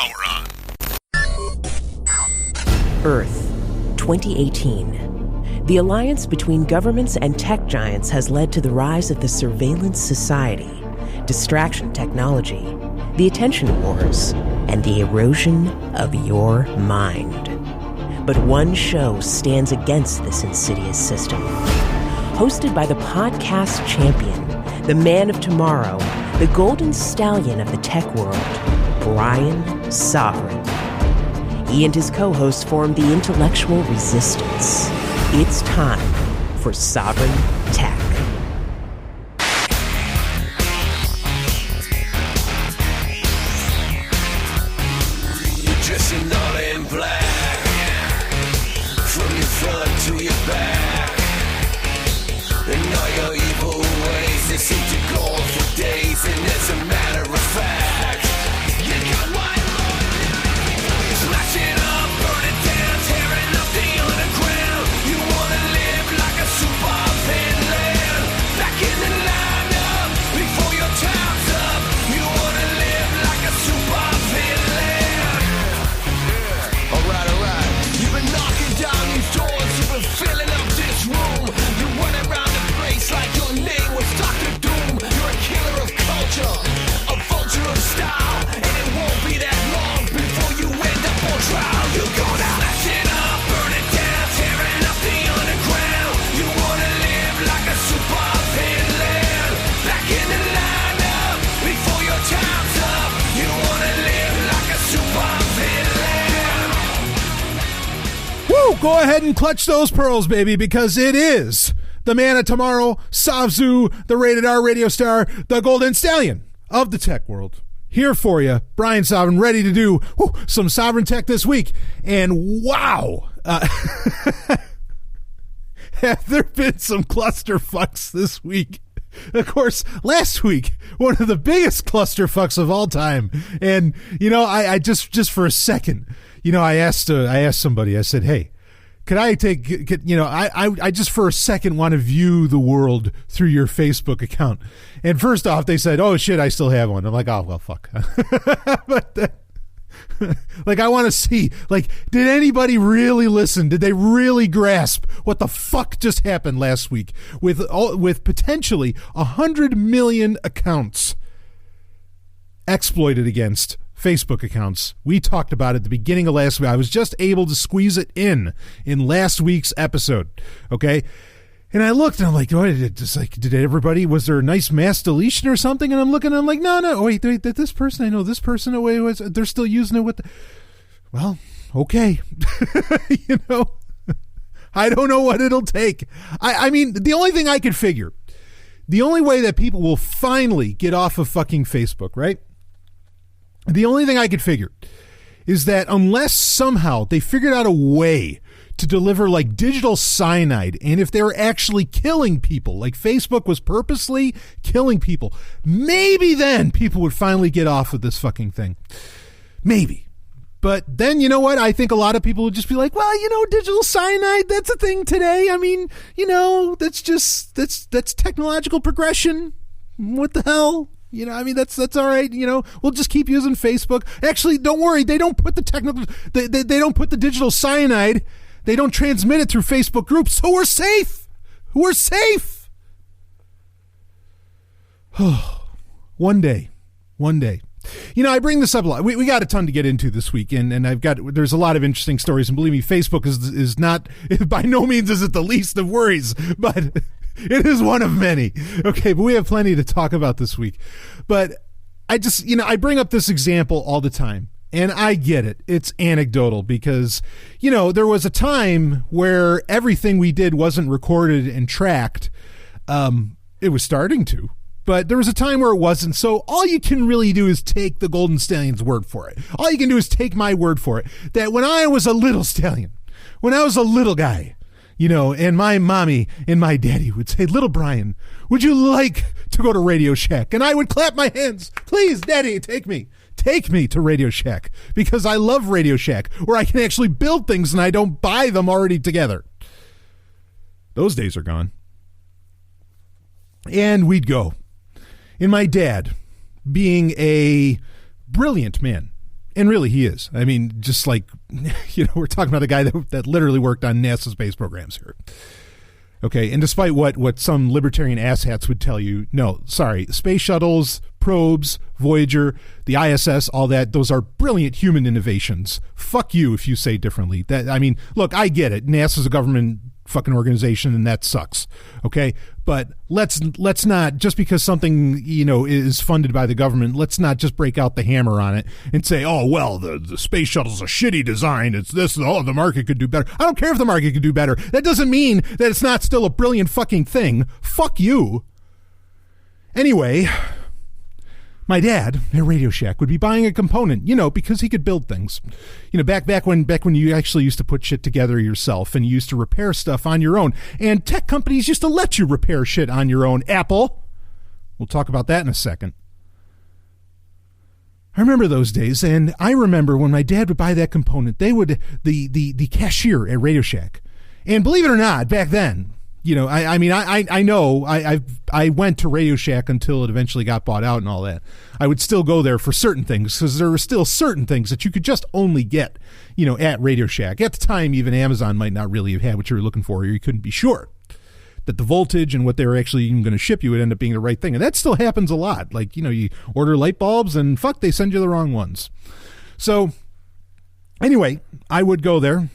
Power on. Earth, 2018. The alliance between governments and tech giants has led to the rise of the surveillance society, distraction technology, the attention wars, and the erosion of your mind. But one show stands against this insidious system. Hosted by the podcast champion, the man of tomorrow, the golden stallion of the tech world, Brian Sovryn. He and his co-hosts formed the intellectual resistance. It's time for Sovryn Tech. You're dressing all in black, from your front to your back, and all your evil ways, they seem to go on for days, and as a matter of fact, you got white smashing up, burning down, tearing up the underground. You wanna live like a super villain, back in the lineup before your time's up. You wanna live like a super villain. Alright. You've been knocking down these doors, you've been filling up this room. You run around the place like your name was Dr. Doom. You're a killer of culture, a vulture of style, and it won't be that long before you end up on trial. You're gonna smash it up, burn it down, tearing up the underground. You wanna live like a super villain, back in the lineup before your time's up. You wanna live like a super villain. Woo! Go ahead and clutch those pearls, baby, because it is the man of tomorrow, Savzu, the rated R radio star, the golden stallion of the tech world. Here for you, Brian Sovryn, ready to do some Sovryn Tech this week. And wow, have there been some clusterfucks this week? Of course, last week, one of the biggest clusterfucks of all time. And, you know, I just for a second, you know, I asked somebody, I said, hey, could I I just for a second want to view the world through your Facebook account. And first off, they said, oh shit, I still have one. I'm like, oh, well, fuck. But like, I want to see, like, did anybody really listen? Did they really grasp what the fuck just happened last week with potentially 100 million accounts exploited against Facebook accounts? We talked about it at the beginning of last week. I was just able to squeeze it in last week's episode. Okay. And I looked and I'm like, oh, did everybody, was there a nice mass deletion or something? And I'm looking and I'm like, no, wait, this person, I know this person, they're still using it well, okay. You know, I don't know what it'll take. I mean, the only thing I could figure, the only way that people will finally get off of fucking Facebook, right? The only thing I could figure is that unless somehow they figured out a way to deliver like digital cyanide, and if they were actually killing people, like Facebook was purposely killing people, maybe then people would finally get off of this fucking thing. Maybe. But then, you know what? I think a lot of people would just be like, well, you know, digital cyanide, that's a thing today. I mean, you know, that's technological progression. What the hell? You know, I mean, that's all right. You know, we'll just keep using Facebook. Actually, don't worry. They don't put they don't put the digital cyanide. They don't transmit it through Facebook groups. So we're safe. We're safe. One day. You know, I bring this up a lot. We got a ton to get into this week, and there's a lot of interesting stories. And believe me, Facebook is not, by no means is it the least of worries, but it is one of many. Okay, but we have plenty to talk about this week. But I just, you know, I bring up this example all the time, and I get it. It's anecdotal because, you know, there was a time where everything we did wasn't recorded and tracked. It was starting to, but there was a time where it wasn't. So all you can really do is take the Golden Stallion's word for it. All you can do is take my word for it, that when I was a little stallion, when I was a little guy, you know, and my mommy and my daddy would say, little Brian, would you like to go to Radio Shack? And I would clap my hands. Please, Daddy, take me to Radio Shack, because I love Radio Shack, where I can actually build things and I don't buy them already together. Those days are gone. And we'd go. And my dad, being a brilliant man, And really, he is. I mean, just like, we're talking about a guy that literally worked on NASA space programs here. Okay, and despite what some libertarian asshats would tell you, no, sorry, space shuttles, probes, Voyager, the ISS, all that, those are brilliant human innovations. Fuck you if you say differently. Look, I get it. NASA's a government fucking organization, and that sucks. Okay, but let's not, just because something is funded by the government, let's not just break out the hammer on it and say, oh well, the space shuttle's a shitty design, it's this, the market could do better. I don't care if the market could do better. That doesn't mean that it's not still a brilliant fucking thing. Fuck you. Anyway, my dad at Radio Shack would be buying a component, because he could build things. Back when you actually used to put shit together yourself and you used to repair stuff on your own. And tech companies used to let you repair shit on your own. Apple. We'll talk about that in a second. I remember those days, and I remember when my dad would buy that component, they would, the cashier at Radio Shack. And believe it or not, back then, I went to Radio Shack until it eventually got bought out and all that. I would still go there for certain things because there were still certain things that you could just only get, at Radio Shack. At the time, even Amazon might not really have had what you were looking for, or you couldn't be sure that the voltage and what they were actually even going to ship you would end up being the right thing. And that still happens a lot. Like, you order light bulbs and they send you the wrong ones. So anyway, I would go there,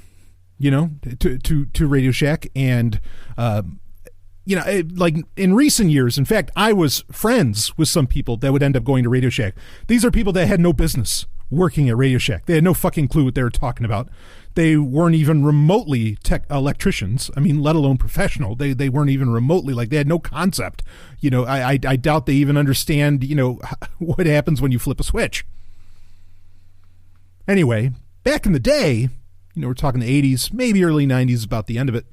to Radio Shack. And, like in recent years, in fact, I was friends with some people that would end up going to Radio Shack. These are people that had no business working at Radio Shack. They had no fucking clue what they were talking about. They weren't even remotely tech electricians. Let alone professional. They weren't even remotely, like, they had no concept. I doubt they even understand, what happens when you flip a switch. Anyway, back in the day, we're talking the 80s, maybe early 90s, about the end of it.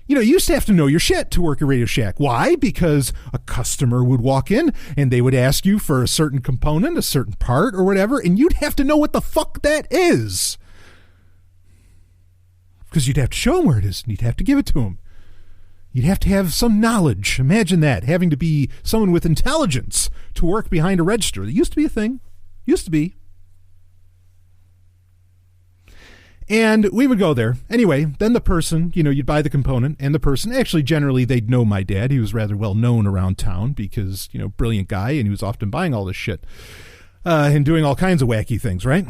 You used to have to know your shit to work at Radio Shack. Why? Because a customer would walk in and they would ask you for a certain component, a certain part or whatever, and you'd have to know what the fuck that is. Because you'd have to show them where it is and you'd have to give it to them. You'd have to have some knowledge. Imagine that, having to be someone with intelligence to work behind a register. That used to be a thing. Used to be. And we would go there. Anyway, then the person, you'd buy the component, and the person, actually, generally, they'd know my dad. He was rather well known around town because, brilliant guy, and he was often buying all this shit and doing all kinds of wacky things, right?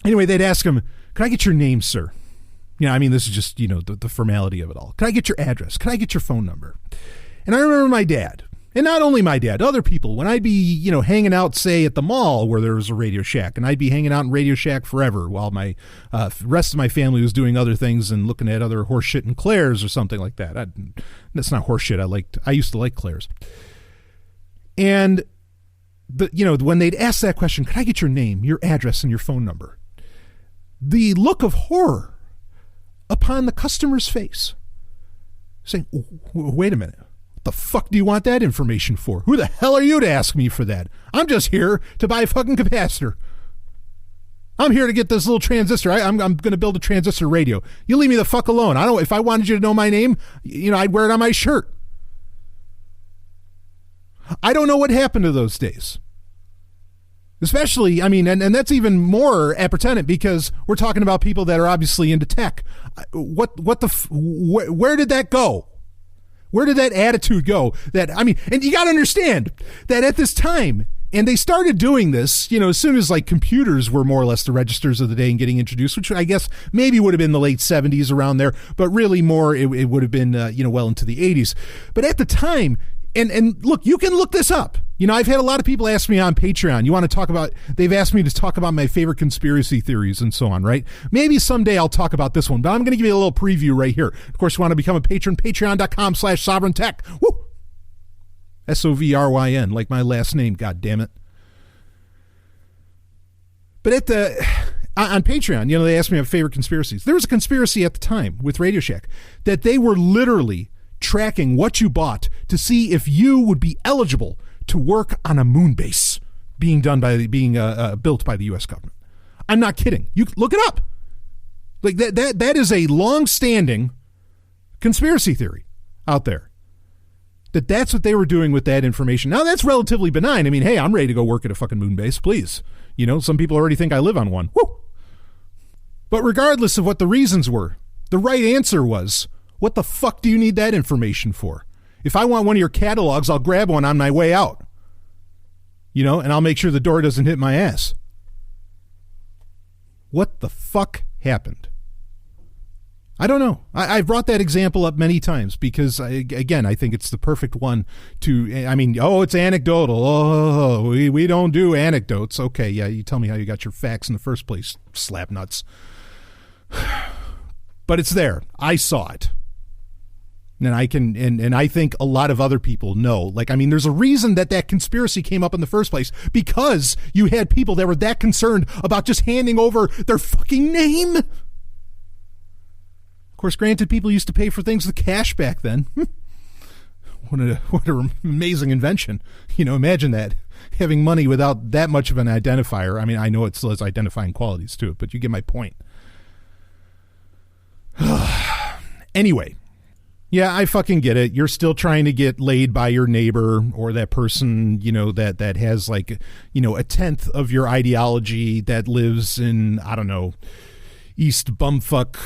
Anyway, they'd ask him, "Can I get your name, sir?" This is just, the formality of it all. "Can I get your address? Can I get your phone number?" And I remember my dad. And not only my dad, other people, when I'd be, hanging out, say, at the mall where there was a Radio Shack, and I'd be hanging out in Radio Shack forever while my rest of my family was doing other things and looking at other horse shit in Claire's or something like that. That's not horse shit. I used to like Claire's. And, when they'd ask that question, "Could I get your name, your address, and your phone number?" The look of horror upon the customer's face, saying, "Wait a minute. The fuck do you want that information for? Who the hell are you to ask me for that? I'm just here to buy a fucking capacitor. I'm here to get this little transistor. I'm going to build a transistor radio. You leave me the fuck alone. If I wanted you to know my name, I'd wear it on my shirt." I don't know what happened to those days. Especially, and that's even more appertinent because we're talking about people that are obviously into tech. Where did that go? Where did that attitude go? And you got to understand that at this time, and they started doing this, as soon as like computers were more or less the registers of the day and getting introduced, which I guess maybe would have been the late 70s around there, but really more, it would have been, well into the 80s. But at the time, and look, you can look this up. I've had a lot of people ask me on Patreon, they've asked me to talk about my favorite conspiracy theories and so on, right? Maybe someday I'll talk about this one, but I'm going to give you a little preview right here. Of course, you want to become a patron, patreon.com/SovrynTech. Woo! Sovryn, like my last name, God damn it. But on Patreon, they asked me my favorite conspiracies. There was a conspiracy at the time with Radio Shack that they were literally tracking what you bought to see if you would be eligible to work on a moon base being built by the U.S. government. I'm not kidding. You look it up. Like that is a long-standing conspiracy theory out there. that's what they were doing with that information. Now, that's relatively benign. I mean, hey, I'm ready to go work at a fucking moon base, please. You know, some people already think I live on one. Woo! But regardless of what the reasons were, the right answer was, what the fuck do you need that information for? If I want one of your catalogs, I'll grab one on my way out. You know, and I'll make sure the door doesn't hit my ass. What the fuck happened? I don't know. I've brought that example up many times because, I think it's the perfect one to, I mean, it's anecdotal. Oh, we don't do anecdotes. Okay, yeah, you tell me how you got your facts in the first place, slap nuts. But it's there. I saw it. And I can, and I think a lot of other people know. Like, I mean, there's a reason that conspiracy came up in the first place, because you had people that were that concerned about just handing over their fucking name. Of course, granted, people used to pay for things with cash back then. What an amazing invention. You know, imagine that. Having money without that much of an identifier. I mean, I know it still has identifying qualities to it, but you get my point. Anyway. Yeah, I fucking get it. You're still trying to get laid by your neighbor or that person, you know, that has like, you know, a tenth of your ideology that lives in, I don't know, East Bumfuck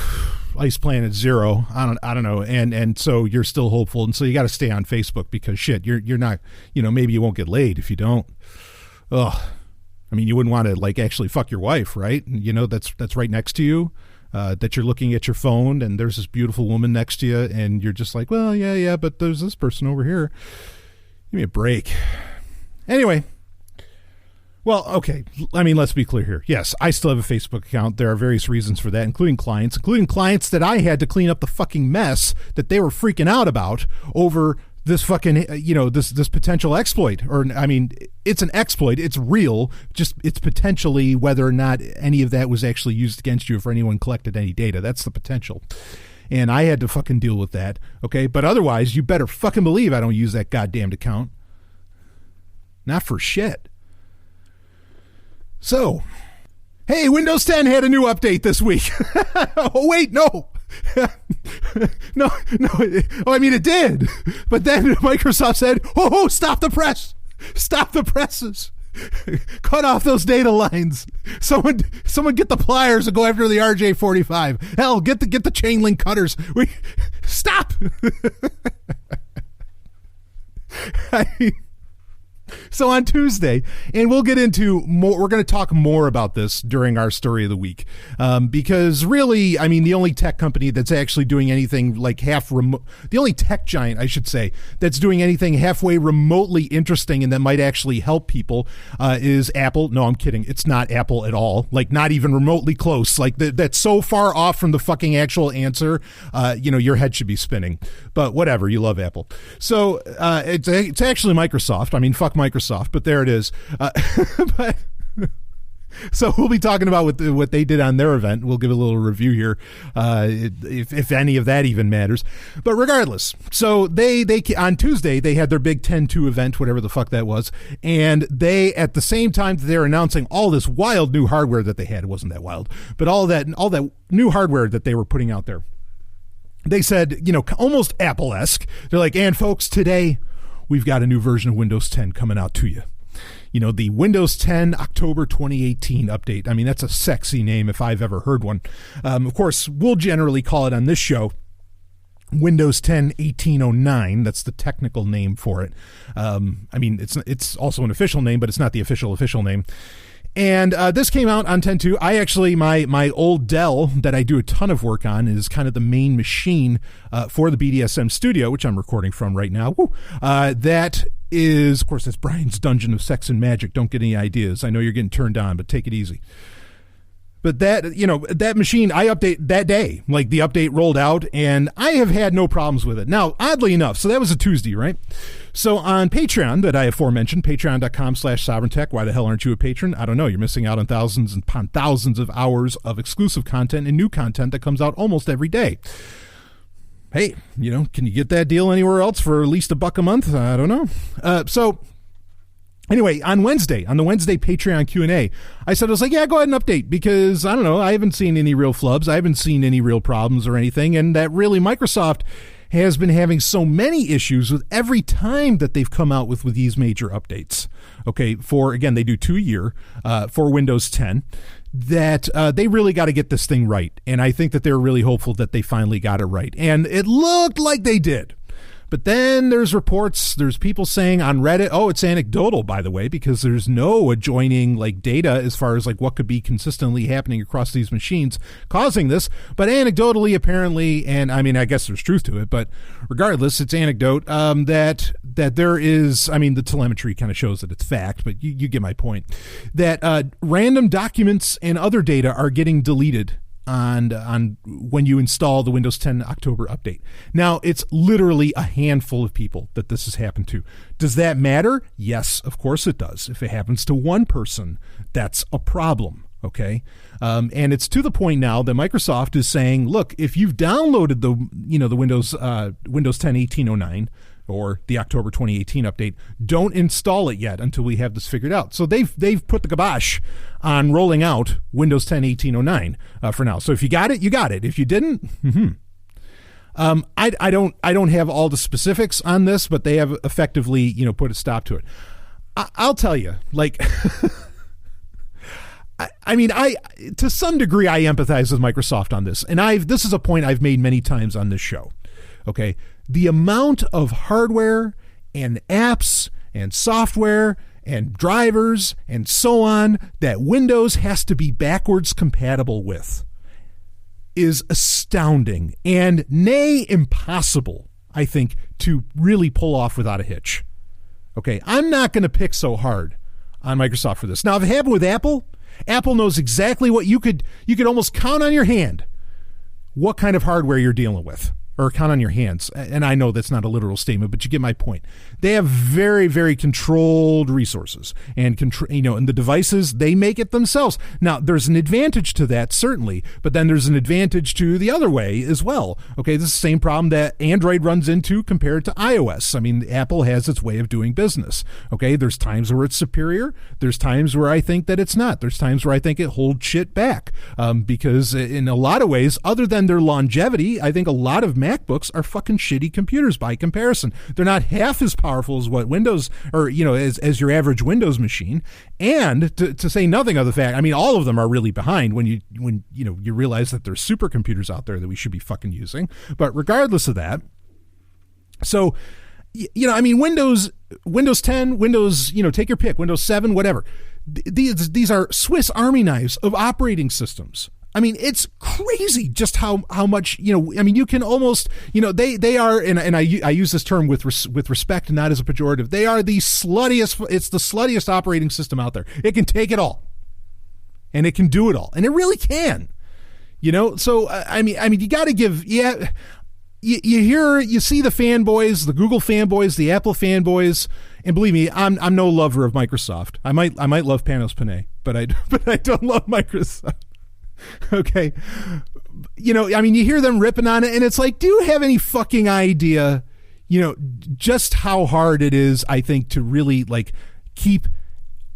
Ice Planet Zero. I don't know. And so you're still hopeful. And so you got to stay on Facebook because shit, you're not, you know, maybe you won't get laid if you don't. Ugh. I mean, you wouldn't want to like actually fuck your wife, right? You know, that's right next to you. That you're looking at your phone and there's this beautiful woman next to you and you're just like, well, yeah, but there's this person over here. Give me a break. Anyway. Well, okay. I mean, let's be clear here. Yes, I still have a Facebook account. There are various reasons for that, including clients that I had to clean up the fucking mess that they were freaking out about over this fucking, you know, this potential exploit. Or, I mean, it's an exploit. It's real. Just it's potentially whether or not any of that was actually used against you, if anyone collected any data. That's the potential. And I had to fucking deal with that. Okay. But otherwise, you better fucking believe I don't use that goddamned account. Not for shit. So, hey, Windows 10 had a new update this week. Oh, wait, no. No. Oh, I mean, it did. But then Microsoft said, oh, stop the press. Stop the presses. Cut off those data lines. Someone get the pliers and go after the RJ45. Hell, get the chain link cutters. Stop. So on Tuesday, and we'll get into more, we're going to talk more about this during our story of the week, because really, I mean, the only tech company that's actually doing anything like the only tech giant, I should say, that's doing anything halfway remotely interesting and that might actually help people is Apple. No, I'm kidding. It's not Apple at all. Like, not even remotely close. Like, that's so far off from the fucking actual answer, you know, your head should be spinning. But whatever, you love Apple. So it's actually Microsoft. I mean, fuck Microsoft, but there it is. But so we'll be talking about what they did on their event. We'll give a little review here, if any of that even matters. But regardless, so they on Tuesday they had their big 10.2 event, whatever the fuck that was, and they, at the same time that they're announcing all this wild new hardware that they had, it wasn't that wild, but all that new hardware that they were putting out there, they said, you know, almost Apple-esque. They're like, and folks, today we've got a new version of Windows 10 coming out to you. You know, the Windows 10 October 2018 update. I mean, that's a sexy name if I've ever heard one. Of course, we'll generally call it on this show Windows 10 1809. That's the technical name for it. I mean, it's also an official name, but it's not the official name. And this came out on 10.2. I actually, my old Dell that I do a ton of work on is kind of the main machine for the BDSM studio, which I'm recording from right now. That is, of course, that's Brian's Dungeon of Sex and Magic. Don't get any ideas. I know you're getting turned on, but take it easy. But that, you know, that machine, I update that day. Like, the update rolled out, and I have had no problems with it. Now, oddly enough, so that was a Tuesday, right? So on Patreon, that I aforementioned, patreon.com/sovereigntech. Why the hell aren't you a patron? I don't know. You're missing out on thousands upon thousands of hours of exclusive content and new content that comes out almost every day. Hey, you know, can you get that deal anywhere else for at least $1 a month? I don't know. So anyway, on the Wednesday Patreon Q&A, I was like, yeah, go ahead and update, because I don't know, I haven't seen any real flubs. I haven't seen any real problems or anything. And that really Microsoft has been having so many issues with every time that they've come out with these major updates. Okay, again, they do 2 a year for Windows 10, that they really got to get this thing right. And I think that they're really hopeful that they finally got it right. And it looked like they did. But then there's people saying on Reddit, it's anecdotal, by the way, because there's no adjoining like data as far as like what could be consistently happening across these machines causing this. But anecdotally, apparently, and I mean, I guess there's truth to it, but regardless, it's anecdote, that there is, I mean, the telemetry kind of shows that it's fact, but you get my point, that random documents and other data are getting deleted on when you install the Windows 10 October update. Now, it's literally a handful of people that this has happened to. Does that matter? Yes, of course it does. If it happens to one person, that's a problem. Okay. And it's to the point now that Microsoft is saying, look, if you've downloaded the Windows 10 1809 or the October 2018 update, don't install it yet until we have this figured out. So they've put the kibosh on rolling out Windows 10 1809 for now. So if you got it, you got it. If you didn't, I don't have all the specifics on this, but they have effectively put a stop to it. I'll tell you, like, I mean, to some degree I empathize with Microsoft on this, and this is a point I've made many times on this show. Okay. The amount of hardware and apps and software and drivers and so on that Windows has to be backwards compatible with is astounding and nay impossible, I think, to really pull off without a hitch. Okay, I'm not going to pick so hard on Microsoft for this. Now, if it happened with Apple knows exactly what you could almost count on your hand what kind of hardware you're dealing with. Or count on your hands. And I know that's not a literal statement, but you get my point. They have very, very controlled resources and and the devices, they make it themselves. Now, there's an advantage to that, certainly, but then there's an advantage to the other way as well. Okay, this is the same problem that Android runs into compared to iOS. I mean, Apple has its way of doing business. Okay, there's times where it's superior. There's times where I think that it's not. There's times where I think it holds shit back because in a lot of ways, other than their longevity, I think a lot of MacBooks are fucking shitty computers by comparison. They're not half as powerful as what Windows or, as your average Windows machine. And to say nothing of the fact, I mean, all of them are really behind when you realize that there's supercomputers out there that we should be fucking using. But regardless of that, so, I mean, Windows 10, Windows, take your pick, Windows 7, whatever. These are Swiss Army knives of operating systems. I mean, it's crazy just how much, I mean, you can almost, they are, and I use this term with respect, not as a pejorative. They are the sluttiest, it's the sluttiest operating system out there. It can take it all and it can do it all. And it really can, so I mean, you got to give, you see the fanboys, the Google fanboys, the Apple fanboys, and believe me, I'm no lover of Microsoft. I might love Panos Panay, but I don't love Microsoft. Okay. I mean, you hear them ripping on it and it's like, do you have any fucking idea, just how hard it is, I think, to really like keep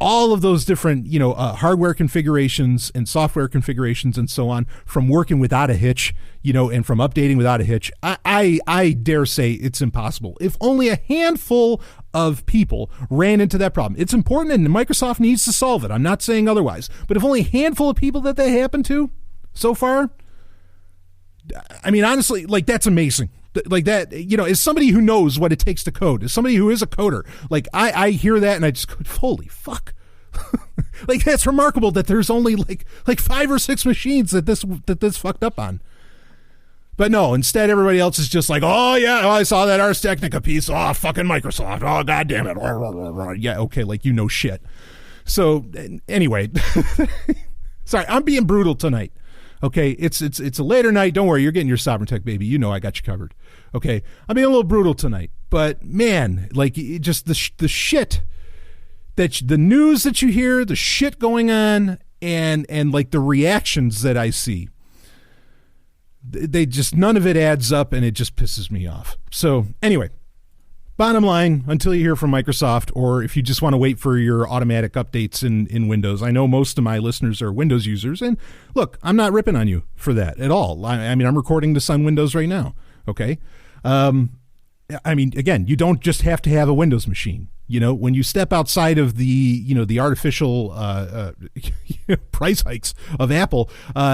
all of those different, hardware configurations and software configurations and so on from working without a hitch, and from updating without a hitch. I dare say it's impossible. If only a handful of people ran into that problem. It's important and Microsoft needs to solve it. I'm not saying otherwise, but if only a handful of people that happen to so far, I mean, honestly, like that's amazing. Like that, as somebody who knows what it takes to code, as somebody who is a coder, like I hear that and I just go, holy fuck. Like that's remarkable that there's only like 5 or 6 machines that this fucked up on. But no, instead everybody else is just like, oh yeah, I saw that Ars Technica piece. Oh, fucking Microsoft. Oh, God damn it. Yeah, okay, like shit. So anyway, sorry, I'm being brutal tonight. Okay, it's a later night. Don't worry, you're getting your Sovereign Tech, baby. I got you covered. Okay, I'm being a little brutal tonight, but man, like just the shit the news that you hear, the shit going on, and like the reactions that I see. They just, none of it adds up and it just pisses me off. So anyway, bottom line, until you hear from Microsoft, or if you just want to wait for your automatic updates in Windows, I know most of my listeners are Windows users, and look, I'm not ripping on you for that at all. I mean, I'm recording this on Windows right now. Okay. I mean, again, you don't just have to have a Windows machine. You know, when you step outside of the, you know, the artificial price hikes of Apple,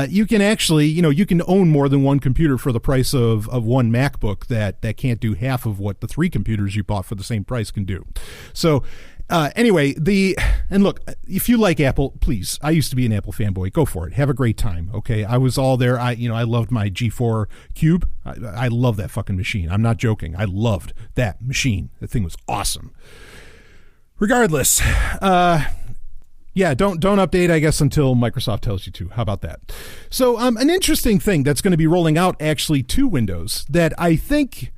you can actually, you know, you can own more than one computer for the price of one MacBook that can't do half of what the 3 computers you bought for the same price can do. So anyway, and look, if you like Apple, please, I used to be an Apple fanboy. Go for it. Have a great time. Okay. I was all there. I loved my G4 Cube. I love that fucking machine. I'm not joking. I loved that machine. That thing was awesome. Regardless, yeah, don't update, I guess, until Microsoft tells you to. How about that? So an interesting thing that's going to be rolling out actually to Windows that I think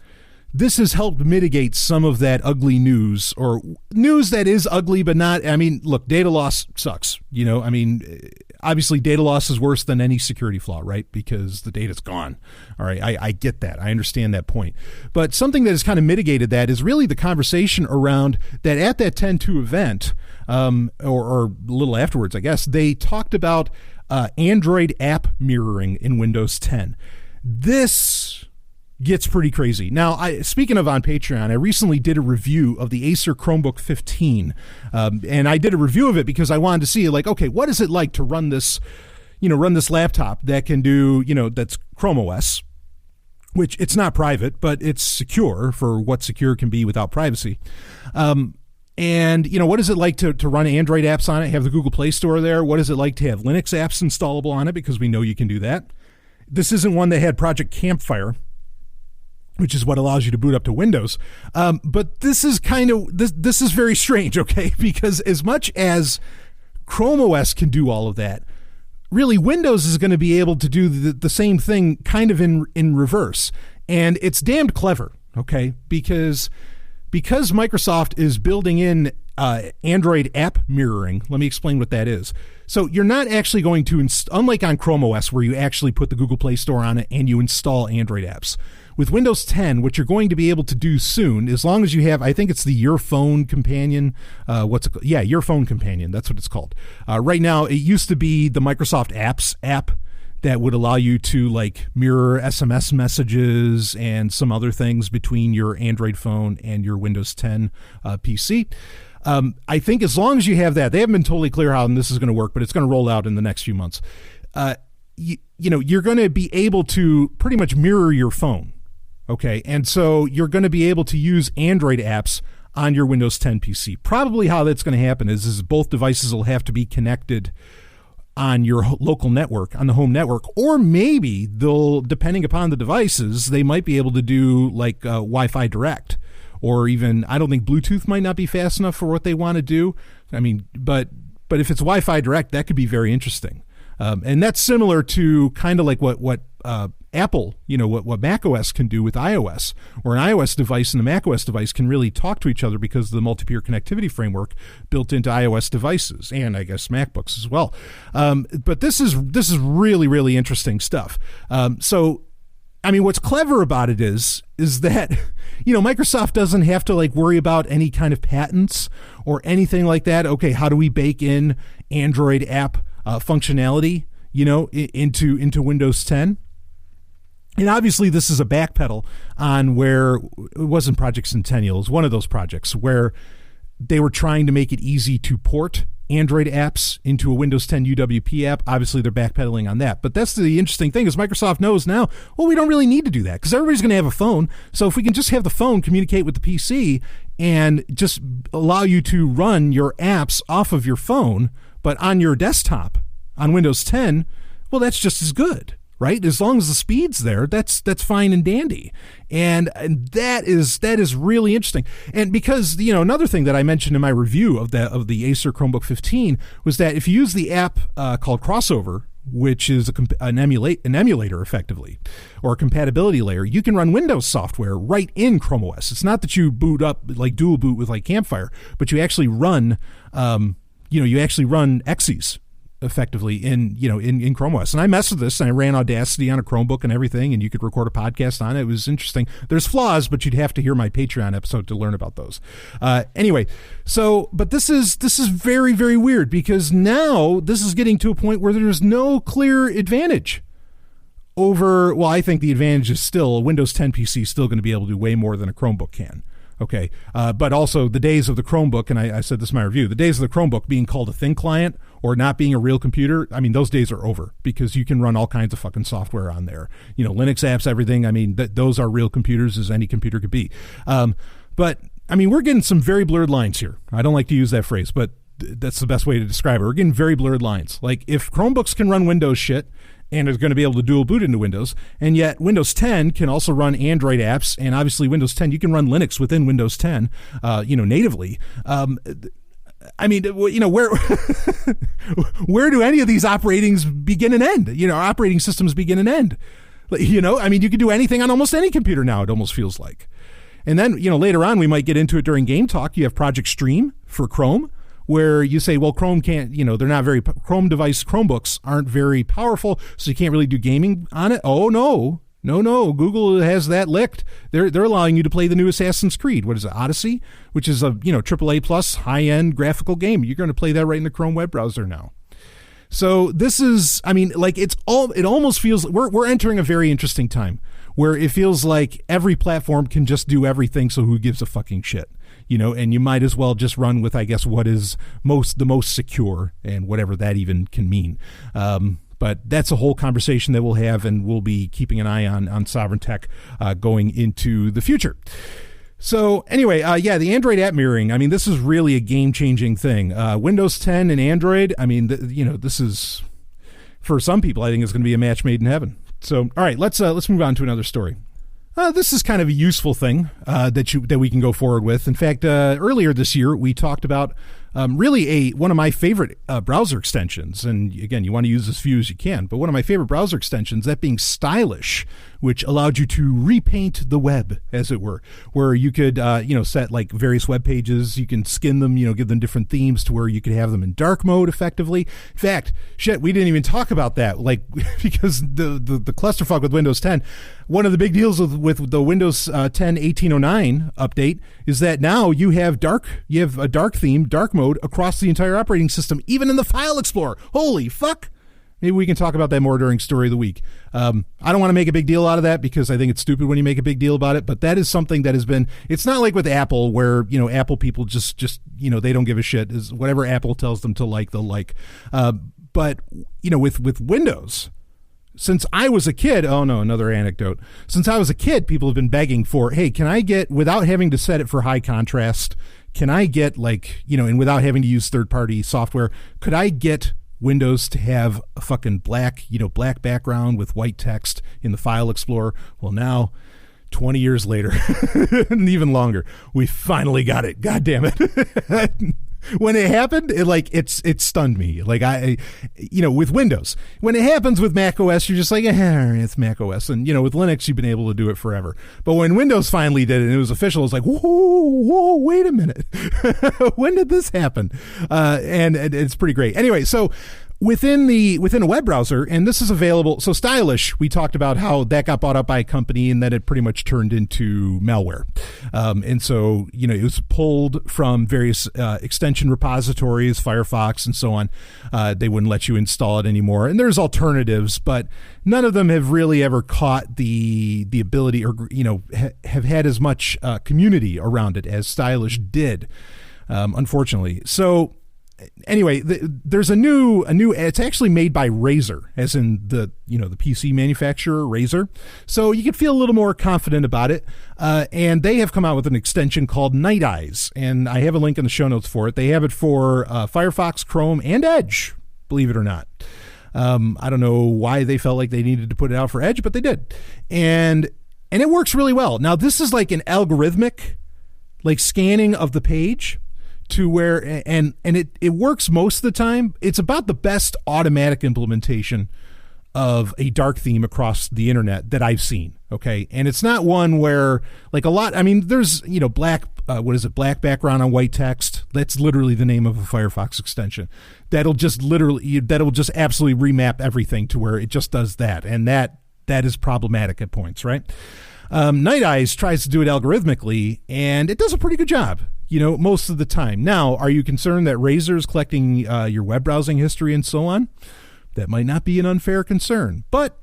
this has helped mitigate some of that ugly news, or news that is ugly, but not, I mean, look, data loss sucks. You know, I mean, obviously data loss is worse than any security flaw, right? Because the data's gone. All right, I get that. I understand that point. But something that has kind of mitigated that is really the conversation around that at that 10.2 event, or a little afterwards, I guess, they talked about Android app mirroring in Windows 10. This gets pretty crazy. Now, speaking of on Patreon, I recently did a review of the Acer Chromebook 15, and I did a review of it because I wanted to see, like, okay, what is it like to run this laptop that can do, that's Chrome OS, which it's not private, but it's secure for what secure can be without privacy. And, what is it like to run Android apps on it, have the Google Play Store there? What is it like to have Linux apps installable on it? Because we know you can do that. This isn't one that had Project Campfire, which is what allows you to boot up to Windows. But this is this is very strange, okay? Because as much as Chrome OS can do all of that, really Windows is going to be able to do the same thing kind of in reverse. And it's damned clever, okay? Because Microsoft is building in Android app mirroring. Let me explain what that is. So you're not actually going to, unlike on Chrome OS where you actually put the Google Play Store on it and you install Android apps. With Windows 10, what you're going to be able to do soon, as long as you have, I think it's the Your Phone Companion. Your Phone Companion. That's what it's called. Right now, it used to be the Microsoft Apps app that would allow you to mirror SMS messages and some other things between your Android phone and your Windows 10 PC. I think as long as you have that, they haven't been totally clear how this is going to work, but it's going to roll out in the next few months. You're going to be able to pretty much mirror your phone. Okay, and so you're going to be able to use Android apps on your Windows 10 PC. Probably how that's going to happen is both devices will have to be connected on your local network, on the home network, or maybe they'll, depending upon the devices, they might be able to do Wi-Fi Direct, or even, I don't think Bluetooth might not be fast enough for what they want to do. I mean, but if it's Wi-Fi Direct, that could be very interesting. And that's similar to kind of like what Apple, what macOS can do with iOS, or an iOS device and a macOS device can really talk to each other because of the multi-peer connectivity framework built into iOS devices and I guess MacBooks as well. But this is really, really interesting stuff. So, I mean, what's clever about it is that, Microsoft doesn't have to worry about any kind of patents or anything like that. Okay, how do we bake in Android app functionality, into Windows 10? And obviously this is a backpedal on where it wasn't Project Centennial. It was one of those projects where they were trying to make it easy to port Android apps into a Windows 10 UWP app. Obviously they're backpedaling on that. But that's the interesting thing is Microsoft knows now, well, we don't really need to do that because everybody's going to have a phone. So if we can just have the phone communicate with the PC and just allow you to run your apps off of your phone, but on your desktop on Windows 10, well, that's just as good, right? As long as the speed's there, that's fine and dandy. And that is really interesting. And because, another thing that I mentioned in my review of the Acer Chromebook 15 was that if you use the app called Crossover, which is an emulator effectively, or a compatibility layer, you can run Windows software right in Chrome OS. It's not that you boot up dual boot with Campfire, but you actually run exes effectively in Chrome OS. And I messed with this and I ran Audacity on a Chromebook and everything, and you could record a podcast on it. It was interesting. There's flaws, but you'd have to hear my Patreon episode to learn about those. Anyway, but this is very, very weird because now this is getting to a point where there's no clear advantage I think the advantage is still a Windows 10 PC is still going to be able to do way more than a Chromebook can. Okay. But also the days of the Chromebook, and I said this in my review, the days of the Chromebook being called a thin client or not being a real computer, I mean, those days are over because you can run all kinds of fucking software on there. Linux apps, everything. I mean, those are real computers as any computer could be. But, I mean, we're getting some very blurred lines here. I don't like to use that phrase, but that's the best way to describe it. We're getting very blurred lines. Like, if Chromebooks can run Windows shit, and is going to be able to dual boot into Windows. And yet Windows 10 can also run Android apps. And obviously Windows 10, you can run Linux within Windows 10, natively. I mean, where where do any of these operatings begin and end? Operating systems begin and end. I mean, you can do anything on almost any computer now, it almost feels like. And then, later on, we might get into it during GameTalk. You have Project Stream for Chrome, where you say, well, Chrome can't, they're not very, Chromebooks aren't very powerful, so you can't really do gaming on it. Oh, no. Google has that licked. They're allowing you to play the new Assassin's Creed. What is it, Odyssey? Which is a, AAA plus high-end graphical game. You're going to play that right in the Chrome web browser now. So this is, I mean, like it almost feels, we're entering a very interesting time where it feels like every platform can just do everything, so who gives a fucking shit? And you might as well just run with, I guess, what is the most secure and whatever that even can mean. But that's a whole conversation that we'll have, and we'll be keeping an eye on Sovryn Tech going into the future. So anyway, the Android app mirroring. I mean, this is really a game-changing thing. Windows 10 and Android. I mean, this is, for some people, I think it's going to be a match made in heaven. So, all right, let's move on to another story. This is kind of a useful thing that we can go forward with. In fact, earlier this year, we talked about really one of my favorite browser extensions. And again, you want to use as few as you can, but one of my favorite browser extensions, that being Stylish, which allowed you to repaint the web, as it were, where you could, set like various web pages. You can skin them, give them different themes to where you could have them in dark mode effectively. In fact, we didn't even talk about that, like, because the clusterfuck with Windows 10, one of the big deals with the Windows 10 1809 update is that now you have a dark theme, dark mode across the entire operating system, even in the File Explorer. Holy fuck. Maybe we can talk about that more during Story of the Week. I don't want to make a big deal out of that because I think it's stupid when you make a big deal about it, but that is something that has been, it's not like with Apple where, Apple people just they don't give a shit. Is whatever Apple tells them to like, they'll like. But, with Windows, since I was a kid, oh no, another anecdote. Since I was a kid, people have been begging for, hey, can I get, without having to set it for high contrast, can I get and without having to use third-party software, could I get Windows to have a fucking black background with white text in the File Explorer? Well, now, 20 years later, and even longer, we finally got it. God damn it. When it happened, it stunned me. Like with Windows, when it happens with Mac OS, you're just like, it's Mac OS. And, with Linux, you've been able to do it forever. But when Windows finally did it and it was official, it was like, whoa, wait a minute. When did this happen? And it's pretty great. Anyway, so within a web browser, and this is available. So Stylish, we talked about how that got bought up by a company and that it pretty much turned into malware. And so, it was pulled from various extension repositories, Firefox and so on. They wouldn't let you install it anymore. And there's alternatives, but none of them have really ever caught the ability or, have had as much community around it as Stylish did, unfortunately. So, anyway, there's a new. It's actually made by Razer, as in the PC manufacturer Razer. So you can feel a little more confident about it. And they have come out with an extension called Night Eyes, and I have a link in the show notes for it. They have it for Firefox, Chrome, and Edge. Believe it or not. I don't know why they felt like they needed to put it out for Edge, but they did, and it works really well. Now this is like an algorithmic, scanning of the page. To where and it works most of the time. It's about the best automatic implementation of a dark theme across the internet that I've seen. Okay, and it's not one where a lot. I mean, there's black background on white text. That's literally the name of a Firefox extension. That'll just absolutely remap everything to where it just does that, and that is problematic at points, right? Night Eyes tries to do it algorithmically, and it does a pretty good job. Most of the time. Now, are you concerned that Razer is collecting your web browsing history and so on? That might not be an unfair concern. But,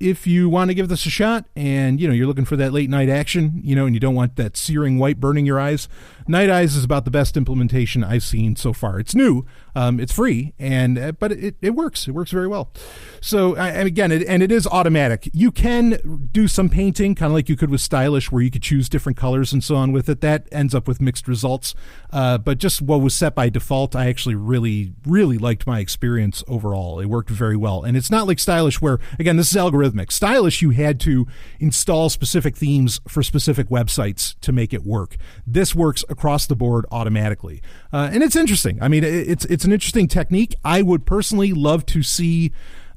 if you want to give this a shot and, you're looking for that late night action, and you don't want that searing white burning your eyes, Night Eyes is about the best implementation I've seen so far. It's new, it's free, but it works. It works very well. So, it is automatic. You can do some painting, kind of like you could with Stylish, where you could choose different colors and so on with it. That ends up with mixed results. But just what was set by default, I actually really, really liked my experience overall. It worked very well. And it's not like Stylish where, again, this is algorithmic. Stylish, you had to install specific themes for specific websites to make it work. This works across the board automatically. And it's interesting. I mean, it's an interesting technique. I would personally love to see,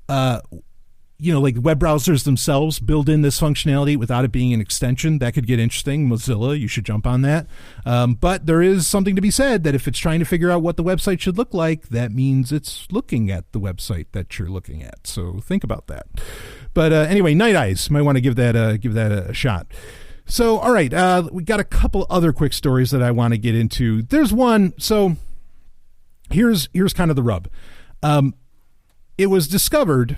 like web browsers themselves build in this functionality without it being an extension. That could get interesting. Mozilla, you should jump on that. But there is something to be said that if it's trying to figure out what the website should look like, that means it's looking at the website that you're looking at. So think about that. But anyway, Night Eyes, might want to give that a shot. So, all right, we got a couple other quick stories that I want to get into. There's one. So here's kind of the rub. It was discovered,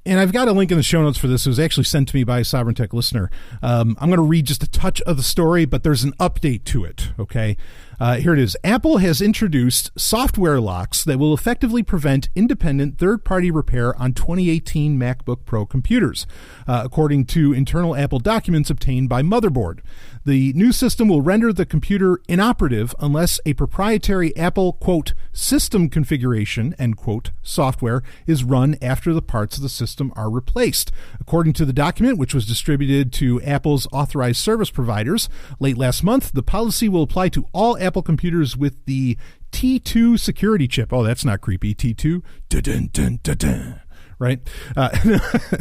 and I've got a link in the show notes for this. It was actually sent to me by a Sovereign Tech listener. I'm going to read just a touch of the story, but there's an update to it, okay? Here it is. Apple has introduced software locks that will effectively prevent independent third-party repair on 2018 MacBook Pro computers, according to internal Apple documents obtained by Motherboard. The new system will render the computer inoperative unless a proprietary Apple, quote, system configuration, end quote, software is run after the parts of the system are replaced. According to the document, which was distributed to Apple's authorized service providers late last month, the policy will apply to all Apple computers with the T2 security chip. Oh, that's not creepy. T2. Dun, dun, dun, dun. Right?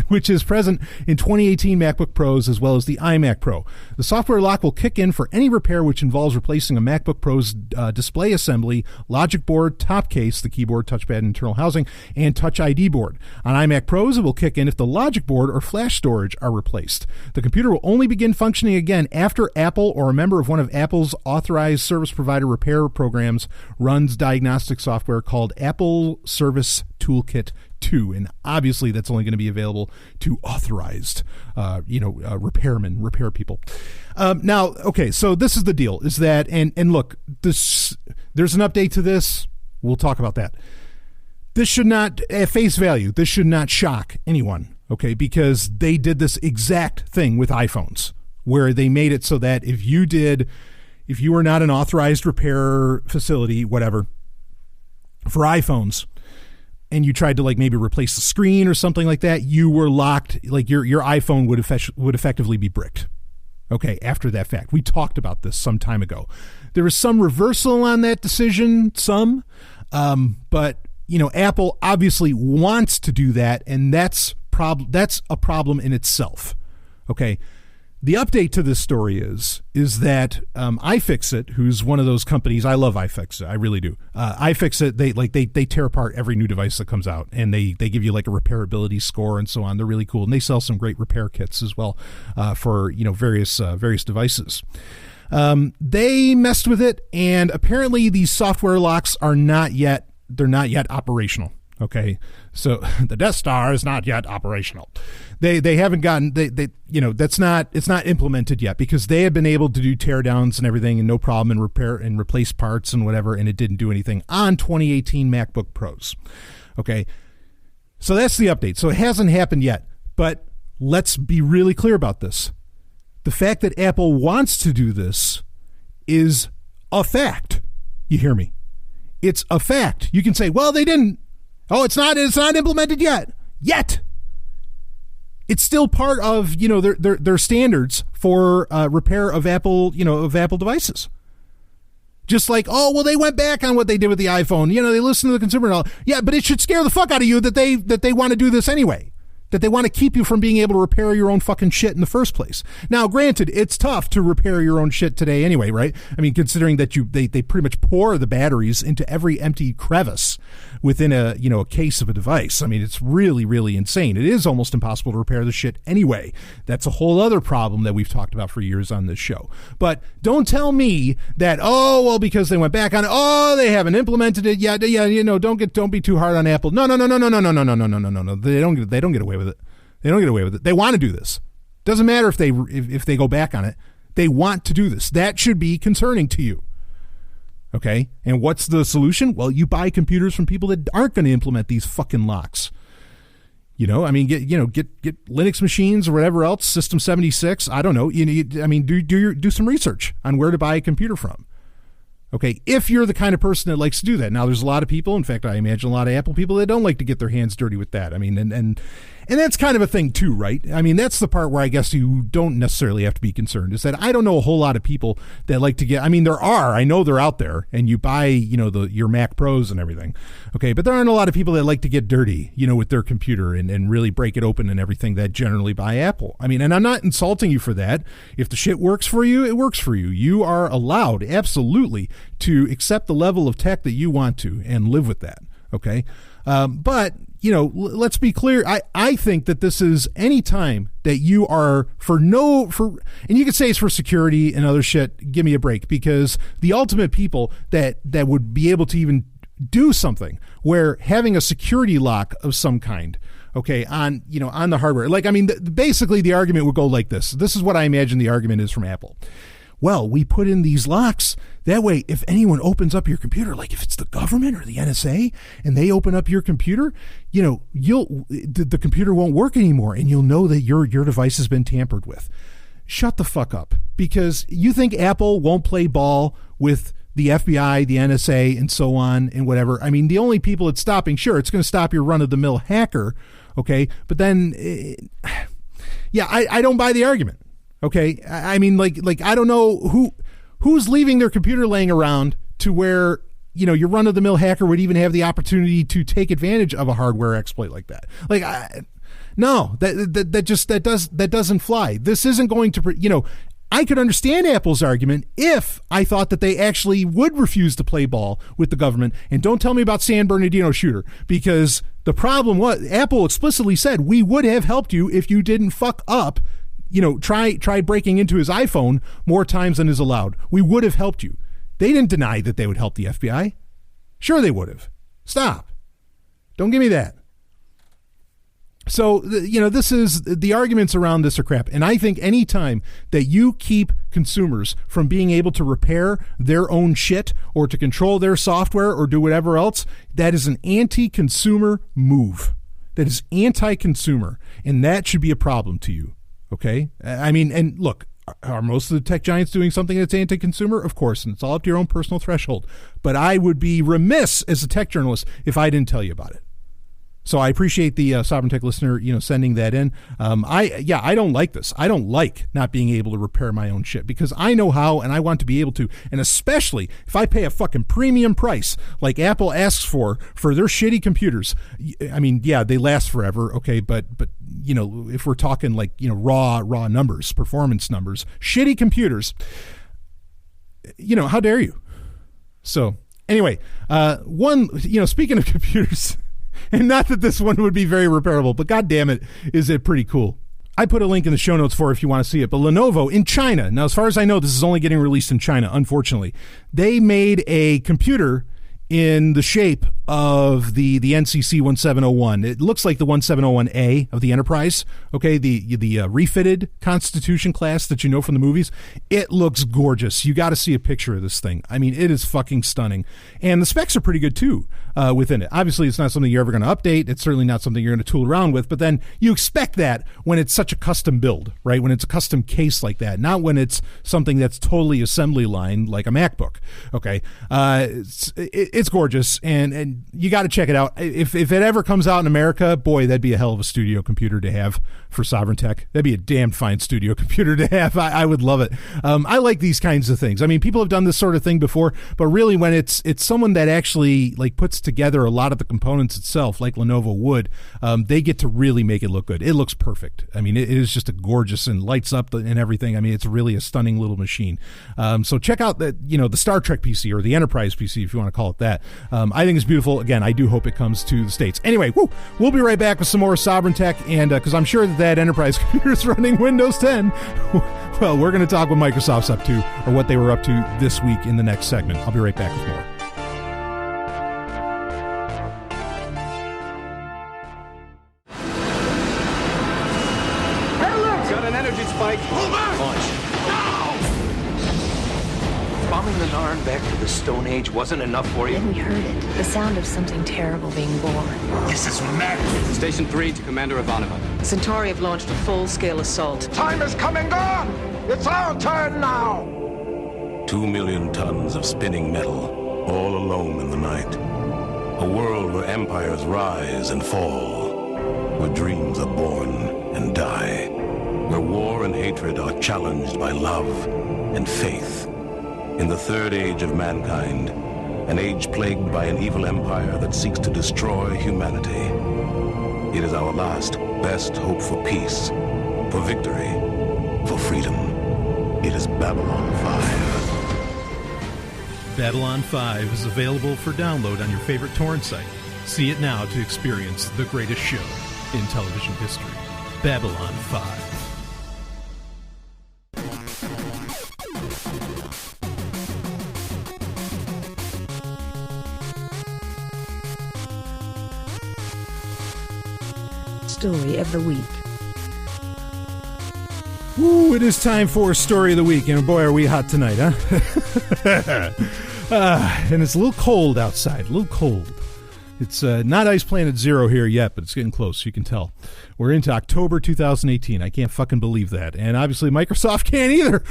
Which is present in 2018 MacBook Pros as well as the iMac Pro. The software lock will kick in for any repair which involves replacing a MacBook Pro's display assembly, logic board, top case, the keyboard, touchpad, internal housing, and Touch ID board. On iMac Pros, it will kick in if the logic board or flash storage are replaced. The computer will only begin functioning again after Apple or a member of one of Apple's authorized service provider repair programs runs diagnostic software called Apple Service Toolkit 2, and obviously that's only going to be available to authorized repair people. Now, okay, so this is the deal, is that, and look, there's an update to this. We'll talk about that. This should not, at face value, this should not shock anyone, okay, because they did this exact thing with iPhones, where they made it so that if you were not an authorized repair facility, whatever, for iPhones, and you tried to maybe replace the screen or something like that, you were locked, your iPhone would effectively be bricked. Okay, after that fact. We talked about this some time ago. There was some reversal on that decision, but Apple obviously wants to do that, and that's a problem in itself. Okay. The update to this story is that iFixit, who's one of those companies, I love iFixit, I really do. iFixit, they tear apart every new device that comes out, and they give you a repairability score and so on. They're really cool, and they sell some great repair kits as well for various devices. They messed with it, and apparently these software locks are not yet operational. Okay, so the Death Star is not yet operational. They haven't gotten it's not implemented yet, because they have been able to do teardowns and everything and no problem, and repair and replace parts and whatever, and it didn't do anything on 2018 MacBook Pros. Okay, so that's the update. So it hasn't happened yet, but let's be really clear about this. The fact that Apple wants to do this is a fact. You hear me? It's a fact. You can say, well, they didn't. Oh, it's not implemented yet. It's still part of, their standards for repair of Apple devices. Just like, oh, well, they went back on what they did with the iPhone. They listened to the consumer and all. Yeah, but it should scare the fuck out of you that they want to do this anyway. That they want to keep you from being able to repair your own fucking shit in the first place. Now, granted, it's tough to repair your own shit today anyway, right? I mean, considering that they pretty much pour the batteries into every empty crevice within a case of a device. I mean, it's really, really insane. It is almost impossible to repair the shit anyway. That's a whole other problem that we've talked about for years on this show. But don't tell me that, oh, well, because they went back on it, oh, they haven't implemented it yet. Yeah, don't be too hard on Apple. No. They don't get away with it. They don't get away with it. They want to do this. Doesn't matter if they go back on it. They want to do this. That should be concerning to you. Okay? And what's the solution? Well, you buy computers from people that aren't going to implement these fucking locks. You know, I mean, get Linux machines or whatever else, System 76. I don't know. Do some research on where to buy a computer from. Okay, if you're the kind of person that likes to do that. Now, there's a lot of people, in fact, I imagine a lot of Apple people that don't like to get their hands dirty with that. I mean, and that's kind of a thing too, right? I mean, that's the part where I guess you don't necessarily have to be concerned, is that I don't know a whole lot of people that like to get, I mean, I know they're out there, and you buy, your Mac Pros and everything, okay, but there aren't a lot of people that like to get dirty, with their computer and really break it open and everything, that generally buy Apple. I mean, and I'm not insulting you for that. If the shit works for you, it works for you. You are allowed, absolutely, to accept the level of tech that you want to and live with that, okay? But let's be clear. I think that this is any time that you are and you could say it's for security and other shit. Give me a break, because the ultimate people that would be able to even do something where having a security lock of some kind, okay, on the hardware, basically the argument would go like this. This is what I imagine the argument is from Apple. Well, we put in these locks. That way, if anyone opens up your computer, like if it's the government or the NSA, and they open up your computer, the computer won't work anymore, and you'll know that your device has been tampered with. Shut the fuck up, because you think Apple won't play ball with the FBI, the NSA, and so on, and whatever. I mean, the only people it's stopping, sure, it's going to stop your run-of-the-mill hacker, okay, but then, I don't buy the argument. Okay, I mean, I don't know who's leaving their computer laying around to where your run-of-the-mill hacker would even have the opportunity to take advantage of a hardware exploit like that. No, that doesn't fly. This isn't going to. I could understand Apple's argument if I thought that they actually would refuse to play ball with the government. And don't tell me about San Bernardino shooter, because the problem was Apple explicitly said we would have helped you if you didn't fuck up. Try breaking into his iPhone more times than is allowed. We would have helped you. They didn't deny that they would help the FBI. Sure, they would have. Stop. Don't give me that. So, this is, the arguments around this are crap. And I think any time that you keep consumers from being able to repair their own shit or to control their software or do whatever else, that is an anti-consumer move. That is anti-consumer. And that should be a problem to you. Okay? I mean, and look, are most of the tech giants doing something that's anti-consumer? Of course, and it's all up to your own personal threshold. But I would be remiss as a tech journalist if I didn't tell you about it. So I appreciate the Sovereign Tech listener, sending that in. I don't like this. I don't like not being able to repair my own shit, because I know how and I want to be able to. And especially if I pay a fucking premium price like Apple asks for their shitty computers. I mean, yeah, they last forever. Okay. But if we're talking raw numbers, performance numbers, shitty computers, how dare you? So anyway, speaking of computers, and not that this one would be very repairable, but God damn it, is it pretty cool. I put a link in the show notes for if you want to see it. But Lenovo in China, now as far as I know, this is only getting released in China, unfortunately. They made a computer in the shape of the NCC 1701. It looks like the 1701A of the Enterprise, okay, the refitted Constitution class that you know from the movies. It looks gorgeous. You got to see a picture of this thing. I mean, it is fucking stunning. And the specs are pretty good, too, within it. Obviously, it's not something you're ever going to update. It's certainly not something you're going to tool around with, but then you expect that when it's such a custom build, right? When it's a custom case like that, not when it's something that's totally assembly line like a MacBook, okay? It's gorgeous, and you got to check it out. If it ever comes out in America, boy, that'd be a hell of a studio computer to have for Sovereign Tech. That'd be a damn fine studio computer to have. I would love it. I like these kinds of things. I mean, people have done this sort of thing before, but really when it's someone that actually puts together a lot of the components itself, like Lenovo would, they get to really make it look good. It looks perfect. I mean, it is just a gorgeous and lights up and everything. I mean, it's really a stunning little machine. So check out the Star Trek PC or the Enterprise PC, if you want to call it that. I think it's beautiful. Again, I do hope it comes to the States. Anyway, we'll be right back with some more Sovereign Tech, and because I'm sure that Enterprise computer is running Windows 10. Well, we're going to talk what Microsoft's up to, or what they were up to this week in the next segment. I'll be right back with more. Spike. Pull back! Launch. Bombing the Narn back to the Stone Age wasn't enough for you? Then we heard it. The sound of something terrible being born. This is madness. Station 3 to Commander Ivanova. Centauri have launched a full-scale assault. Time is come and gone! It's our turn now! 2 million tons of spinning metal, all alone in the night. A world where empires rise and fall, where dreams are born and die, where war and hatred are challenged by love and faith. In the third age of mankind, an age plagued by an evil empire that seeks to destroy humanity. It is our last, best hope for peace, for victory, for freedom. It is Babylon 5. Babylon 5 is available for download on your favorite torrent site. See it now to experience the greatest show in television history. Babylon 5. Story of the week. Woo, it is time for Story of the Week, and boy, are we hot tonight, huh? And it's a little cold outside, a little cold. It's not Ice Planet Zero here yet, but it's getting close, you can tell. We're into October 2018. I can't fucking believe that. And obviously Microsoft can't either,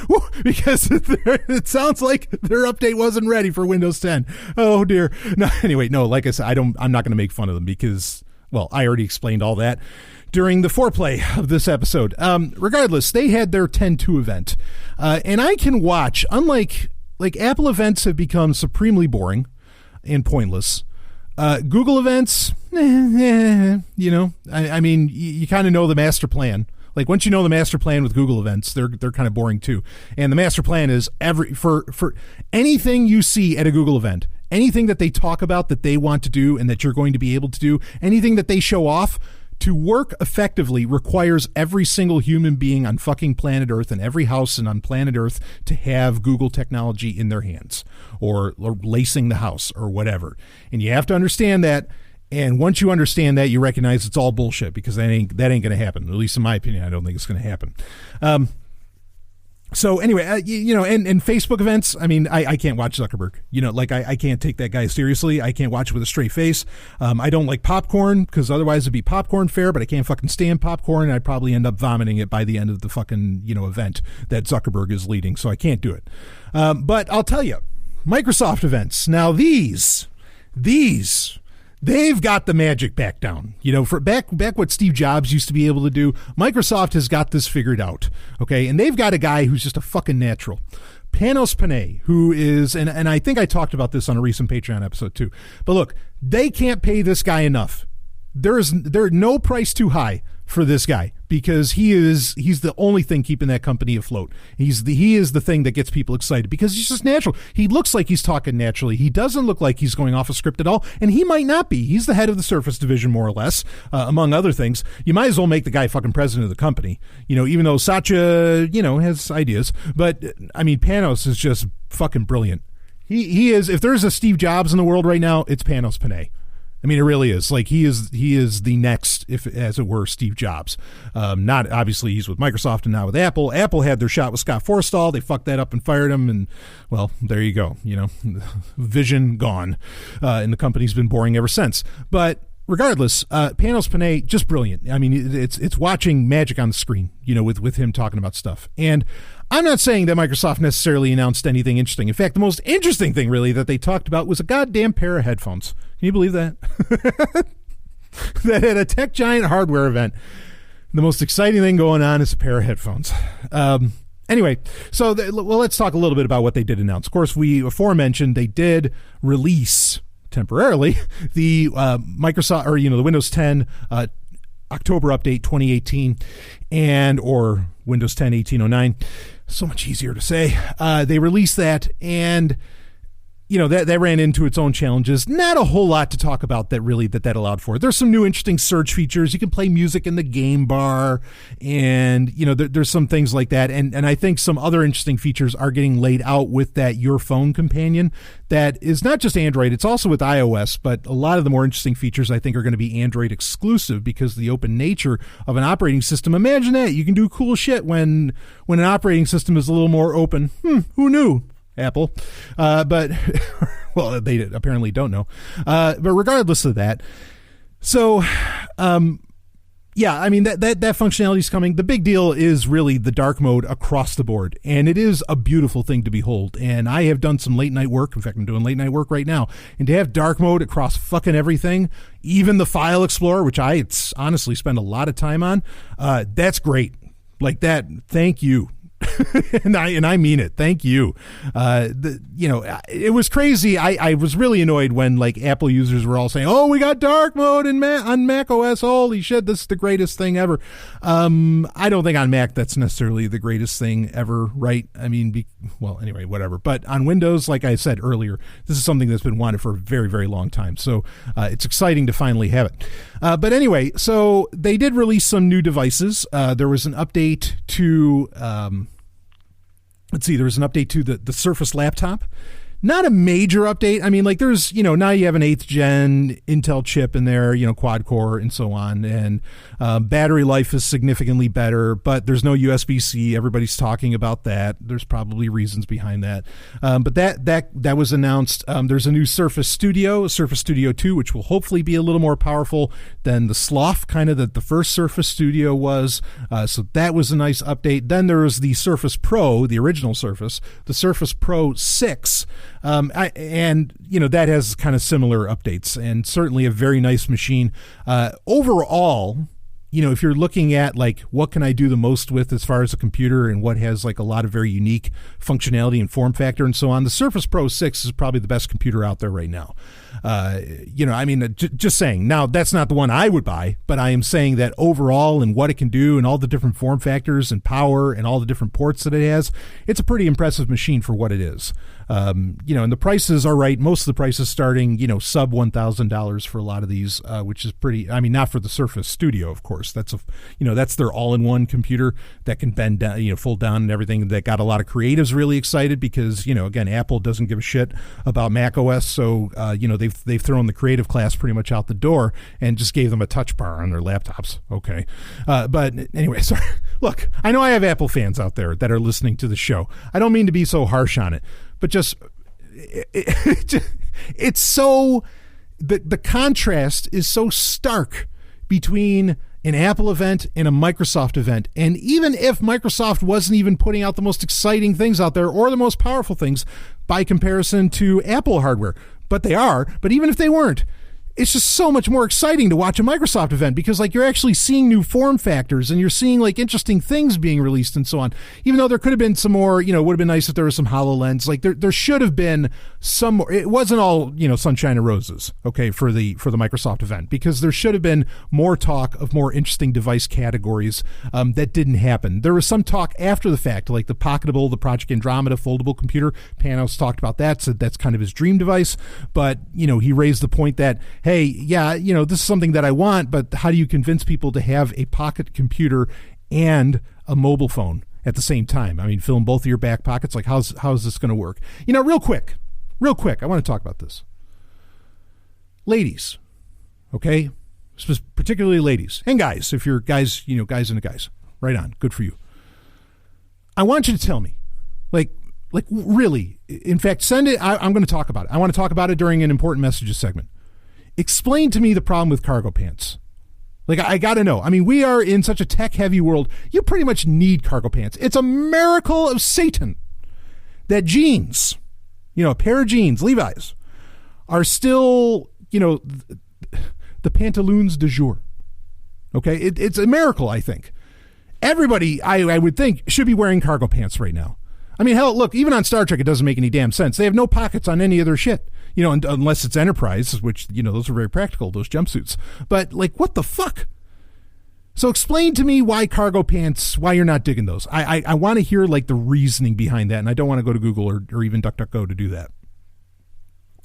because it sounds like their update wasn't ready for Windows 10. Oh, dear. No, anyway, no, like I said, I'm not going to make fun of them because, well, I already explained all that during the foreplay of this episode. Regardless, they had their 10.2 event. And I can watch, unlike Apple events have become supremely boring and pointless. Google events, you know, I mean, you kind of know the master plan. Like once you know the master plan with Google events, they're kind of boring too. And the master plan is for anything you see at a Google event, anything that they talk about that they want to do and that you're going to be able to do, anything that they show off, to work effectively requires every single human being on fucking planet Earth and every house and on planet Earth to have Google technology in their hands or lacing the house or whatever. And you have to understand that. And once you understand that, you recognize it's all bullshit because that ain't going to happen. At least in my opinion, I don't think it's going to happen. So anyway, you know, and Facebook events, I mean, I can't watch Zuckerberg. You know, like I can't take that guy seriously. I can't watch with a straight face. I don't like popcorn because otherwise it'd be popcorn fare, but I can't fucking stand popcorn. I'd probably end up vomiting it by the end of the fucking, you know, event that Zuckerberg is leading. So I can't do it. But I'll tell you, Microsoft events. Now these, they've got the magic back down. You know, for back what Steve Jobs used to be able to do, Microsoft has got this figured out. Okay, and they've got a guy who's just a fucking natural. Panos Panay, who is, and I think I talked about this on a recent Patreon episode too. But look, they can't pay this guy enough. There's no price too high for this guy because he's the only thing keeping that company afloat. He is the thing that gets people excited because he's just natural. He looks like he's talking naturally. He doesn't look like he's going off a script at all, and he might not be. He's the head of the Surface division, more or less, among other things. You might as well make the guy fucking president of the company, you know, even though Satya, you know, has ideas. But I mean, Panos is just fucking brilliant. He is. If there's a Steve Jobs in the world right now, it's Panos Panay. I mean, it really is. Like he is the next, if as it were, Steve Jobs. Not obviously he's with Microsoft and now with Apple. Apple had their shot with Scott Forstall. They fucked that up and fired him. And well, there you go. You know, vision gone, and the company's been boring ever since. But regardless, Panos Panay, just brilliant. I mean, it's watching magic on the screen. You know, with him talking about stuff. And I'm not saying that Microsoft necessarily announced anything interesting. In fact, the most interesting thing really that they talked about was a goddamn pair of headphones. Can you believe that? That at a tech giant hardware event, the most exciting thing going on is a pair of headphones. Anyway, so well, let's talk a little bit about what they did announce. Of course, we aforementioned they did release temporarily the Microsoft, or you know, the Windows 10 October update 2018 and or Windows 10 1809. So much easier to say. They released that, and that ran into its own challenges. Not a whole lot to talk about that allowed for it. There's some new interesting search features. You can play music in the game bar, and there's some things like that. And I think some other interesting features are getting laid out with that Your Phone companion that is not just Android, it's also with iOS, but a lot of the more interesting features I think are going to be Android exclusive because of the open nature of an operating system. Imagine that. You can do cool shit when an operating system is a little more open. Who knew? Apple, but well, they apparently don't know. But regardless of that, so I mean that functionality is coming. The big deal is really the dark mode across the board, and it is a beautiful thing to behold. And I have done some late night work. In fact, I'm doing late night work right now, and to have dark mode across fucking everything, even the File Explorer, which I honestly spend a lot of time on, that's great. Like that. Thank you. and I mean it. Thank you. It was crazy. I was really annoyed when like Apple users were all saying, "Oh, we got dark mode on Mac OS. Holy shit, this is the greatest thing ever." I don't think on Mac that's necessarily the greatest thing ever, right? I mean, anyway, whatever. But on Windows, like I said earlier, this is something that's been wanted for a very, very long time. So it's exciting to finally have it. But anyway, so they did release some new devices. There was an update to there was an update to the Surface laptop. Not a major update. I mean, like there's, now you have an 8th gen Intel chip in there, quad core and so on. And battery life is significantly better, but there's no USB-C. Everybody's talking about that. There's probably reasons behind that. But that was announced. There's a new Surface Studio 2, which will hopefully be a little more powerful than the sloth kind of that the first Surface Studio was. So that was a nice update. Then there was the Surface Pro, the original Surface, the Surface Pro 6. That has kind of similar updates and certainly a very nice machine. Overall, if you're looking at like what can I do the most with as far as a computer and what has like a lot of very unique functionality and form factor and so on, the Surface Pro 6 is probably the best computer out there right now. Just saying. Now, that's not the one I would buy, but I am saying that overall and what it can do and all the different form factors and power and all the different ports that it has, it's a pretty impressive machine for what it is. And the prices are right. Most of the prices starting, sub $1,000 for a lot of these, which is pretty, not for the Surface Studio, of course. That's that's their all-in-one computer that can bend down, fold down and everything. That got a lot of creatives really excited because, again, Apple doesn't give a shit about Mac OS. So, they've thrown the creative class pretty much out the door and just gave them a touch bar on their laptops. Okay. But anyway, sorry. Look, I know I have Apple fans out there that are listening to the show. I don't mean to be so harsh on it, but it's so, the contrast is so stark between an Apple event and a Microsoft event. And even if Microsoft wasn't even putting out the most exciting things out there or the most powerful things by comparison to Apple hardware, but they are, but even if they weren't, it's just so much more exciting to watch a Microsoft event because like you're actually seeing new form factors and you're seeing like interesting things being released and so on. Even though there could have been some more, it would have been nice if there was some HoloLens. Like there should have been some more. It wasn't all, sunshine and roses, okay, for the Microsoft event because there should have been more talk of more interesting device categories that didn't happen. There was some talk after the fact, like the Pocketable, the Project Andromeda foldable computer. Panos talked about that, said that's kind of his dream device. But, he raised the point that, hey, yeah, this is something that I want, but how do you convince people to have a pocket computer and a mobile phone at the same time? Fill in both of your back pockets. Like, how's this going to work? Real quick, I want to talk about this. Ladies, okay? Particularly ladies and guys. If you're guys, guys into guys, right on. Good for you. I want you to tell me, like really, in fact, send it. I'm going to talk about it. I want to talk about it during an important messages segment. Explain to me the problem with cargo pants. Like, I got to know. We are in such a tech-heavy world. You pretty much need cargo pants. It's a miracle of Satan that jeans, a pair of jeans, Levi's, are still, the pantaloons du jour. Okay? It's a miracle, I think. Everybody, I would think, should be wearing cargo pants right now. Hell, look, even on Star Trek, it doesn't make any damn sense. They have no pockets on any of their shit. Unless it's Enterprise, which, those are very practical, those jumpsuits. But, what the fuck? So explain to me why cargo pants, why you're not digging those. I want to hear, the reasoning behind that, and I don't want to go to Google or even DuckDuckGo to do that.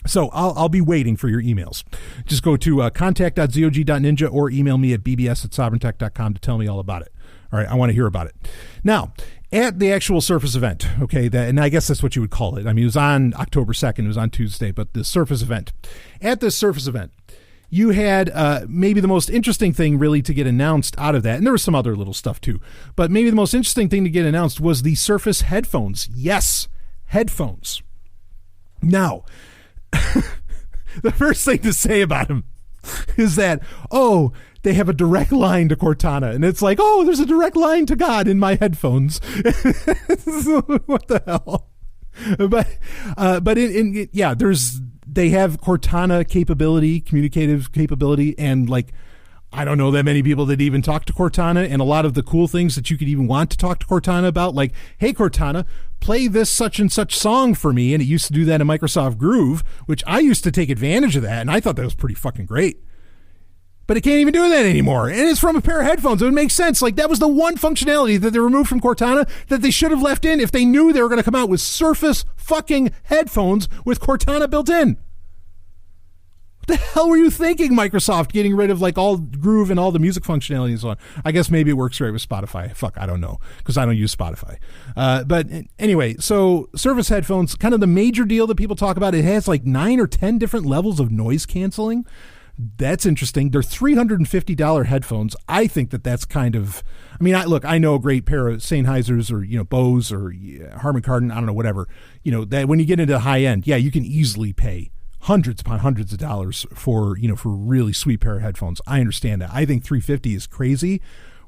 So I'll be waiting for your emails. Just go to contact.zog.ninja or email me at bbs@sovryn.tech.com to tell me all about it. All right, I want to hear about it. Now, at the actual Surface event, okay, and I guess that's what you would call it. I mean, it was on October 2nd. It was on Tuesday, but the Surface event. At this Surface event, you had maybe the most interesting thing really to get announced out of that, and there was some other little stuff too, but maybe the most interesting thing to get announced was the Surface headphones. Yes, headphones. Now, the first thing to say about them is that, oh, they have a direct line to Cortana. And it's like, oh, there's a direct line to God in my headphones. What the hell? But they have Cortana capability, communicative capability, and like, I don't know that many people that even talk to Cortana, and a lot of the cool things that you could even want to talk to Cortana about, like, hey, Cortana, play this such and such song for me. And it used to do that in Microsoft Groove, which I used to take advantage of that, and I thought that was pretty fucking great. But it can't even do that anymore. And it's from a pair of headphones. It would make sense. Like, that was the one functionality that they removed from Cortana that they should have left in if they knew they were going to come out with Surface fucking headphones with Cortana built in. What the hell were you thinking, Microsoft, getting rid of like all Groove and all the music functionality and so on? I guess maybe it works right with Spotify. Fuck, I don't know, because I don't use Spotify. But anyway, so Surface headphones, kind of the major deal that people talk about, it has like 9 or 10 different levels of noise canceling. That's interesting. They're $350 headphones. I think that's kind of, I mean, I know a great pair of Sennheisers or, Bose or Harman Kardon, I don't know, whatever, that when you get into high end, yeah, you can easily pay hundreds upon hundreds of dollars for a really sweet pair of headphones. I understand that. I think $350 is crazy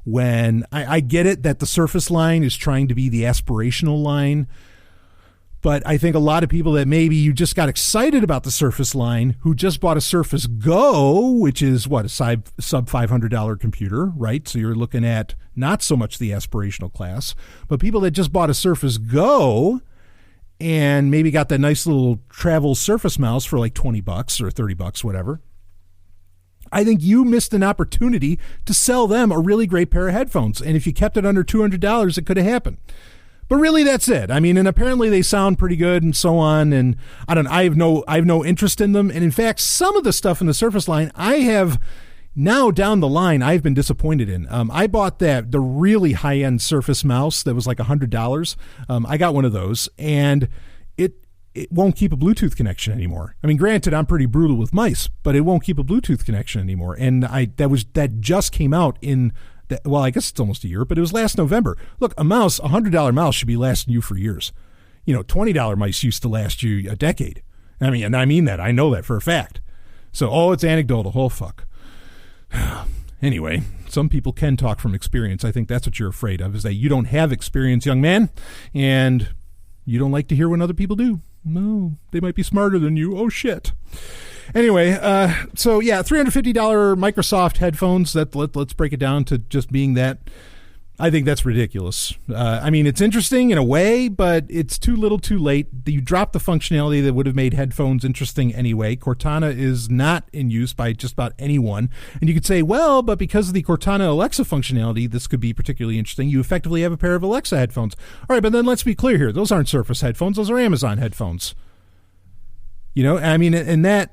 when I get it that the Surface line is trying to be the aspirational line. But I think a lot of people that maybe you just got excited about the Surface line who just bought a Surface Go, which is a sub $500 computer, right? So you're looking at not so much the aspirational class, but people that just bought a Surface Go and maybe got that nice little travel Surface mouse for like $20 or $30, whatever. I think you missed an opportunity to sell them a really great pair of headphones. And if you kept it under $200, it could have happened. But really, that's it. I mean, and apparently they sound pretty good and so on. And I have no interest in them. And in fact, some of the stuff in the Surface line, I have now down the line, I've been disappointed in. I bought the really high end Surface mouse that was like $100. I got one of those, and it won't keep a Bluetooth connection anymore. I mean, granted, I'm pretty brutal with mice, but it won't keep a Bluetooth connection anymore. And that just came out in. Well, I guess it's almost a year, but it was last November. Look, a $100 mouse should be lasting you for years. $20 mice used to last you a decade. I mean, and I mean that. I know that for a fact. So, it's anecdotal. Oh, fuck. Anyway, some people can talk from experience. I think that's what you're afraid of, is that you don't have experience, young man, and you don't like to hear when other people do. No, they might be smarter than you. Oh, shit. Anyway, so yeah, $350 Microsoft headphones. Let's break it down to just being that. I think that's ridiculous. I mean, it's interesting in a way, but it's too little too late. You drop the functionality that would have made headphones interesting anyway. Cortana is not in use by just about anyone. And you could say, well, but because of the Cortana Alexa functionality, this could be particularly interesting. You effectively have a pair of Alexa headphones. All right, but then let's be clear here. Those aren't Surface headphones. Those are Amazon headphones. I mean, and that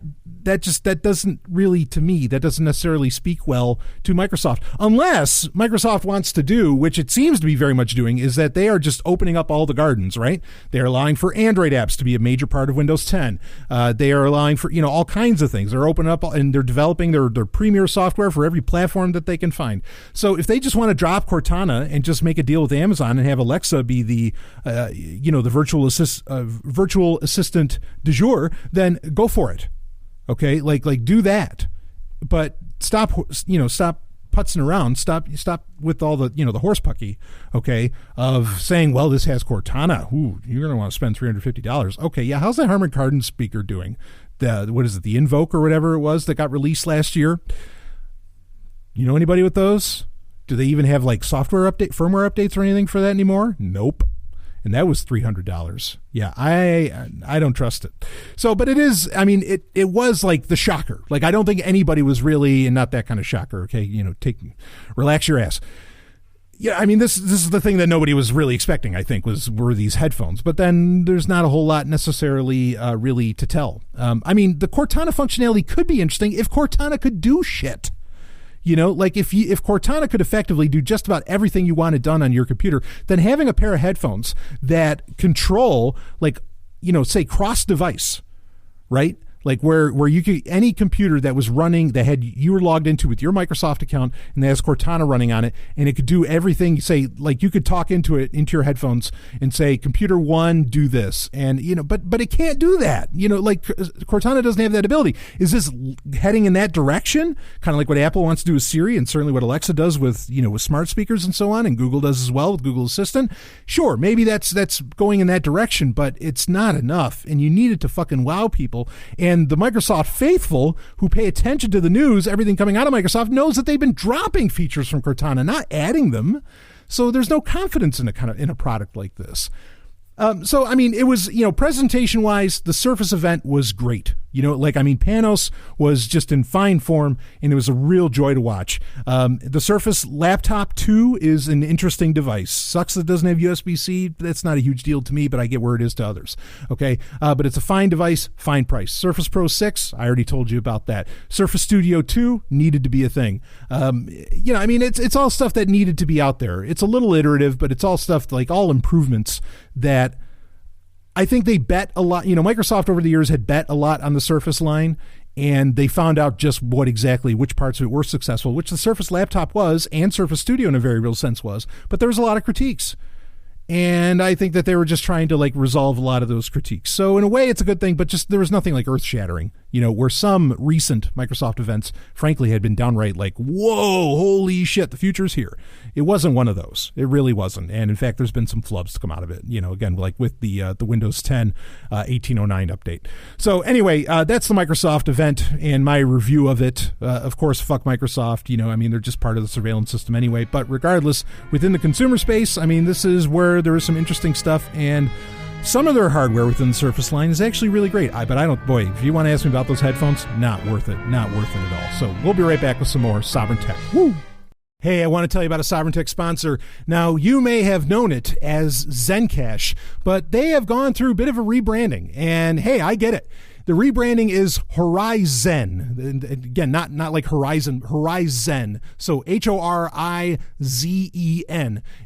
doesn't really, to me, that doesn't necessarily speak well to Microsoft, unless Microsoft wants to do, which it seems to be very much doing, is that they are just opening up all the gardens, right? They're allowing for Android apps to be a major part of Windows 10. They are allowing for, all kinds of things. They're opening up and they're developing their premier software for every platform that they can find. So if they just want to drop Cortana and just make a deal with Amazon and have Alexa be the, the virtual assistant du jour, then go for it. Okay, like do that, but stop putzing around. Stop with all the the horse pucky. Okay, of saying, well, this has Cortana. Ooh, you're gonna want to spend $350. Okay, yeah. How's that Harman Kardon speaker doing? The Invoke or whatever it was that got released last year? You know anybody with those? Do they even have like firmware updates or anything for that anymore? Nope. And that was $300. Yeah, I don't trust it. So, but it is, I mean, it was like the shocker. Like, I don't think anybody was really, and not that kind of shocker, okay, relax your ass. yeah, I mean, this is the thing that nobody was really expecting, I think, were these headphones. But then there's not a whole lot necessarily really to tell. I mean, the Cortana functionality could be interesting if Cortana could do shit. You know, like if Cortana could effectively do just about everything you wanted done on your computer, then having a pair of headphones that control, like, you know, say cross-device, right? Like where you could, any computer that was running, you were logged into with your Microsoft account and that has Cortana running on it, and it could do everything. Say, like, you could talk into your headphones and say, computer 1, do this, and you know, but it can't do that. You know, like Cortana doesn't have that ability. Is this heading in that direction? Kind of like what Apple wants to do with Siri, and certainly what Alexa does with, you know, with smart speakers and so on, and Google does as well with Google Assistant. Sure, maybe that's going in that direction, but it's not enough, and you need it to fucking wow people. And the Microsoft faithful who pay attention to the news, everything coming out of Microsoft, knows that they've been dropping features from Cortana, not adding them. So there's no confidence in a product like this. So, I mean, it was, you know, presentation-wise, the Surface event was great. You know, like, I mean, Panos was just in fine form, and it was a real joy to watch. The Surface Laptop 2 is an interesting device. Sucks that it doesn't have USB-C. That's not a huge deal to me, but I get where it is to others. Okay, but it's a fine device, fine price. Surface Pro 6, I already told you about that. Surface Studio 2 needed to be a thing. You know, I mean, it's all stuff that needed to be out there. It's a little iterative, but it's all stuff, like all improvements that I think they bet a lot. You know, Microsoft over the years had bet a lot on the Surface line, and they found out just which parts of it were successful, which the Surface Laptop was, and Surface Studio in a very real sense was. But there was a lot of critiques. And I think that they were just trying to, like, resolve a lot of those critiques. So in a way, it's a good thing, but just there was nothing like earth-shattering, you know, where some recent Microsoft events, frankly, had been downright like, whoa, holy shit, the future's here. It wasn't one of those. It really wasn't. And in fact, there's been some flubs to come out of it, you know, again, like with the Windows 10 1809 update. So anyway, that's the Microsoft event and my review of it. Of course, fuck Microsoft. You know, I mean, they're just part of the surveillance system anyway. But regardless, within the consumer space, I mean, this is where there is some interesting stuff, and some of their hardware within the Surface line is actually really great. But I don't, boy, if you want to ask me about those headphones, not worth it at all. So we'll be right back with some more Sovryn Tech. Woo! Hey, I want to tell you about a Sovryn Tech sponsor. Now, you may have known it as Zencash, but they have gone through a bit of a rebranding. And hey, I get it. The rebranding is Horizon. And again, not like Horizon, Horizon. So Horizen.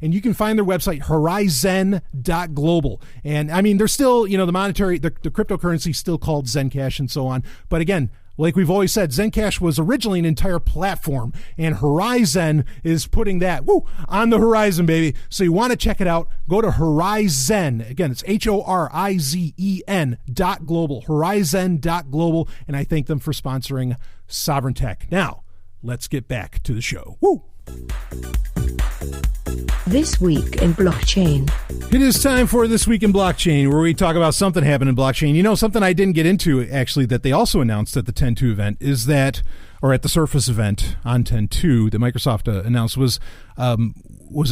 And you can find their website, horizn.global. And I mean, they're still, you know, the cryptocurrency is still called Zencash and so on. But again, like we've always said, Zencash was originally an entire platform, and Horizon is putting that on the horizon, baby. So you want to check it out, go to Horizon. Again, it's HORIZEN.global, Horizon.global, and I thank them for sponsoring Sovryn Tech. Now, let's get back to the show. Woo! This Week in Blockchain. It is time for This Week in Blockchain, where we talk about something happened in blockchain. You know, something I didn't get into, actually, that they also announced at the 10.2 event is that, or at the Surface event on 10.2 that Microsoft announced was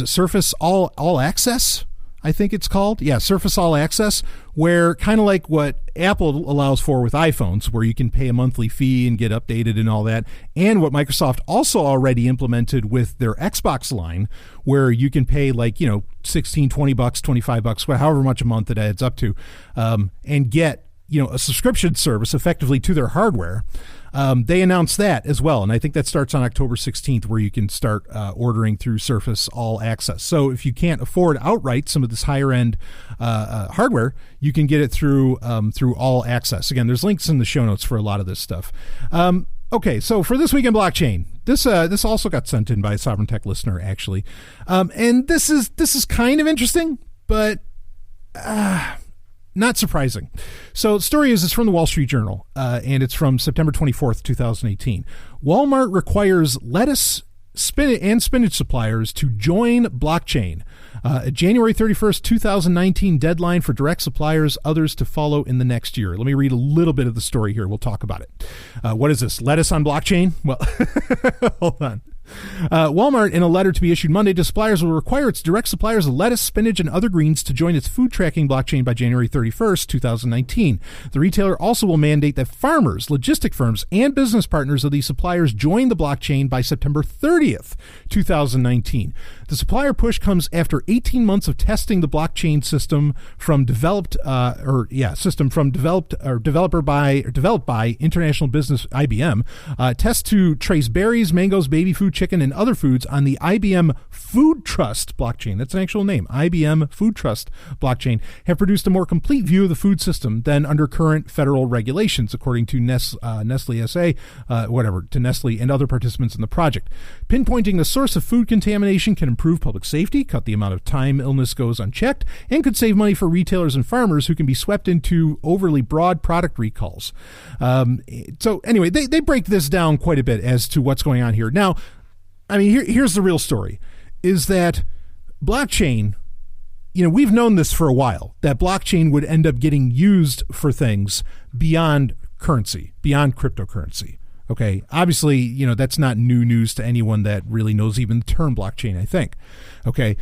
it Surface All Access? I think it's called. Yeah, Surface All Access, where kind of like what Apple allows for with iPhones, where you can pay a monthly fee and get updated and all that, and what Microsoft also already implemented with their Xbox line, where you can pay like, you know, $16, $20, $25, however much a month it adds up to, and get, you know, a subscription service effectively to their hardware. They announced that as well, and I think that starts on October 16th, where you can start ordering through Surface All Access. So if you can't afford outright some of this higher-end hardware, you can get it through All Access. Again, there's links in the show notes for a lot of this stuff. Okay, so for This Week in Blockchain, this also got sent in by a Sovryn Tech listener, actually, and this is kind of interesting, but not surprising. So the story is, it's from the Wall Street Journal, and it's from September 24th, 2018. Walmart requires lettuce, spinach suppliers to join blockchain. A January 31st, 2019 deadline for direct suppliers, others to follow in the next year. Let me read a little bit of the story here. We'll talk about it. What is this? Lettuce on blockchain? Well, hold on. Walmart, in a letter to be issued Monday to suppliers, will require its direct suppliers of lettuce, spinach, and other greens to join its food tracking blockchain by January 31st, 2019. The retailer also will mandate that farmers, logistic firms, and business partners of these suppliers join the blockchain by September 30th, 2019. The supplier push comes after 18 months of testing the blockchain system developed by international business IBM. Tests to trace berries, mangoes, baby food, chicken, and other foods on the IBM Food Trust blockchain. That's an actual name. IBM Food Trust blockchain have produced a more complete view of the food system than under current federal regulations, according to Nestle and other participants in the project. Pinpointing the source of food contamination can improve public safety, cut the amount of time illness goes unchecked, and could save money for retailers and farmers who can be swept into overly broad product recalls. So anyway, they break this down quite a bit as to what's going on here. Now, I mean, here's the real story, is that blockchain, we've known this for a while, that blockchain would end up getting used for things beyond currency, beyond cryptocurrency. Okay, obviously, that's not new news to anyone that really knows even the term blockchain, I think. Okay,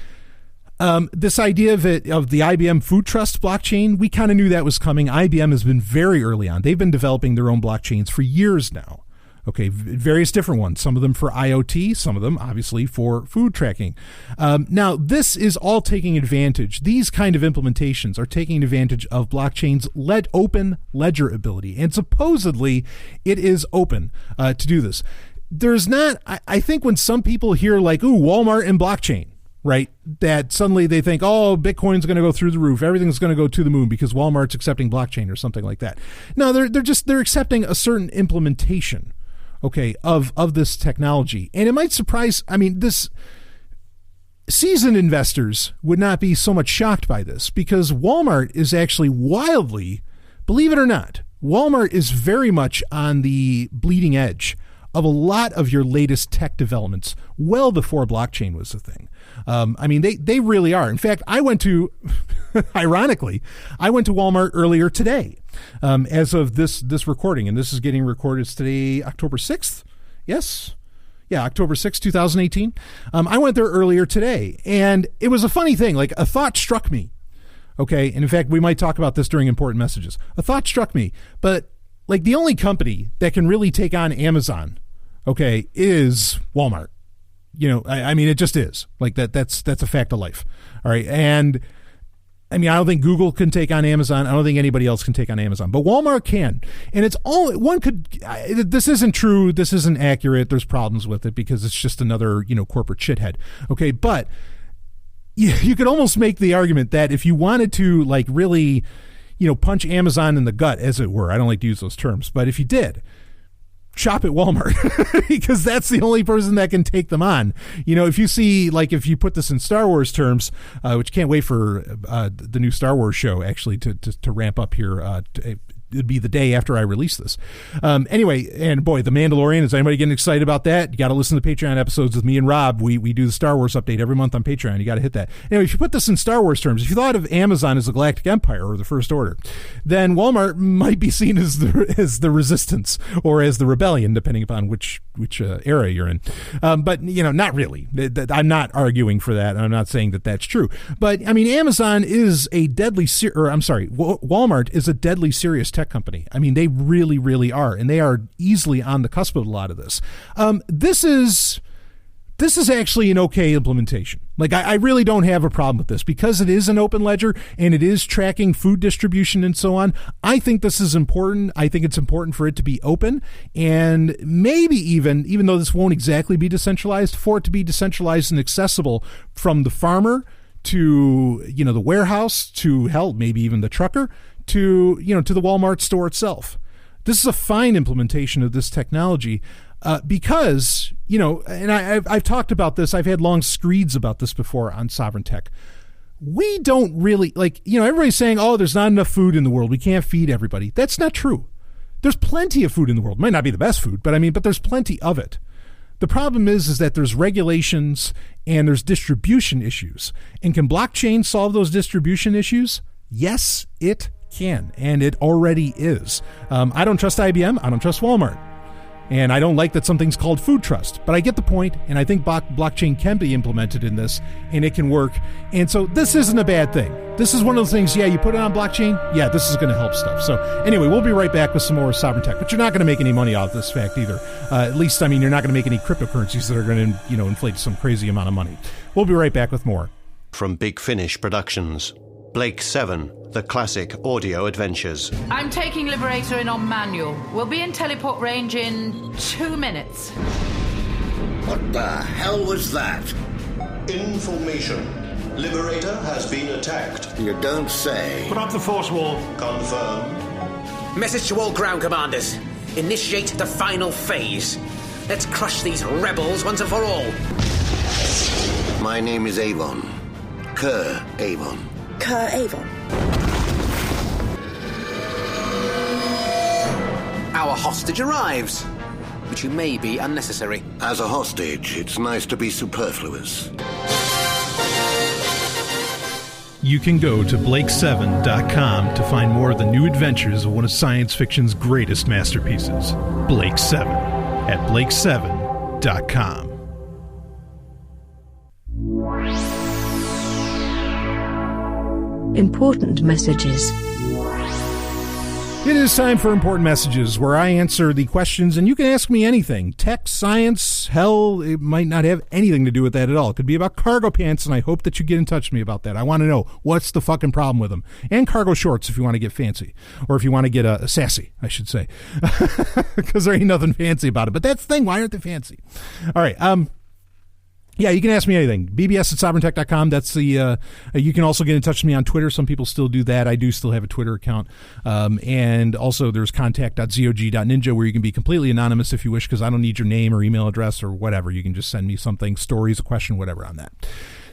this idea of the IBM Food Trust blockchain, we kind of knew that was coming. IBM has been very early on. They've been developing their own blockchains for years now. Okay, various different ones, some of them for IoT, some of them obviously for food tracking. Now, this is all taking advantage. These kind of implementations are taking advantage of blockchain's open ledger ability. And supposedly it is open to do this. There's not, I think when some people hear like, ooh, Walmart and blockchain, right, that suddenly they think, oh, Bitcoin's going to go through the roof. Everything's going to go to the moon because Walmart's accepting blockchain or something like that. No, they're accepting a certain implementation, okay, of this technology. And it might surprise, this seasoned investors would not be so much shocked by this, because Walmart is actually wildly, believe it or not, Walmart is very much on the bleeding edge of a lot of your latest tech developments well before blockchain was a thing. They really are. In fact, ironically, I went to Walmart earlier today, as of this recording, and this is getting recorded today, October 6th. Yes. Yeah, October 6th, 2018. I went there earlier today, and it was a funny thing. Like, a thought struck me. Okay. And in fact, we might talk about this during important messages. A thought struck me, but like the only company that can really take on Amazon, okay, is Walmart. It just is like that. That's a fact of life. All right. And I don't think Google can take on Amazon. I don't think anybody else can take on Amazon, but Walmart can. And it's all one could, this isn't true. This isn't accurate. There's problems with it because it's just another, corporate shithead. Okay. But you could almost make the argument that if you wanted to like really, punch Amazon in the gut, as it were, I don't like to use those terms, but if you did, shop at Walmart because that's the only person that can take them on. If you see, like, if you put this in Star Wars terms, which can't wait for the new Star Wars show actually to ramp up here. It'd be the day after I release this. Anyway, and boy, The Mandalorian, is anybody getting excited about that? You got to listen to the Patreon episodes with me and Rob. We do the Star Wars update every month on Patreon. You got to hit that. Anyway, if you put this in Star Wars terms, if you thought of Amazon as the Galactic Empire or the First Order, then Walmart might be seen as the Resistance or as the Rebellion, depending upon which era you're in. But not really. I'm not arguing for that. I'm not saying that that's true. But Amazon is a Walmart is a deadly serious tech company. They really, really are, and they are easily on the cusp of a lot of this. This is actually an okay implementation. Like, I really don't have a problem with this because it is an open ledger and it is tracking food distribution and so on. I think this is important. I think it's important for it to be open, and maybe even though this won't exactly be decentralized, for it to be decentralized and accessible from the farmer to, the warehouse to hell, maybe even the trucker to the Walmart store itself. This is a fine implementation of this technology because, and I've talked about this. I've had long screeds about this before on Sovryn Tech. We don't really, everybody's saying, oh, there's not enough food in the world. We can't feed everybody. That's not true. There's plenty of food in the world. It might not be the best food, but there's plenty of it. The problem is that there's regulations and there's distribution issues. And can blockchain solve those distribution issues? Yes, it can, and it already is. I don't trust IBM. I don't trust Walmart. And I don't like that something's called food trust, but I get the point, and I think blockchain can be implemented in this, and it can work. And so this isn't a bad thing. This is one of those things, yeah, you put it on blockchain, yeah, this is going to help stuff. So anyway, we'll be right back with some more sovereign tech, but you're not going to make any money out of this fact either. At least, I mean, you're not going to make any cryptocurrencies that are going to, inflate some crazy amount of money. We'll be right back with more. From Big Finish Productions, Blake 7, The Classic Audio Adventures. I'm taking Liberator in on manual. We'll be in teleport range in 2 minutes. What the hell was that? Information. Liberator has been attacked. You don't say. Put up the force wall. Confirm. Message to all ground commanders. Initiate the final phase. Let's crush these rebels once and for all. My name is Avon. Kerr Avon. Kerr Avon. Our hostage arrives, which you may be unnecessary. As a hostage, it's nice to be superfluous. You can go to Blake7.com to find more of the new adventures of one of science fiction's greatest masterpieces, Blake 7, at Blake7.com. Important messages. It is time for Important Messages, where I answer the questions, and you can ask me anything. Tech, science, hell, it might not have anything to do with that at all. It could be about cargo pants, and I hope that you get in touch with me about that. I want to know, what's the fucking problem with them? And cargo shorts, if you want to get fancy. Or if you want to get sassy, I should say. Because there ain't nothing fancy about it. But that's the thing, why aren't they fancy? All right, yeah, you can ask me anything. bbs@sovereigntech.com. That's the. You can also get in touch with me on Twitter. Some people still do that. I do still have a Twitter account. And also there's contact.zog.ninja, where you can be completely anonymous if you wish, because I don't need your name or email address or whatever. You can just send me something, stories, a question, whatever on that.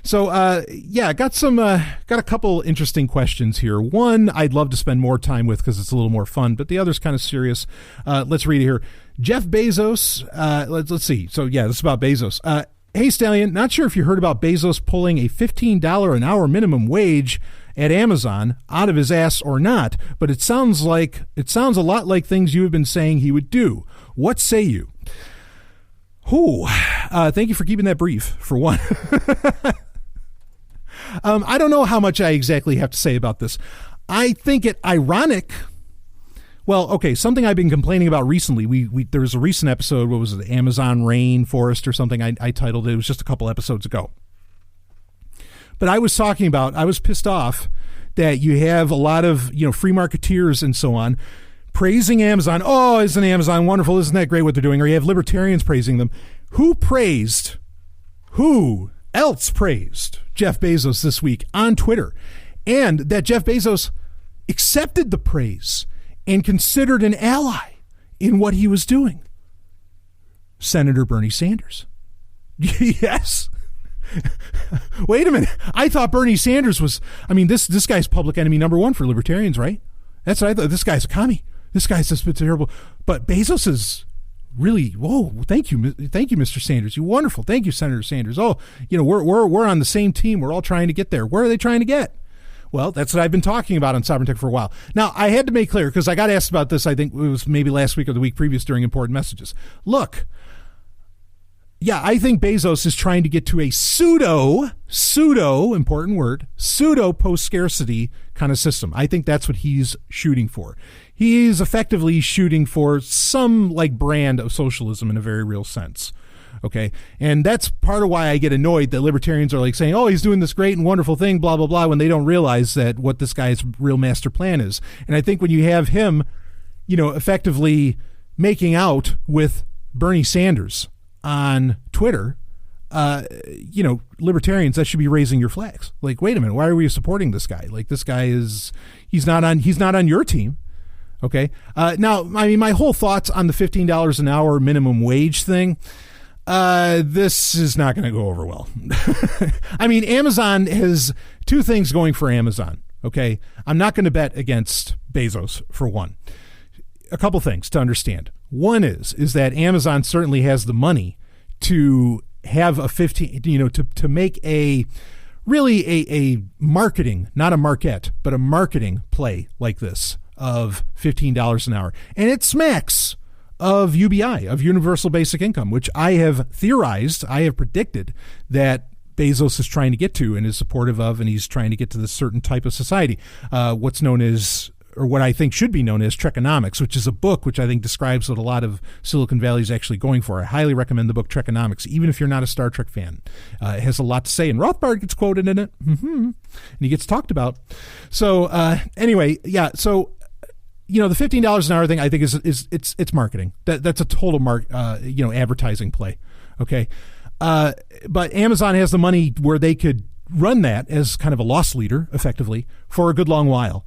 So, yeah, got a couple interesting questions here. One I'd love to spend more time with because it's a little more fun, but the other's kind of serious. Let's read it here. Jeff Bezos. Let's see. So, yeah, this is about Bezos. Hey, Stallion, not sure if you heard about Bezos pulling a $15 an hour minimum wage at Amazon out of his ass or not, but it sounds a lot like things you have been saying he would do. What say you? Thank you for keeping that brief, for one. I don't know how much I exactly have to say about this. I think it ironic. Well, okay, something I've been complaining about recently, there was a recent episode, what was it, Amazon Rainforest or something, I titled it. It was just a couple episodes ago. But I was pissed off that you have a lot of, free marketeers and so on praising Amazon. Oh, isn't Amazon wonderful? Isn't that great what they're doing? Or you have libertarians praising them. Who else praised Jeff Bezos this week on Twitter? And that Jeff Bezos accepted the praise and considered an ally in what he was doing. Senator Bernie Sanders. Yes. Wait a minute. I thought Bernie Sanders was, this guy's public enemy number one for libertarians, right? That's what I thought. This guy's a commie. This guy's just terrible. But Bezos is really, whoa, thank you, Mr. Sanders. You're wonderful. Thank you, Senator Sanders. Oh, we're on the same team. We're all trying to get there. Where are they trying to get? Well, that's what I've been talking about on Sovereign Tech for a while. Now, I had to make clear, because I got asked about this, I think it was maybe last week or the week previous during Important Messages. Look, yeah, I think Bezos is trying to get to a pseudo, important word, pseudo post-scarcity kind of system. I think that's what he's shooting for. He's effectively shooting for some brand of socialism in a very real sense. Okay. And that's part of why I get annoyed that libertarians are saying, oh, he's doing this great and wonderful thing, blah, blah, blah, when they don't realize that what this guy's real master plan is. And I think when you have him, effectively making out with Bernie Sanders on Twitter, libertarians, that should be raising your flags. Wait a minute, why are we supporting this guy? This guy he's not on your team. Okay. Now, my whole thoughts on the $15 an hour minimum wage thing, this is not going to go over well. Amazon has two things going for Amazon. Okay. I'm not going to bet against Bezos, for one. A couple things to understand. One is that Amazon certainly has the money to have to make a marketing, not a market, but a marketing play like this of $15 an hour. And it smacks of UBI, of universal basic income, which I have theorized, I have predicted that Bezos is trying to get to and is supportive of, and he's trying to get to this certain type of society, what's known as, or what I think should be known as, Trekonomics, which is a book which I think describes what a lot of Silicon Valley is actually going for. I highly recommend the book Trekonomics, even if you're not a Star Trek fan. It has a lot to say, and Rothbard gets quoted in it, and he gets talked about. So anyway, yeah, so the $15 an hour thing, I think it's marketing. That's a total advertising play. Okay. But Amazon has the money where they could run that as kind of a loss leader, effectively, for a good long while.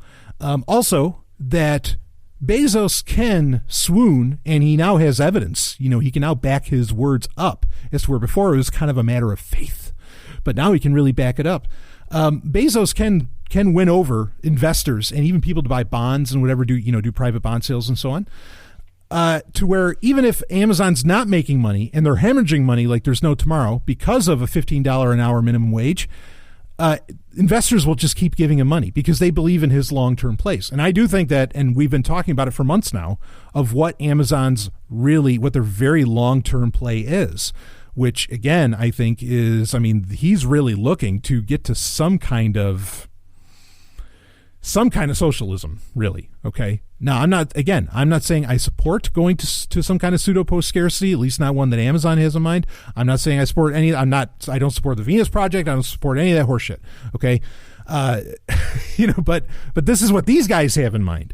Also, that Bezos can swoon, and he now has evidence. He can now back his words up, as to where before it was kind of a matter of faith. But now he can really back it up. Bezos can win over investors and even people to buy bonds and whatever, do private bond sales and so on. To where even if Amazon's not making money and they're hemorrhaging money like there's no tomorrow because of a $15 an hour minimum wage, investors will just keep giving him money because they believe in his long-term place. And I do think that, and we've been talking about it for months now, of what Amazon's really, what their very long-term play is, which again, I think is, he's really looking to get to some kind of socialism, really. Okay. Now, I'm not saying I support going to some kind of pseudo post scarcity, at least not one that Amazon has in mind. I'm not saying I support I don't support the Venus Project. I don't support any of that horseshit. Okay. But this is what these guys have in mind,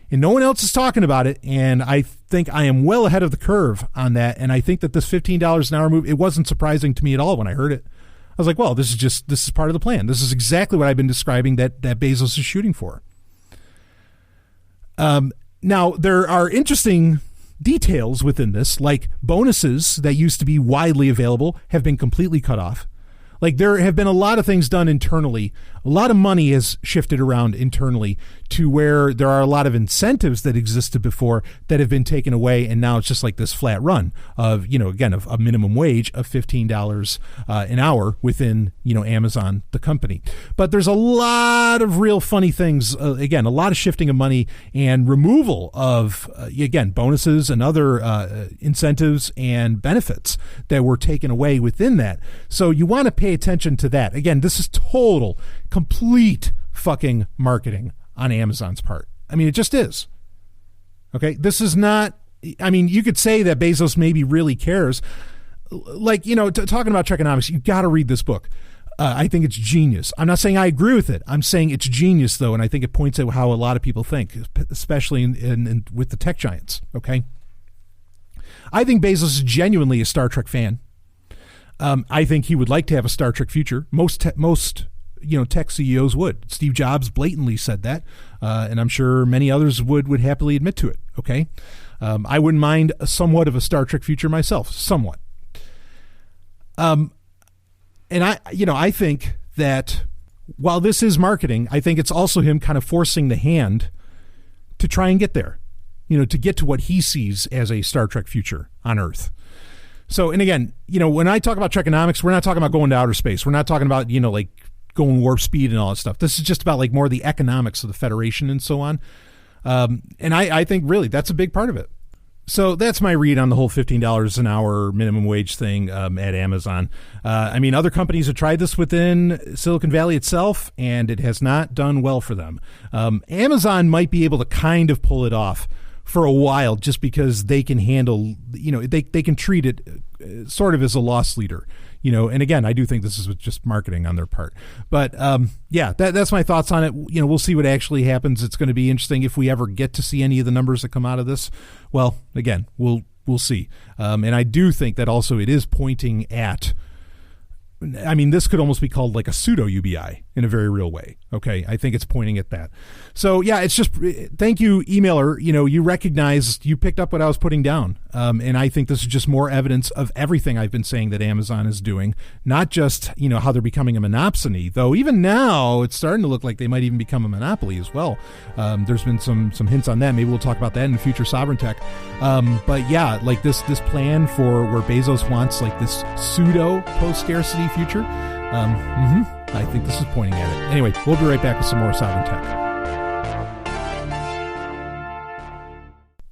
and no one else is talking about it. And I think I am well ahead of the curve on that. And I think that this $15 an hour move, it wasn't surprising to me at all when I heard it. I was like, well, this is part of the plan. This is exactly what I've been describing that Bezos is shooting for. Now, there are interesting details within this, like bonuses that used to be widely available have been completely cut off. Like, there have been a lot of things done internally. A lot of money has shifted around internally to where there are a lot of incentives that existed before that have been taken away. And now it's just like this flat run of, again, of a minimum wage of $15 an hour within, Amazon, the company. But there's a lot of real funny things. Again, a lot of shifting of money and removal of, again, bonuses and other incentives and benefits that were taken away within that. So you want to pay attention to that. Again, this is total, complete fucking marketing on Amazon's part. It just is. Okay, this is not, you could say that Bezos maybe really cares. Like, talking about Trekonomics, you got to read this book. I think it's genius. I'm not saying I agree with it. I'm saying it's genius, though, and I think it points out how a lot of people think, especially in with the tech giants. Okay, I think Bezos is genuinely a Star Trek fan. I think he would like to have a Star Trek future. Most tech CEOs would. Steve Jobs blatantly said that, and I'm sure many others would happily admit to it. Okay, I wouldn't mind somewhat of a Star Trek future myself, somewhat. And I think that while this is marketing, I think it's also him kind of forcing the hand to try and get there, to get to what he sees as a Star Trek future on Earth. So, and again, when I talk about Trekonomics, we're not talking about going to outer space. We're not talking about, like going warp speed and all that stuff. This is just about like more the economics of the Federation and so on. And I think really that's a big part of it. So that's my read on the whole $15 an hour minimum wage thing at Amazon. Other companies have tried this within Silicon Valley itself, and it has not done well for them. Amazon might be able to kind of pull it off for a while just because they can handle, they can treat it sort of as a loss leader. And again, I do think this is just marketing on their part. But that's my thoughts on it. We'll see what actually happens. It's going to be interesting if we ever get to see any of the numbers that come out of this. Well, again, we'll see. And I do think that also it is pointing at, this could almost be called like a pseudo UBI in a very real way. Okay. I think it's pointing at that. So yeah, it's just, thank you, emailer. You recognized, you picked up what I was putting down. And I think this is just more evidence of everything I've been saying that Amazon is doing, not just, how they're becoming a monopsony, though even now it's starting to look like they might even become a monopoly as well. There's been some hints on that. Maybe we'll talk about that in the future Sovryn Tech. But yeah, like this plan for where Bezos wants like this pseudo post-scarcity future. I think this is pointing at it. Anyway, we'll be right back with some more Sovryn Tech.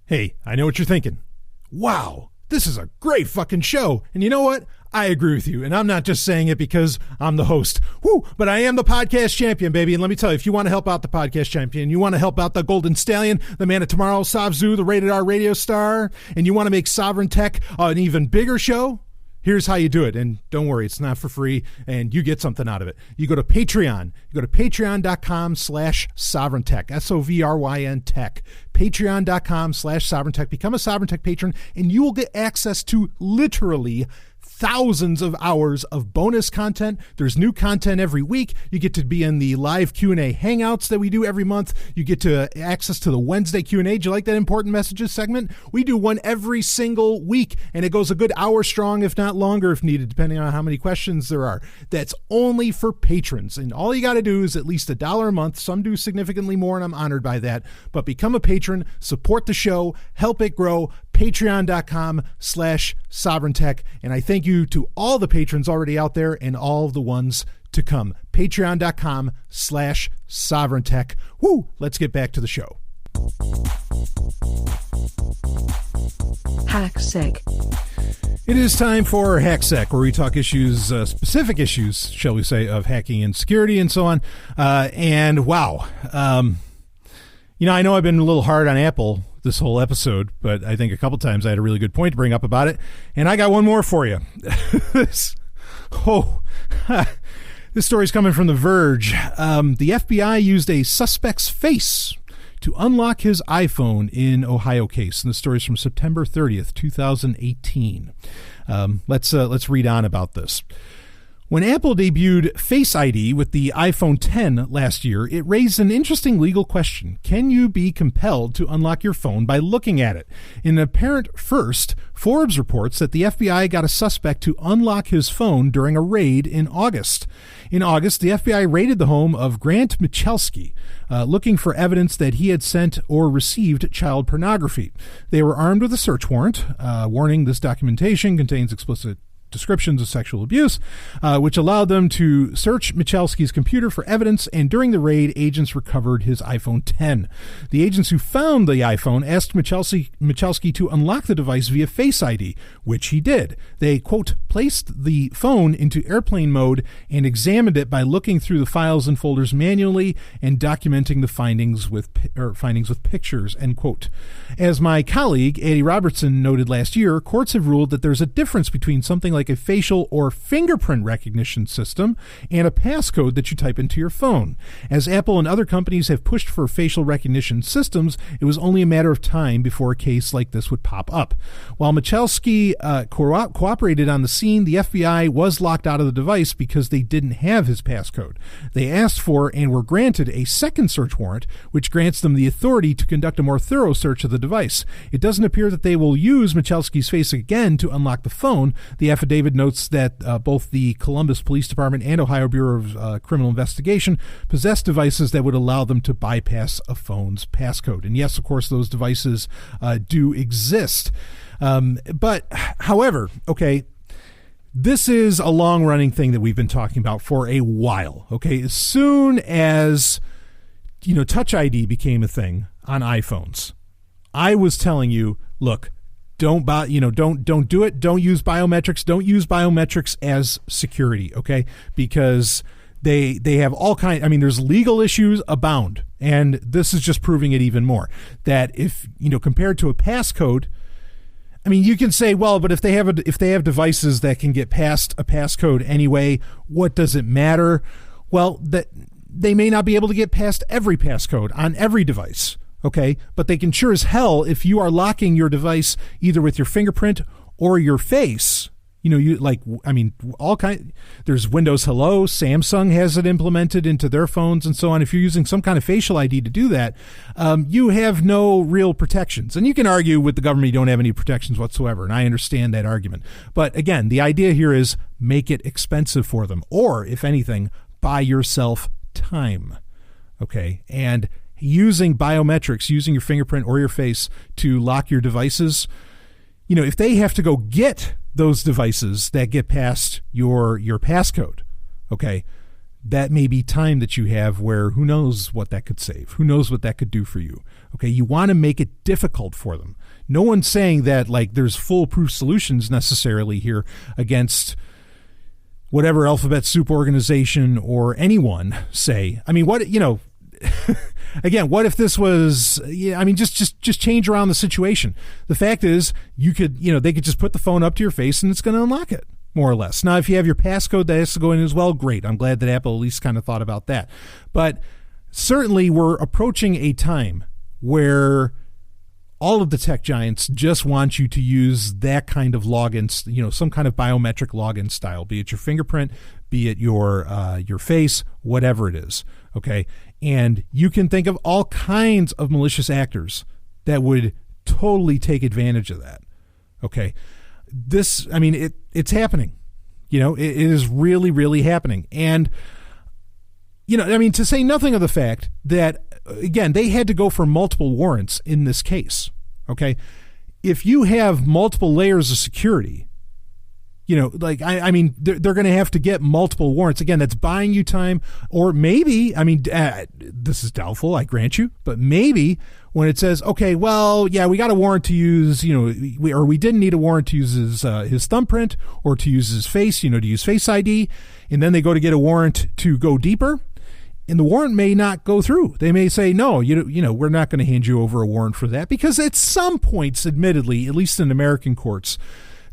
Hey, I know what you're thinking. wow, this is a great fucking show. And you know what? I agree with you. And I'm not just saying it because I'm the host. Woo, but I am the podcast champion, baby. And let me tell you, if you want to help out the podcast champion, you want to help out the Golden Stallion, the man of tomorrow, Savzu, the rated R radio star, and you want to make Sovryn Tech an even bigger show, here's how you do it. And don't worry, it's not for free, and you get something out of it. You go to Patreon. You go to patreon.com/SovrynTech, SOVRYN Tech. Patreon.com/SovrynTech. Become a Sovryn Tech patron, and you will get access to literally thousands of hours of bonus content. There's new content every week. You get to be in the live Q&A hangouts that we do every month. You get to access to the Wednesday Q&A. Do you like that important messages segment? We do one every single week, and it goes a good hour strong, if not longer if needed, depending on how many questions there are. That's only for patrons, and all you got to do is at least $1 a month. Some do significantly more, and I'm honored by that. But become a patron, support the show, help it grow. Patreon.com/SovrynTech. And I thank you to all the patrons already out there and all the ones to come. Patreon.com/SovrynTech. Woo! Let's get back to the show. HackSec. It is time for HackSec, where we talk issues, specific issues, shall we say, of hacking and security and so on. And wow. I know I've been a little hard on Apple this whole episode, but I think a couple times I had a really good point to bring up about it. And I got one more for you. This story's coming from The Verge. The FBI used a suspect's face to unlock his iPhone in Ohio case. And the story's from September 30th, 2018. Let's read on about this. When Apple debuted FaceID with the iPhone X last year, it raised an interesting legal question. Can you be compelled to unlock your phone by looking at it? In an apparent first, Forbes reports that the FBI got a suspect to unlock his phone during a raid in August. In August, the FBI raided the home of Grant Michalski, looking for evidence that he had sent or received child pornography. They were armed with a search warrant, warning this documentation contains explicit descriptions of sexual abuse, which allowed them to search Michalski's computer for evidence, and during the raid, agents recovered his iPhone X. The agents who found the iPhone asked Michalski to unlock the device via Face ID, which he did. They, quote, placed the phone into airplane mode and examined it by looking through the files and folders manually and documenting the findings with pictures, end quote. As my colleague, Eddie Robertson, noted last year, courts have ruled that there's a difference between something like a facial or fingerprint recognition system and a passcode that you type into your phone. As Apple and other companies have pushed for facial recognition systems, it was only a matter of time before a case like this would pop up. While Michalski cooperated on the scene, the FBI was locked out of the device because they didn't have his passcode. They asked for and were granted a second search warrant, which grants them the authority to conduct a more thorough search of the device. It doesn't appear that they will use Michalski's face again to unlock the phone. The affidavit notes that both the Columbus Police Department and Ohio Bureau of Criminal Investigation possess devices that would allow them to bypass a phone's passcode. And yes, of course, those devices do exist. But, however, okay, this is a long-running thing that we've been talking about for a while. Okay, as soon as Touch ID became a thing on iPhones, I was telling you, look, don't do it. Don't use biometrics. Don't use biometrics as security, okay? Because they have all kinds. I mean, there's legal issues abound, and this is just proving it even more. That if compared to a passcode, I mean, you can say, well, but if they have devices that can get past a passcode anyway, what does it matter? Well, that they may not be able to get past every passcode on every device. Okay, but they can sure as hell, if you are locking your device either with your fingerprint or your face, all kind. There's Windows Hello, Samsung has it implemented into their phones and so on. If you're using some kind of facial ID to do that, you have no real protections. And you can argue with the government you don't have any protections whatsoever, and I understand that argument. But again, the idea here is make it expensive for them, or if anything, buy yourself time. Okay, and using biometrics, using your fingerprint or your face to lock your devices, if they have to go get those devices that get past your passcode, okay, that may be time that you have where who knows what that could save, who knows what that could do for you. Okay, you want to make it difficult for them. No one's saying that like there's foolproof solutions necessarily here against whatever alphabet soup organization or anyone say. I mean, what, you know, again, what if this was, I mean, just change around the situation. The fact is you could, you know, they could just put the phone up to your face and it's going to unlock it, more or less. Now, if you have your passcode that has to go in as well, great. I'm glad that Apple at least kind of thought about that. But certainly we're approaching a time where all of the tech giants just want you to use that kind of login, you know, some kind of biometric login style, be it your fingerprint, be it your face, whatever it is. Okay. And you can think of all kinds of malicious actors that would totally take advantage of that. Okay. This, I mean, it's happening. You know, it is really, really happening. And, you know, I mean, to say nothing of the fact that, again, they had to go for multiple warrants in this case, okay? If you have multiple layers of security, you know, like, I mean, they're going to have to get multiple warrants. Again, that's buying you time. Or maybe, I mean, this is doubtful, I grant you, but maybe when it says, okay, well, yeah, we got a warrant to use, you know, we didn't need a warrant to use his thumbprint or to use his face, you know, to use FaceID, and then they go to get a warrant to go deeper. And the warrant may not go through. They may say, no, you know, we're not going to hand you over a warrant for that. Because at some points, admittedly, at least in American courts,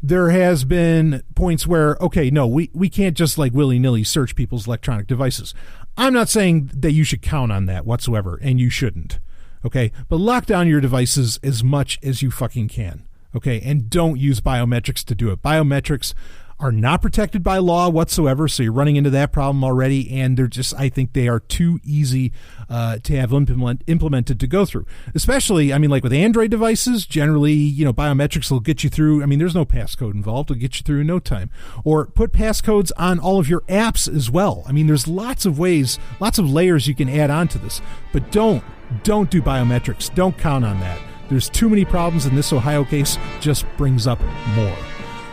there has been points where, okay, no, we can't just like willy-nilly search people's electronic devices. I'm not saying that you should count on that whatsoever, and you shouldn't. Okay? But lock down your devices as much as you fucking can. Okay? And don't use biometrics to do it. Biometrics are not protected by law whatsoever, so you're running into that problem already, and they're just, I think they are too easy to have implemented to go through. Especially, I mean, like with Android devices, generally, you know, biometrics will get you through. I mean, there's no passcode involved. It'll get you through in no time. Or put passcodes on all of your apps as well. I mean, there's lots of ways, lots of layers you can add on to this, but don't do biometrics. Don't count on that. There's too many problems, and this Ohio case just brings up more.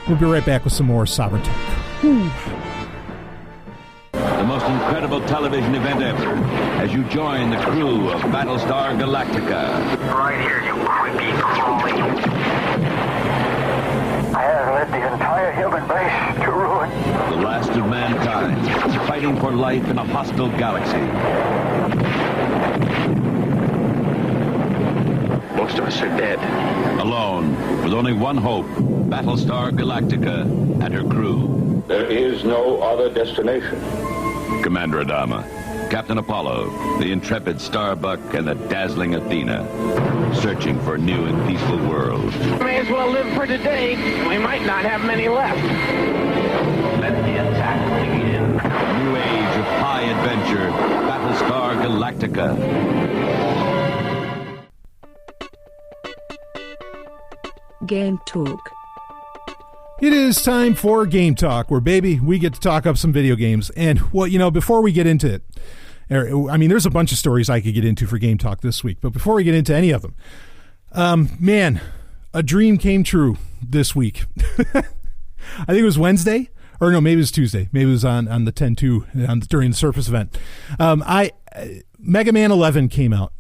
We'll be right back with some more Sovryn Talk. The most incredible television event ever as you join the crew of Battlestar Galactica. Right here, you creepy crawly. I have led the entire human race to ruin. The last of mankind, fighting for life in a hostile galaxy. Most of us are dead. Alone, with only one hope, Battlestar Galactica and her crew. There is no other destination. Commander Adama, Captain Apollo, the intrepid Starbuck, and the dazzling Athena, searching for a new and peaceful world. May as well live for today. We might not have many left. Let the attack begin. A new age of high adventure, Battlestar Galactica. Game Talk. It is time for Game Talk, where, baby, we get to talk up some video games. And, well, you know, before we get into it, I mean, there's a bunch of stories I could get into for Game Talk this week, but before we get into any of them, man, a dream came true this week. I think it was Wednesday, or no, maybe it was Tuesday. Maybe it was on the 10-2 during the Surface event. Mega Man 11 came out.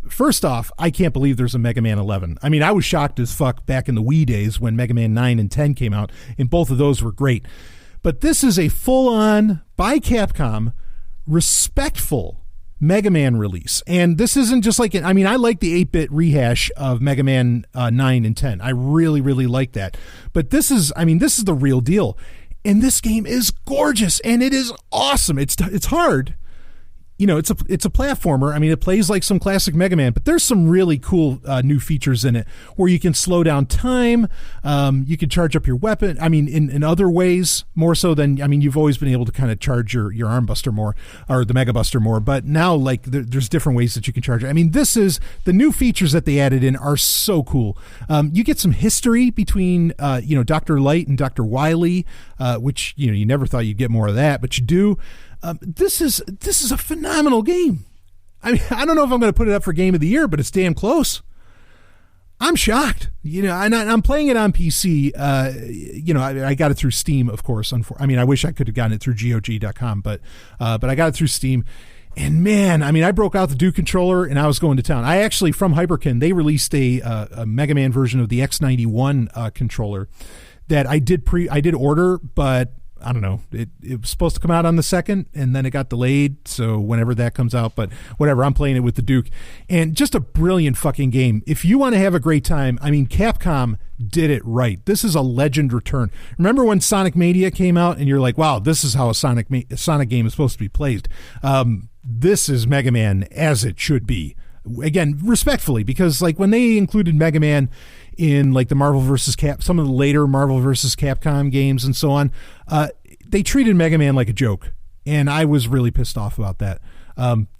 First off, I can't believe there's a Mega Man 11. I mean, I was shocked as fuck back in the Wii days when Mega Man 9 and 10 came out, and both of those were great. But this is a full-on, by Capcom, respectful Mega Man release. And this isn't just like, I mean, I like the 8-bit rehash of Mega Man 9 and 10. I really, really like that. But this is the real deal. And this game is gorgeous, and it is awesome. It's hard. You know, it's a platformer. I mean, it plays like some classic Mega Man, but there's some really cool new features in it where you can slow down time. You can charge up your weapon. I mean, in other ways, more so than, I mean, you've always been able to kind of charge your Arm Buster more, or the Mega Buster more, but now, like, there's different ways that you can charge it. I mean, the new features that they added in are so cool. You get some history between, Dr. Light and Dr. Wily, which, you know, you never thought you'd get more of that, but you do. This is a phenomenal game. I mean, I don't know if I'm going to put it up for Game of the Year, but it's damn close. I'm shocked, and I'm playing it on PC. I got it through Steam, of course. I wish I could have gotten it through GOG.com, but I got it through Steam. And man, I broke out the Duke controller and I was going to town. I actually, from Hyperkin, they released a Mega Man version of the X91 controller that I did order, but I don't know. It was supposed to come out on the 2nd, and then it got delayed. So whenever that comes out, but whatever, I'm playing it with the Duke. And just a brilliant fucking game. If you want to have a great time, Capcom did it right. This is a legend return. Remember when Sonic Mania came out, and you're like, wow, this is how a Sonic game is supposed to be played. This is Mega Man as it should be. Again, respectfully, because like when they included Mega Man in like the Marvel vs. some of the later Marvel vs. Capcom games and so on, they treated Mega Man like a joke, and I was really pissed off about that.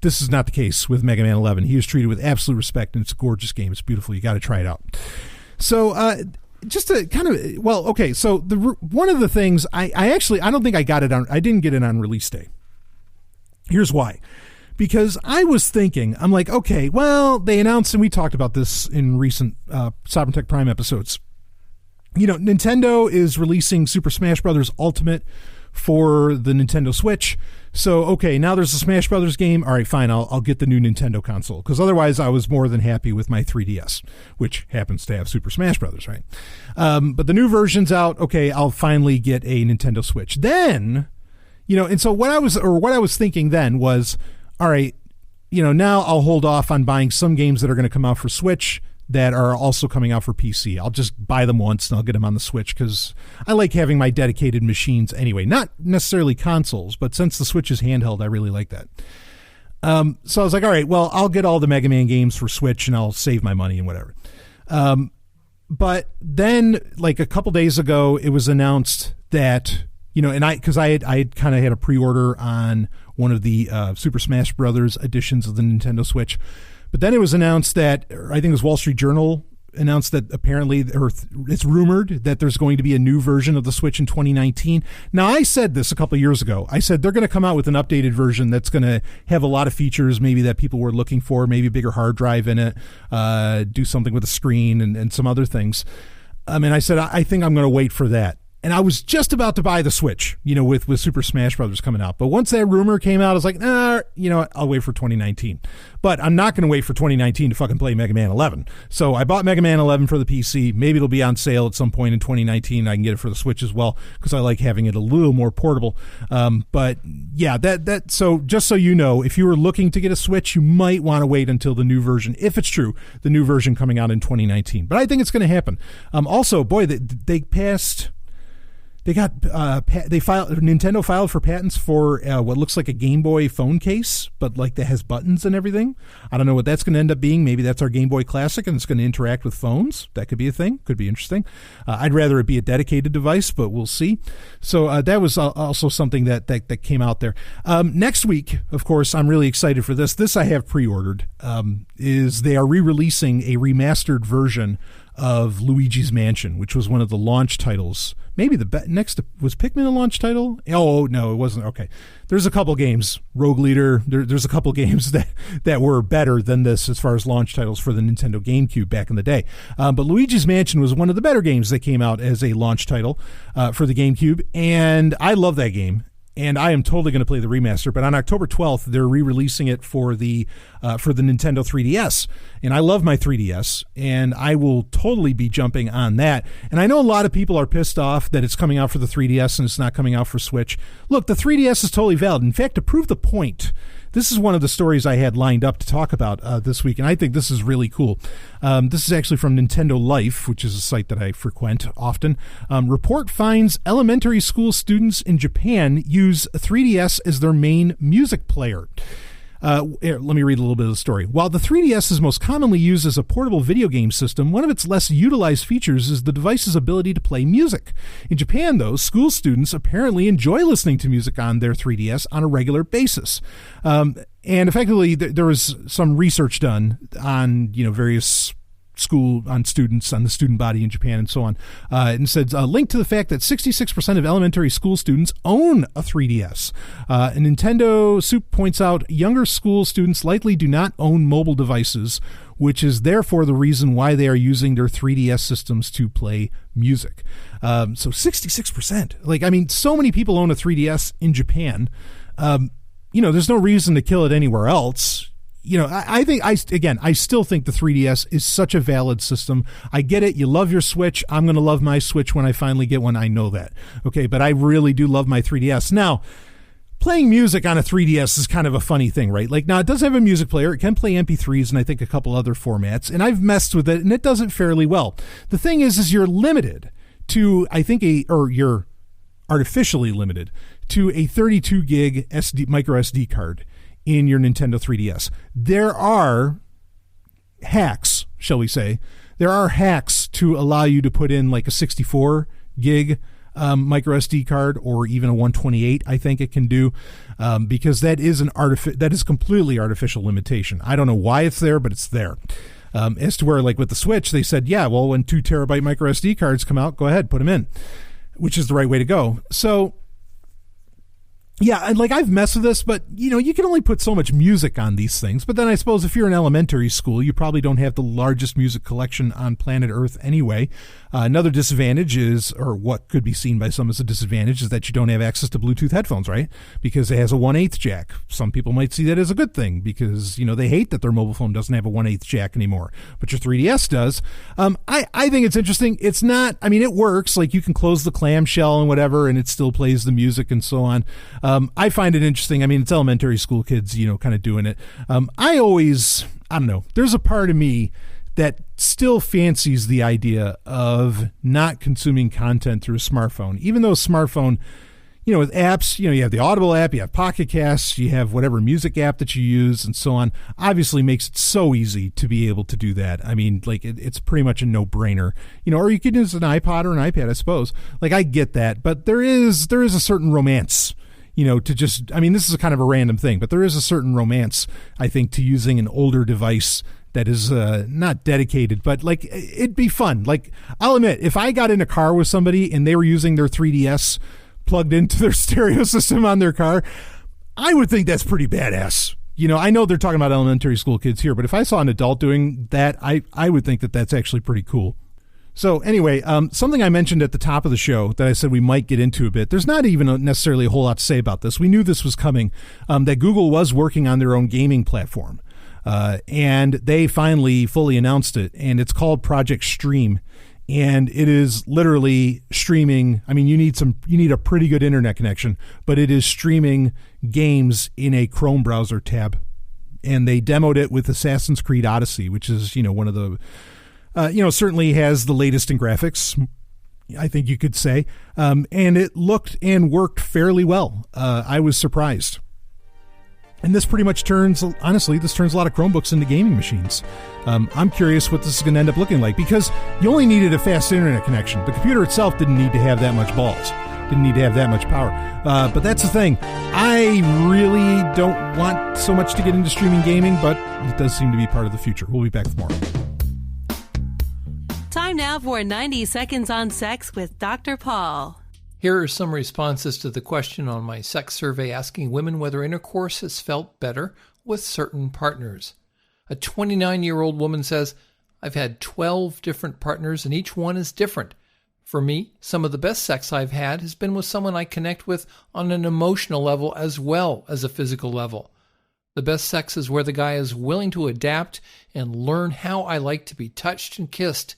This is not the case with Mega Man 11. He was treated with absolute respect, and it's a gorgeous game. It's beautiful. You got to try it out. So, just to kind of, so one of the things I don't think I didn't get it on release day. Here's why. Because I was thinking, I'm like, okay, well, they announced, and we talked about this in recent Sovereign Tech Prime episodes. Nintendo is releasing Super Smash Bros. Ultimate for the Nintendo Switch. So, okay, now there's a Smash Bros. Game. All right, fine, I'll get the new Nintendo console. Because otherwise, I was more than happy with my 3DS, which happens to have Super Smash Bros., right? But the new version's out. Okay, I'll finally get a Nintendo Switch. Then, and so what I was thinking then was, all right, now I'll hold off on buying some games that are going to come out for Switch that are also coming out for PC. I'll just buy them once and I'll get them on the Switch because I like having my dedicated machines anyway. Not necessarily consoles, but since the Switch is handheld, I really like that. So I was like, all right, well, I'll get all the Mega Man games for Switch and I'll save my money and whatever. But then, like a couple days ago, it was announced that, because I had kind of had a pre-order on one of the Super Smash Brothers editions of the Nintendo Switch. But then it was announced that, I think it was Wall Street Journal announced that apparently, it's rumored that there's going to be a new version of the Switch in 2019. Now, I said this a couple of years ago. I said they're going to come out with an updated version that's going to have a lot of features maybe that people were looking for, maybe a bigger hard drive in it, do something with a screen and some other things. I said, I think I'm going to wait for that. And I was just about to buy the Switch, with Super Smash Brothers coming out. But once that rumor came out, I was like, I'll wait for 2019. But I'm not going to wait for 2019 to fucking play Mega Man 11. So I bought Mega Man 11 for the PC. Maybe it'll be on sale at some point in 2019. I can get it for the Switch as well because I like having it a little more portable. But yeah, so just so you know, if you were looking to get a Switch, you might want to wait until the new version, if it's true, the new version coming out in 2019. But I think it's going to happen. Also, boy, they passed. Nintendo filed for patents for what looks like a Game Boy phone case, but like that has buttons and everything. I don't know what that's going to end up being. Maybe that's our Game Boy Classic and it's going to interact with phones. That could be a thing. Could be interesting. I'd rather it be a dedicated device, but we'll see. So that was also something that came out there. Next week, of course, I'm really excited for this. This I have pre-ordered. Is they are re-releasing a remastered version of Luigi's Mansion, which was one of the launch titles. Maybe next was Pikmin a launch title? Oh no, it wasn't. Okay, there's a couple games, Rogue Leader. There's a couple games that were better than this as far as launch titles for the Nintendo GameCube back in the day. But Luigi's Mansion was one of the better games that came out as a launch title for the GameCube, and I love that game. And I am totally going to play the remaster. But on October 12th, they're re-releasing it for the Nintendo 3DS. And I love my 3DS, and I will totally be jumping on that. And I know a lot of people are pissed off that it's coming out for the 3DS and it's not coming out for Switch. Look, the 3DS is totally valid. In fact, to prove the point, this is one of the stories I had lined up to talk about this week, and I think this is really cool. This is actually from Nintendo Life, which is a site that I frequent often. Report finds elementary school students in Japan use 3DS as their main music player. Let me read a little bit of the story. While the 3DS is most commonly used as a portable video game system, one of its less utilized features is the device's ability to play music. In Japan, though, school students apparently enjoy listening to music on their 3DS on a regular basis. And effectively, there was some research done on various students, on the student body in Japan and so on, and said linked to the fact that 66% of elementary school students own a 3DS. And Nintendo Soup points out younger school students likely do not own mobile devices, which is therefore the reason why they are using their 3DS systems to play music. So 66%. Like, I mean, so many people own a 3DS in Japan. There's no reason to kill it anywhere else. I still think the 3DS is such a valid system. I get it. You love your Switch. I'm going to love my Switch when I finally get one. I know that. Okay. But I really do love my 3DS. Now, playing music on a 3DS is kind of a funny thing, right? Like, now it does have a music player. It can play MP3s and I think a couple other formats. And I've messed with it and it does it fairly well. The thing is you're limited to, you're artificially limited to a 32 gig micro SD card in your Nintendo 3DS. There are hacks, shall we say. There are hacks to allow you to put in like a 64 gig micro SD card, or even a 128, I think it can do, because that is completely artificial limitation. I don't know why it's there, but it's there. As to where, like with the Switch, they said, yeah, well, when 2 terabyte micro SD cards come out, go ahead, put them in, which is the right way to go. So, yeah, like I've messed with this, but you can only put so much music on these things. But then I suppose if you're in elementary school, you probably don't have the largest music collection on planet Earth anyway. Another disadvantage is, or what could be seen by some as a disadvantage, is that you don't have access to Bluetooth headphones, right? Because it has a 1/8 jack. Some people might see that as a good thing because, they hate that their mobile phone doesn't have a 1/8 jack anymore. But your 3DS does. I think it's interesting. It's not, it works. Like, you can close the clamshell and whatever, and it still plays the music and so on. I find it interesting. It's elementary school kids, kind of doing it. I don't know. There's a part of me that still fancies the idea of not consuming content through a smartphone, even though a smartphone, with apps, you have the Audible app, you have Pocket Casts, you have whatever music app that you use and so on, obviously makes it so easy to be able to do that. It's pretty much a no-brainer, or you could use an iPod or an iPad, I suppose. Like, I get that, but there is a certain romance, to just, this is a kind of a random thing, but there is a certain romance, I think, to using an older device that is not dedicated, but like, it'd be fun. Like, I'll admit, if I got in a car with somebody and they were using their 3DS plugged into their stereo system on their car, I would think that's pretty badass. I know they're talking about elementary school kids here, but if I saw an adult doing that, I would think that that's actually pretty cool. So anyway, something I mentioned at the top of the show that I said we might get into a bit, there's not even necessarily a whole lot to say about this. We knew this was coming, that Google was working on their own gaming platform. And they finally fully announced it, and it's called Project Stream, and it is literally streaming. You need a pretty good internet connection, but it is streaming games in a Chrome browser tab. And they demoed it with Assassin's Creed Odyssey, which is, one of the, certainly has the latest in graphics, I think you could say. And it looked and worked fairly well. I was surprised. And this pretty much turns a lot of Chromebooks into gaming machines. I'm curious what this is going to end up looking like, because you only needed a fast internet connection. The computer itself didn't need to have that much balls, didn't need to have that much power. But that's the thing. I really don't want so much to get into streaming gaming, but it does seem to be part of the future. We'll be back with more. Time now for 90 Seconds on Sex with Dr. Paul. Here are some responses to the question on my sex survey asking women whether intercourse has felt better with certain partners. A 29-year-old woman says, I've had 12 different partners and each one is different. For me, some of the best sex I've had has been with someone I connect with on an emotional level as well as a physical level. The best sex is where the guy is willing to adapt and learn how I like to be touched and kissed.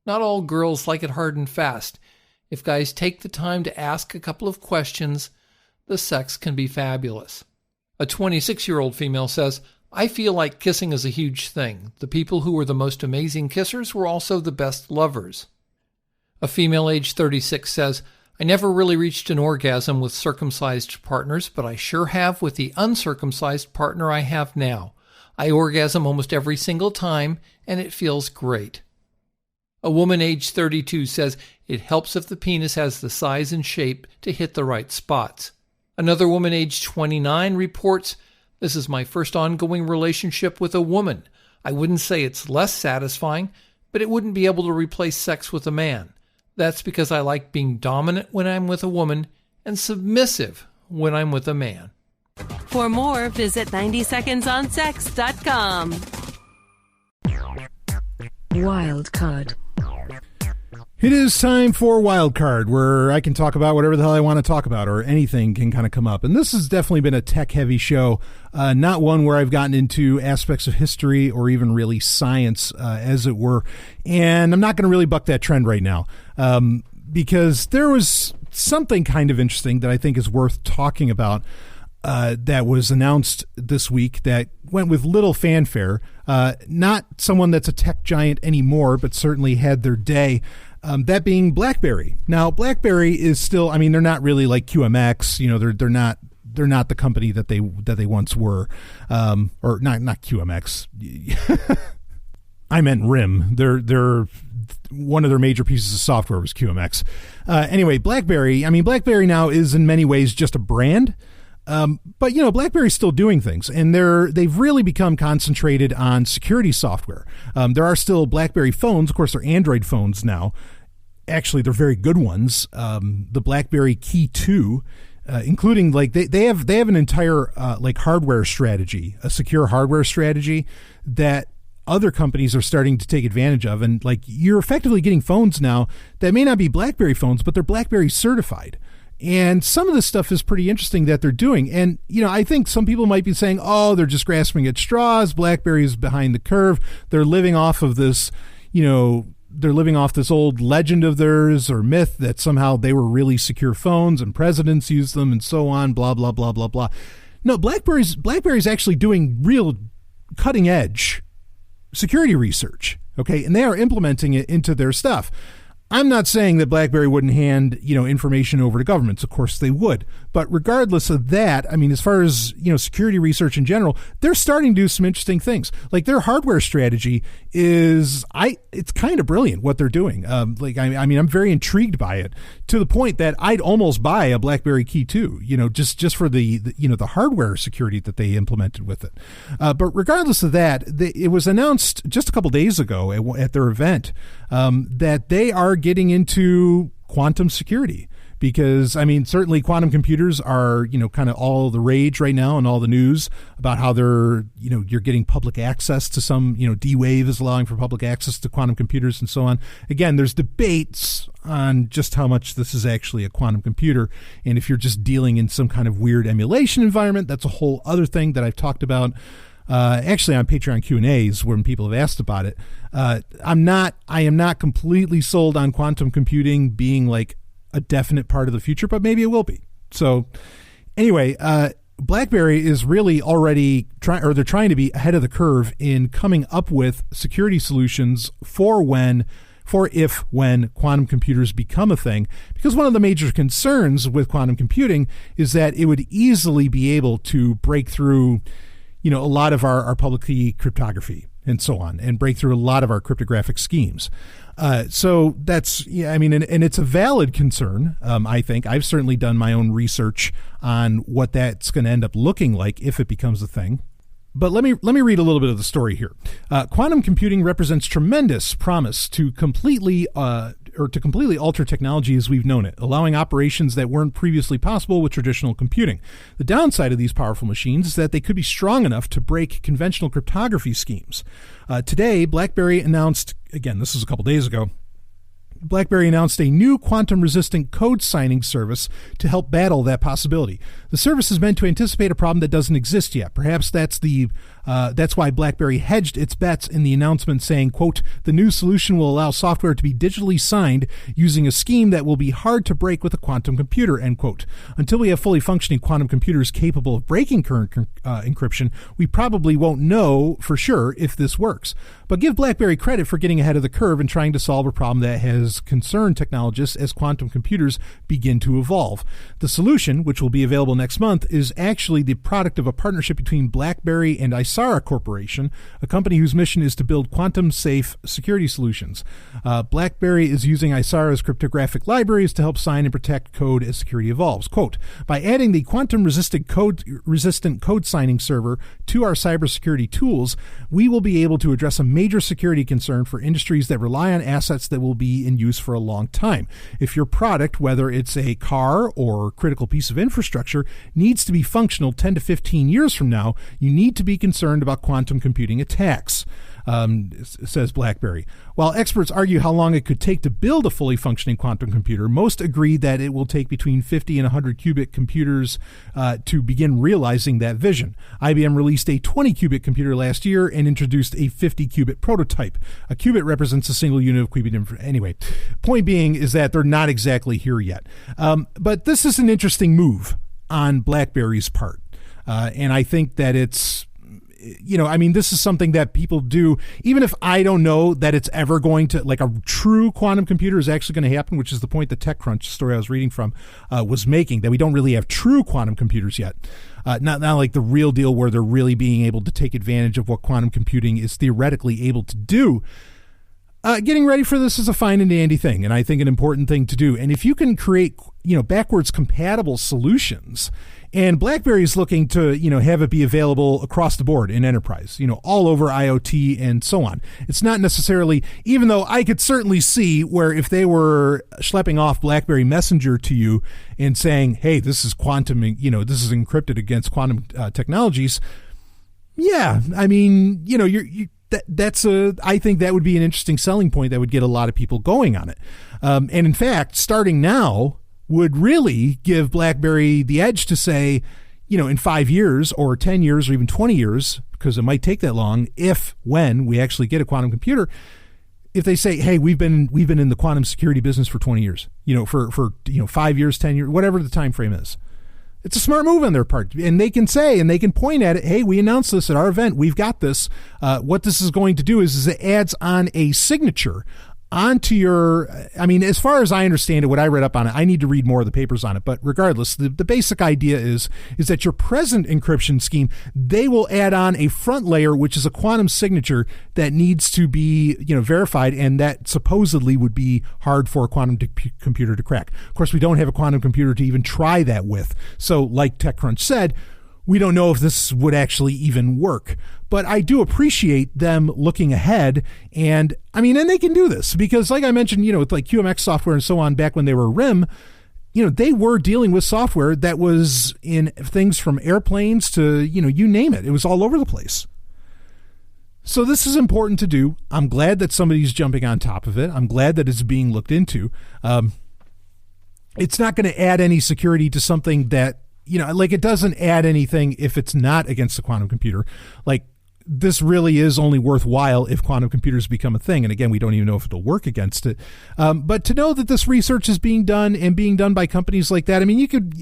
Not all girls like it hard and fast. If guys take the time to ask a couple of questions, the sex can be fabulous. A 26-year-old female says, I feel like kissing is a huge thing. The people who were the most amazing kissers were also the best lovers. A female aged 36 says, I never really reached an orgasm with circumcised partners, but I sure have with the uncircumcised partner I have now. I orgasm almost every single time, and it feels great. A woman aged 32 says it helps if the penis has the size and shape to hit the right spots. Another woman aged 29 reports, this is my first ongoing relationship with a woman. I wouldn't say it's less satisfying, but it wouldn't be able to replace sex with a man. That's because I like being dominant when I'm with a woman and submissive when I'm with a man. For more, visit 90secondsonsex.com. Wildcard. It is time for Wildcard, where I can talk about whatever the hell I want to talk about, or anything can kind of come up. And this has definitely been a tech-heavy show, not one where I've gotten into aspects of history or even really science, as it were. And I'm not going to really buck that trend right now, because there was something kind of interesting that I think is worth talking about that was announced this week that went with little fanfare. Not someone that's a tech giant anymore, but certainly had their day. That being BlackBerry. Now, BlackBerry is still, I mean, they're not really like QMX. You know, they're not the company that they once were, or not QMX. I meant RIM. They're one of their major pieces of software was QMX. Anyway, BlackBerry. I mean, BlackBerry now is in many ways just a brand. But, you know, BlackBerry's still doing things, and they've really become concentrated on security software. There are still BlackBerry phones. Of course, they're Android phones now. Actually, they're very good ones. The BlackBerry Key 2, including, like, they have an entire, like, hardware strategy, a secure hardware strategy that other companies are starting to take advantage of. And, like, you're effectively getting phones now that may not be BlackBerry phones, but they're BlackBerry certified. And some of this stuff is pretty interesting that they're doing. And, you know, I think some people might be saying, oh, they're just grasping at straws. BlackBerry is behind the curve. They're living off of this, you know, they're living off this old legend of theirs or myth that somehow they were really secure phones and presidents used them and so on, blah, blah, blah, blah, blah. No, BlackBerry's actually doing real cutting edge security research. Okay. And they are implementing it into their stuff. I'm not saying that BlackBerry wouldn't hand, you know, information over to governments. Of course they would. But regardless of that, I mean, as far as, you know, security research in general, they're starting to do some interesting things. Like their hardware strategy is, it's kind of brilliant what they're doing. I mean, I'm very intrigued by it, to the point that I'd almost buy a BlackBerry Key 2, you know, just for the you know, the hardware security that they implemented with it. But regardless of that, it was announced just a couple days ago at their event that they are getting into quantum security. Because, I mean, certainly quantum computers are, you know, kind of all the rage right now and all the news about how they're, you know, you're getting public access to some, you know, D-Wave is allowing for public access to quantum computers and so on. Again, there's debates on just how much this is actually a quantum computer. And if you're just dealing in some kind of weird emulation environment, that's a whole other thing that I've talked about. Actually on Patreon Q&As when people have asked about it. I am not completely sold on quantum computing being like a definite part of the future, but maybe it will be. So anyway, BlackBerry is really already they're trying to be ahead of the curve in coming up with security solutions for when quantum computers become a thing. Because one of the major concerns with quantum computing is that it would easily be able to break through, you know, a lot of our public key cryptography and so on, and break through a lot of our cryptographic schemes. So that's, yeah, I mean, and it's a valid concern. I think I've certainly done my own research on what that's going to end up looking like if it becomes a thing. But let me read a little bit of the story here. Quantum computing represents tremendous promise to completely alter technology as we've known it, allowing operations that weren't previously possible with traditional computing. The downside of these powerful machines is that they could be strong enough to break conventional cryptography schemes. Today, BlackBerry announced, again, this was a couple days ago, BlackBerry announced a new quantum-resistant code signing service to help battle that possibility. The service is meant to anticipate a problem that doesn't exist yet. Perhaps that's why BlackBerry hedged its bets in the announcement, saying, quote, "The new solution will allow software to be digitally signed using a scheme that will be hard to break with a quantum computer," end quote. Until we have fully functioning quantum computers capable of breaking current encryption, we probably won't know for sure if this works. But give BlackBerry credit for getting ahead of the curve and trying to solve a problem that has concerned technologists as quantum computers begin to evolve. The solution, which will be available next month, is actually the product of a partnership between BlackBerry and Isara Corporation, a company whose mission is to build quantum-safe security solutions. BlackBerry is using Isara's cryptographic libraries to help sign and protect code as security evolves. Quote, "By adding the quantum-resistant code signing server to our cybersecurity tools, we will be able to address a major security concern for industries that rely on assets that will be in use for a long time. If your product, whether it's a car or critical piece of infrastructure, needs to be functional 10 to 15 years from now, you need to be concerned about quantum computing attacks." says BlackBerry. While experts argue how long it could take to build a fully functioning quantum computer, most agree that it will take between 50 and 100 qubit computers to begin realizing that vision. IBM released a 20 qubit computer last year and introduced a 50 qubit prototype. A qubit represents a single unit of qubit information. Anyway, point being is that they're not exactly here yet. But this is an interesting move on BlackBerry's part. And I think that it's, this is something that people do, even if I don't know that it's ever going to, like a true quantum computer is actually going to happen, which is the point the TechCrunch story I was reading from was making, that we don't really have true quantum computers yet. Not like the real deal where they're really being able to take advantage of what quantum computing is theoretically able to do. Getting ready for this is a fine and dandy thing, and I think an important thing to do. And if you can create, backwards compatible solutions, and BlackBerry is looking to, have it be available across the board in enterprise, all over IoT and so on. It's not necessarily, even though I could certainly see where if they were schlepping off BlackBerry Messenger to you and saying, hey, this is quantum, this is encrypted against quantum technologies. Yeah, I mean, I think that would be an interesting selling point that would get a lot of people going on it. And in fact, starting now would really give BlackBerry the edge to say, in 5 years or 10 years or even 20 years, because it might take that long, when we actually get a quantum computer, if they say, hey, we've been in the quantum security business for 20 years, for 5 years, 10 years, whatever the time frame is. It's a smart move on their part. And they can say, and they can point at it, hey, we announced this at our event. We've got this. What this is going to do is it adds on a signature onto your, as far as I understand it, what I read up on it, I need to read more of the papers on it. But regardless, the basic idea is that your present encryption scheme, they will add on a front layer, which is a quantum signature that needs to be, verified. And that supposedly would be hard for a quantum computer to crack. Of course, we don't have a quantum computer to even try that with. So like TechCrunch said, we don't know if this would actually even work. But I do appreciate them looking ahead. And and they can do this because, like I mentioned, with like QMX software and so on, back when they were RIM, they were dealing with software that was in things from airplanes to, you name it. It was all over the place. So this is important to do. I'm glad that somebody's jumping on top of it. I'm glad that it's being looked into. It's not going to add any security to something that, it doesn't add anything if it's not against a quantum computer. Like, this really is only worthwhile if quantum computers become a thing. And again, we don't even know if it'll work against it. But to know that this research is being done and being done by companies like that,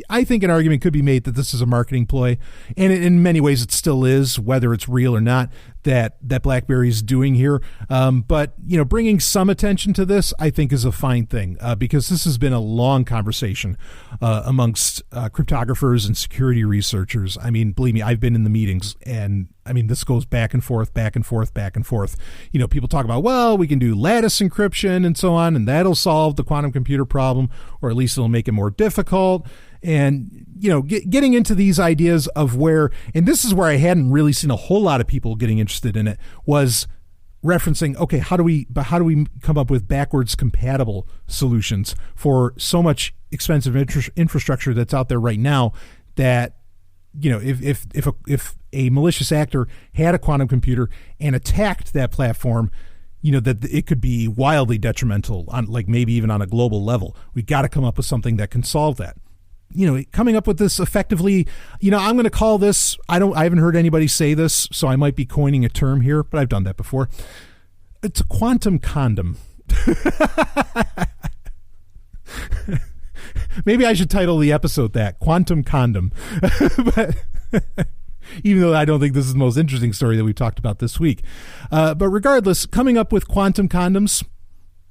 I think an argument could be made that this is a marketing ploy. And in many ways it still is, whether it's real or not, that BlackBerry is doing here. But, bringing some attention to this, I think is a fine thing because this has been a long conversation amongst cryptographers and security researchers. Believe me, I've been in the meetings and this goes back and forth, back and forth, back and forth. People talk about, well, we can do lattice encryption and so on, and that'll solve the quantum computer problem, or at least it'll make it more difficult. And, getting into these ideas of where, and this is where I hadn't really seen a whole lot of people getting interested in it, was referencing, okay, how do we come up with backwards compatible solutions for so much expensive infrastructure that's out there right now that, if a malicious actor had a quantum computer and attacked that platform, that it could be wildly detrimental on, like, maybe even on a global level. We got to come up with something that can solve that. Coming up with this effectively, I'm going to call this, I haven't heard anybody say this, so I might be coining a term here, but I've done that before. It's a quantum condom. Maybe I should title the episode that, Quantum Condom. But even though I don't think this is the most interesting story that we've talked about this week. But regardless, coming up with quantum condoms,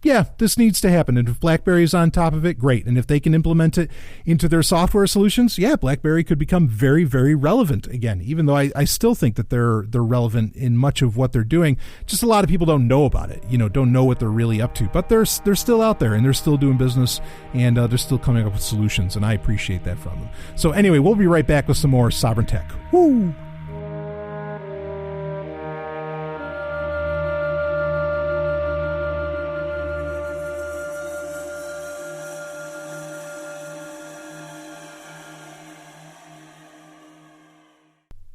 yeah, this needs to happen. And if BlackBerry is on top of it, great. And if they can implement it into their software solutions, yeah, BlackBerry could become very, very relevant again, even though I still think that they're relevant in much of what they're doing. Just a lot of people don't know about it, don't know what they're really up to. But they're still out there, and they're still doing business, and they're still coming up with solutions, and I appreciate that from them. So anyway, we'll be right back with some more Sovryn Tech. Woo!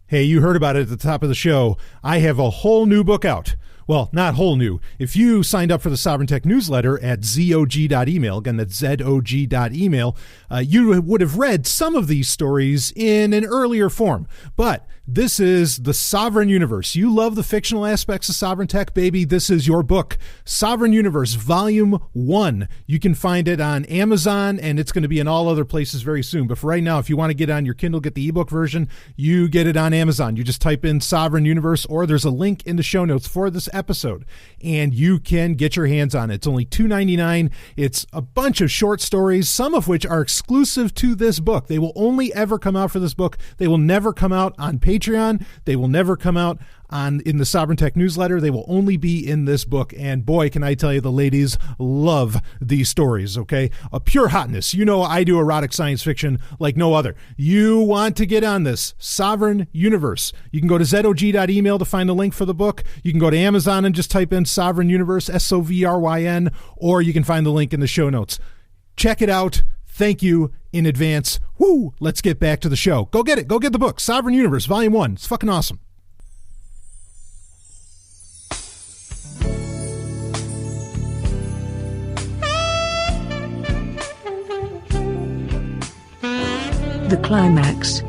Hey, you heard about it at the top of the show. I have a whole new book out. Well, not whole new. If you signed up for the Sovryn Tech newsletter at zog.email, again, that's zog.email, you would have read some of these stories in an earlier form. But this is the Sovryn Universe. You love the fictional aspects of Sovryn Tech, baby. This is your book, Sovryn Universe, Volume 1. You can find it on Amazon, and it's going to be in all other places very soon. But for right now, if you want to get on your Kindle, get the ebook version, you get it on Amazon. You just type in Sovryn Universe, or there's a link in the show notes for this episode, and you can get your hands on it. It's only $2.99. It's a bunch of short stories, some of which are exclusive to this book. They will only ever come out for this book. They will never come out on Patreon. They will never come out in the Sovryn Tech newsletter. They will only be in this book. And boy, can I tell you, the ladies love these stories, okay? A pure hotness. You know I do erotic science fiction like no other. You want to get on this Sovryn Universe. You can go to zog.email to find the link for the book. You can go to Amazon and just type in Sovryn Universe, Sovryn, or you can find the link in the show notes. Check it out. Thank you in advance. Woo! Let's get back to the show. Go get it. Go get the book, Sovryn Universe, Volume 1. It's fucking awesome. The Climax.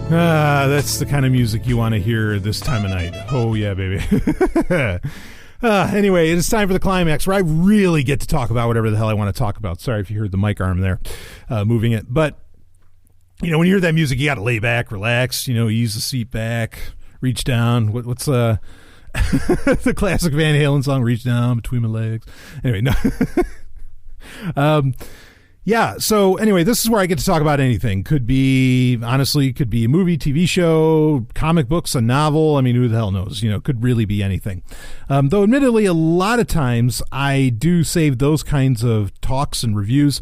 That's the kind of music you want to hear this time of night. Oh, yeah, baby. Anyway, it is time for the Climax, where I really get to talk about whatever the hell I want to talk about. Sorry if you heard the mic arm there moving it. But, you know, when you hear that music, you got to lay back, relax, ease the seat back, reach down. What's the classic Van Halen song, Reach Down Between My Legs? Anyway, no. Yeah, so anyway, this is where I get to talk about anything. Could be a movie, TV show, comic books, a novel. I mean, who the hell knows? Could really be anything. Though admittedly, a lot of times I do save those kinds of talks and reviews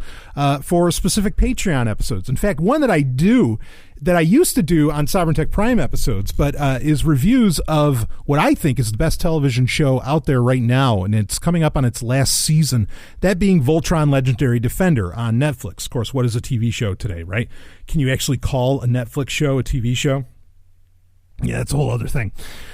for specific Patreon episodes. In fact, one that I used to do on Sovryn Tech Prime episodes, but is reviews of what I think is the best television show out there right now, and it's coming up on its last season, that being Voltron Legendary Defender on Netflix. Of course, what is a TV show today, right? Can you actually call a Netflix show a TV show? Yeah, that's a whole other thing.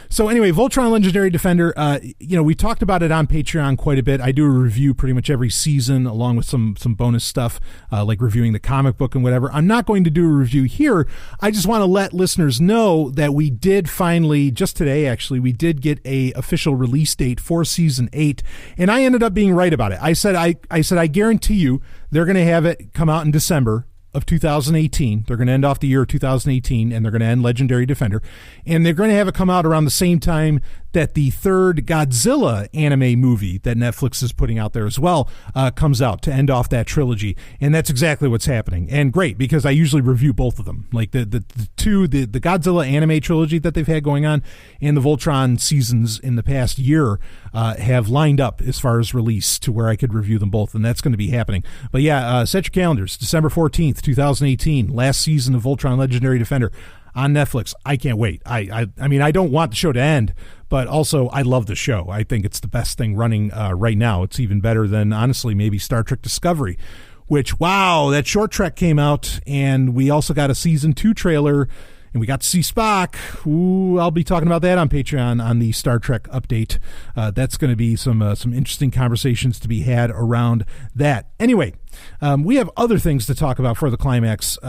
So anyway, Voltron Legendary Defender, we talked about it on Patreon quite a bit. I do a review pretty much every season, along with some bonus stuff, like reviewing the comic book and whatever. I'm not going to do a review here. I just want to let listeners know that we did finally, just today actually, we did get a official release date for season 8, and I ended up being right about it. I said I guarantee you they're going to have it come out in December of 2018. They're going to end off the year of 2018, and they're going to end Legendary Defender, and they're going to have it come out around the same time that the third Godzilla anime movie that Netflix is putting out there as well comes out to end off that trilogy. And that's exactly what's happening. And great, because I usually review both of them, like the Godzilla anime trilogy that they've had going on and the Voltron seasons in the past year have lined up as far as release to where I could review them both, and that's going to be happening. But yeah, set your calendars, December 14th, 2018, last season of Voltron Legendary Defender on Netflix. I can't wait. I mean, I don't want the show to end, but also I love the show. I think it's the best thing running right now. It's even better than, honestly, maybe Star Trek Discovery, which, wow, that short trek came out, and we also got a season 2 trailer, and we got to see Spock. Ooh, I'll be talking about that on Patreon on the Star Trek update. That's going to be some interesting conversations to be had around that. Anyway, we have other things to talk about for the Climax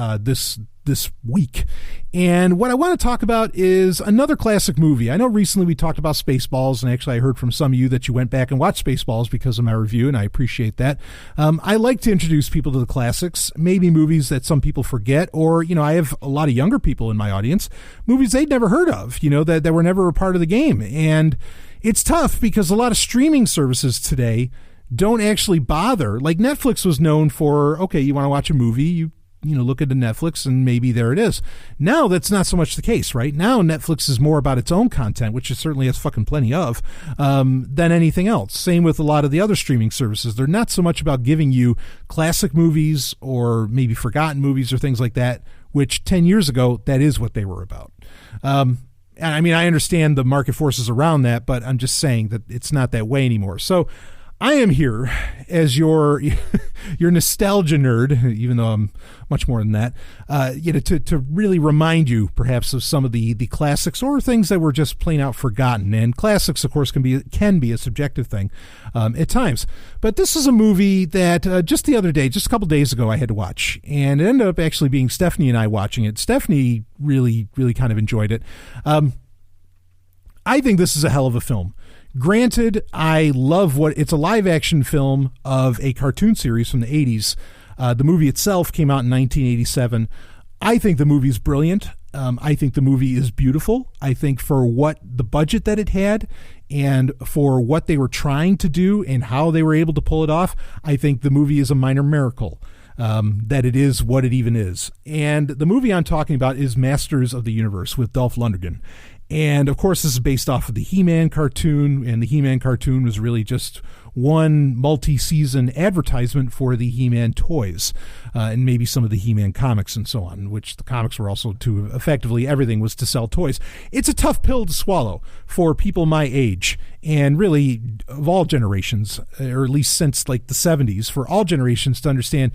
this week. And what I want to talk about is another classic movie. I know recently we talked about Spaceballs, and actually I heard from some of you that you went back and watched Spaceballs because of my review, and I appreciate that. I like to introduce people to the classics, maybe movies that some people forget, or, I have a lot of younger people in my audience, movies they'd never heard of, that were never a part of the game. And it's tough because a lot of streaming services today don't actually bother. Like Netflix was known for, okay, you want to watch a movie, you look at the Netflix and maybe there it is. Now that's not so much the case, right? Now Netflix is more about its own content, which it certainly has fucking plenty of, than anything else. Same with a lot of the other streaming services. They're not so much about giving you classic movies or maybe forgotten movies or things like that, which 10 years ago, that is what they were about. And I mean, I understand the market forces around that, but I'm just saying that it's not that way anymore. So I am here as your your nostalgia nerd, even though I'm much more than that, to really remind you perhaps of some of the classics or things that were just plain out forgotten. And classics, of course, can be a subjective thing at times. But this is a movie that just the other day, just a couple days ago, I had to watch. And it ended up actually being Stephanie and I watching it. Stephanie really, really kind of enjoyed it. I think this is a hell of a film. Granted, I love it's a live action film of a cartoon series from the 80s. The movie itself came out in 1987. I think the movie is brilliant. I think the movie is beautiful. I think for what the budget that it had and for what they were trying to do and how they were able to pull it off, I think the movie is a minor miracle. That it is what it even is. And the movie I'm talking about is Masters of the Universe with Dolph Lundgren. And, of course, this is based off of the He-Man cartoon, and the He-Man cartoon was really just one multi-season advertisement for the He-Man toys and maybe some of the He-Man comics and so on, which the comics were also to effectively everything was to sell toys. It's a tough pill to swallow for people my age and really of all generations, or at least since like the 70s, for all generations to understand,